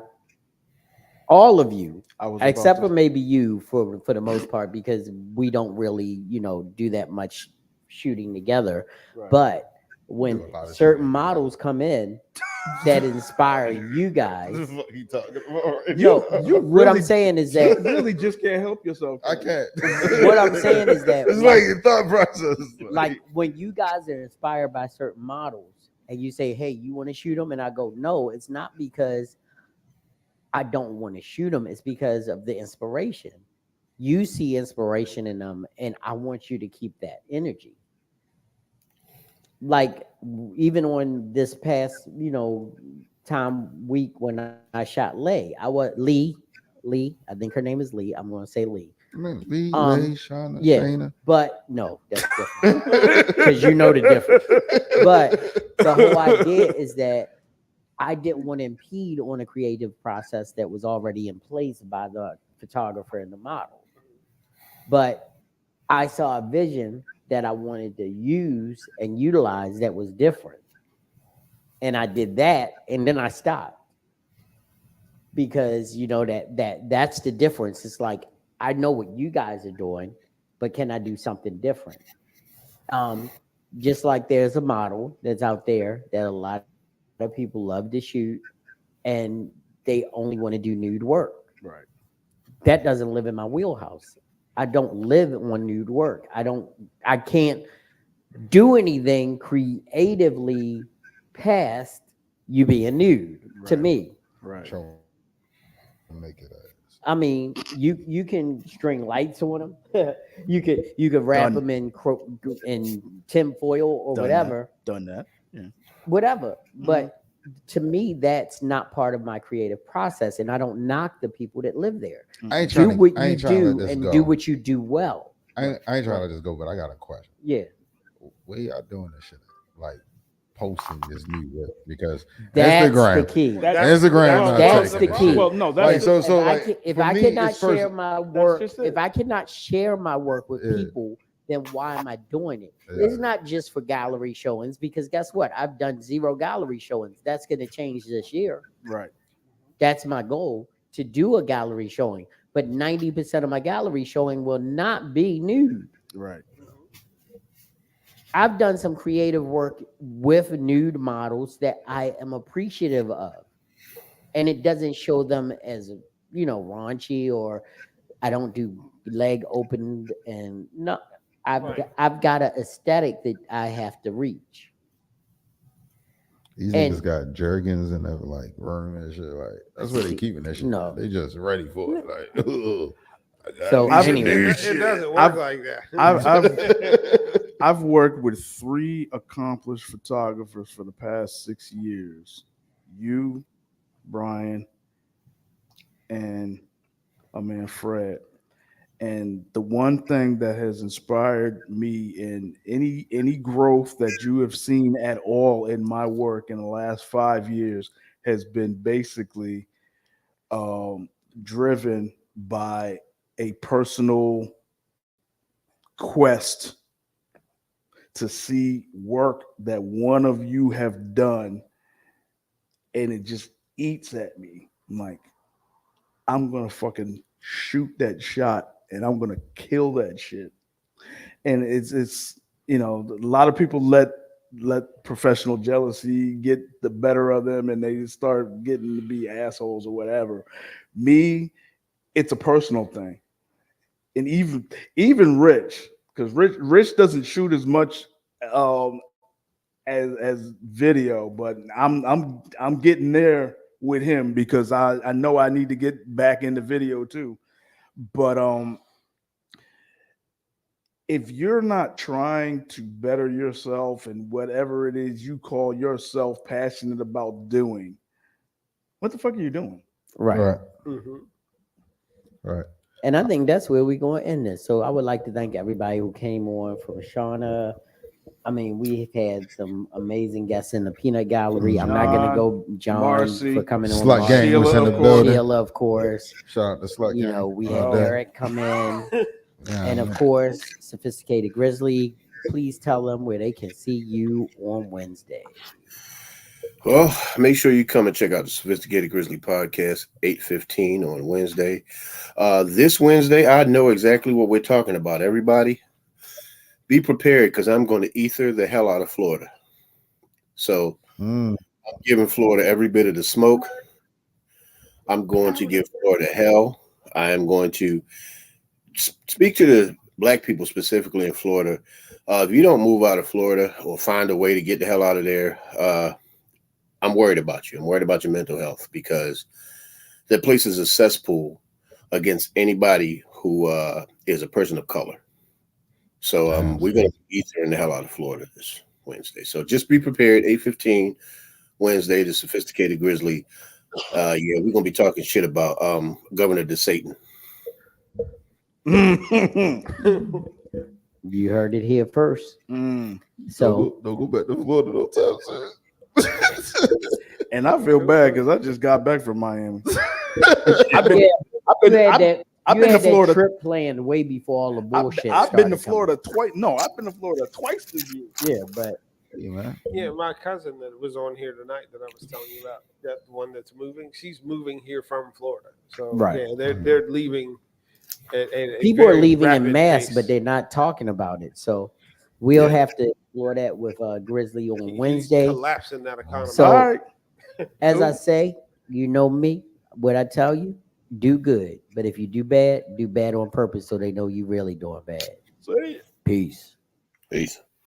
all of you, except for maybe you, for the most part, because we don't really, do that much shooting together. Right. But Do when a lot of certain shooting. models come in that inspire you guys, this is what he talking about. You what I'm really- saying is You that really just can't help yourself. I can't. What I'm saying is that, it's like your thought process. like, when you guys are inspired by certain models and you say, hey, you want to shoot them, and I go, no, it's not because I don't want to shoot them, it's because of the inspiration. You see inspiration in them, and I want you to keep that energy. Like, even on this past, week when I shot Lay, I was Lee, I think her name is Lee, I'm going to say Lee. Lee, Shauna, Yeah, Shayna. but no, that's different, because you know the difference. But the whole idea is that I didn't want to impede on a creative process that was already in place by the photographer and the model. But I saw a vision that I wanted to use and utilize that was different. And I did that, and then I stopped, because that's the difference. It's like, I know what you guys are doing, but can I do something different? Just like there's a model that's out there that a lot of people love to shoot, and they only want to do nude work. Right. That doesn't live in my wheelhouse. I don't live on nude work. I can't do anything creatively past you being nude to me. Right. Show make it ass. I mean, you can string lights on them. you could wrap Done. them in tinfoil or whatever. Done that. whatever. But to me, that's not part of my creative process, and I don't knock the people that live there. I ain't Do trying what to, I you ain't trying to let do this and go. do what you do well. I ain't trying to let this go, but I got a question. Yeah, Where y'all doing this shit? Like posting this new work because that's Instagram, the key. Instagram, not That's taking the it. key. Well, no, Like that's so, If for I me, cannot it's first- share my work, just it. if I cannot share my work with Yeah. people, then why am I doing it? Yeah. It's not just for gallery showings, because guess what? I've done 0 gallery showings. That's going to change this year. right. That's my goal, to do a gallery showing. But 90% of my gallery showing will not be nude. Right. I've done some creative work with nude models that I am appreciative of. And it doesn't show them as, raunchy, or I don't do leg opened, and no, I've got an aesthetic that I have to reach. These And- niggas got jergens and they're like room and shit. Like that's where they keeping that shit. No. They just ready for it. Like, So I've- anyway, It doesn't work I've- like that. I've worked with 3 accomplished photographers for the past 6 years. You, Brian, and my man Fred. And the one thing that has inspired me in any growth that you have seen at all in my work in the last 5 years has been basically driven by a personal quest to see work that one of you have done, and it just eats at me. I'm like, I'm gonna fucking shoot that shot and I'm gonna kill that shit. And it's a lot of people let professional jealousy get the better of them and they start getting to be assholes or whatever. Me, it's a personal thing. And even Rich, because Rich doesn't shoot as much as video, but I'm getting there with him because I know I need to get back into video too. But if you're not trying to better yourself and whatever it is you call yourself passionate about doing, what the fuck are you doing? right. right, Mhm. right. And I think that's where we're going to end this. So I would like to thank everybody who came on, from Shauna. I mean, we've had some amazing guests in the Peanut Gallery. I'm not going to go John Marcy, for coming on. Slut gang Sheila, was in the of course. building. Sheila, of course. Shout out to Slut You gang. know, we had Oh. Eric come in. Yeah, And of man. course, Sophisticated Grizzly. Please tell them where they can see you on Wednesday. Well, make sure you come and check out the Sophisticated Grizzly podcast, 8:15 on Wednesday. This Wednesday, I know exactly what we're talking about. Everybody, be prepared because I'm going to ether the hell out of Florida. So I'm giving Florida every bit of the smoke. I'm going to give Florida hell. I am going to speak to the black people specifically in Florida. If you don't move out of Florida or find a way to get the hell out of there, I'm worried about you. I'm worried about your mental health because that place is a cesspool against anybody who is a person of color. So we're going to be eating the hell out of Florida this Wednesday. So just be prepared. 8:15 Wednesday, the Sophisticated Grizzly. Yeah, we're going to be talking shit about Governor DeSatan. You heard it here first. So Don't go back to Florida. Don't tell us. And I feel bad because I just got back from Miami. I've been, you had that, I've you been had to Florida. that trip planned way before all the bullshit. I've been to started Florida twice. No, I've been to Florida twice this year. coming. Yeah, but Hey, man. Yeah, my cousin that was on here tonight that I was telling you about, that one that's moving, she's moving here from Florida. So Right. yeah, they're leaving. At a people are very leaving in rapid mass, pace. but they're not talking about it. So we'll have to explore that with Grizzly on He's Wednesday. collapsing that economy. So, All right. as I Cool. say, you know me. What I tell you, do good. But if you do bad on purpose, so they know you really doing bad. See? Peace. Peace.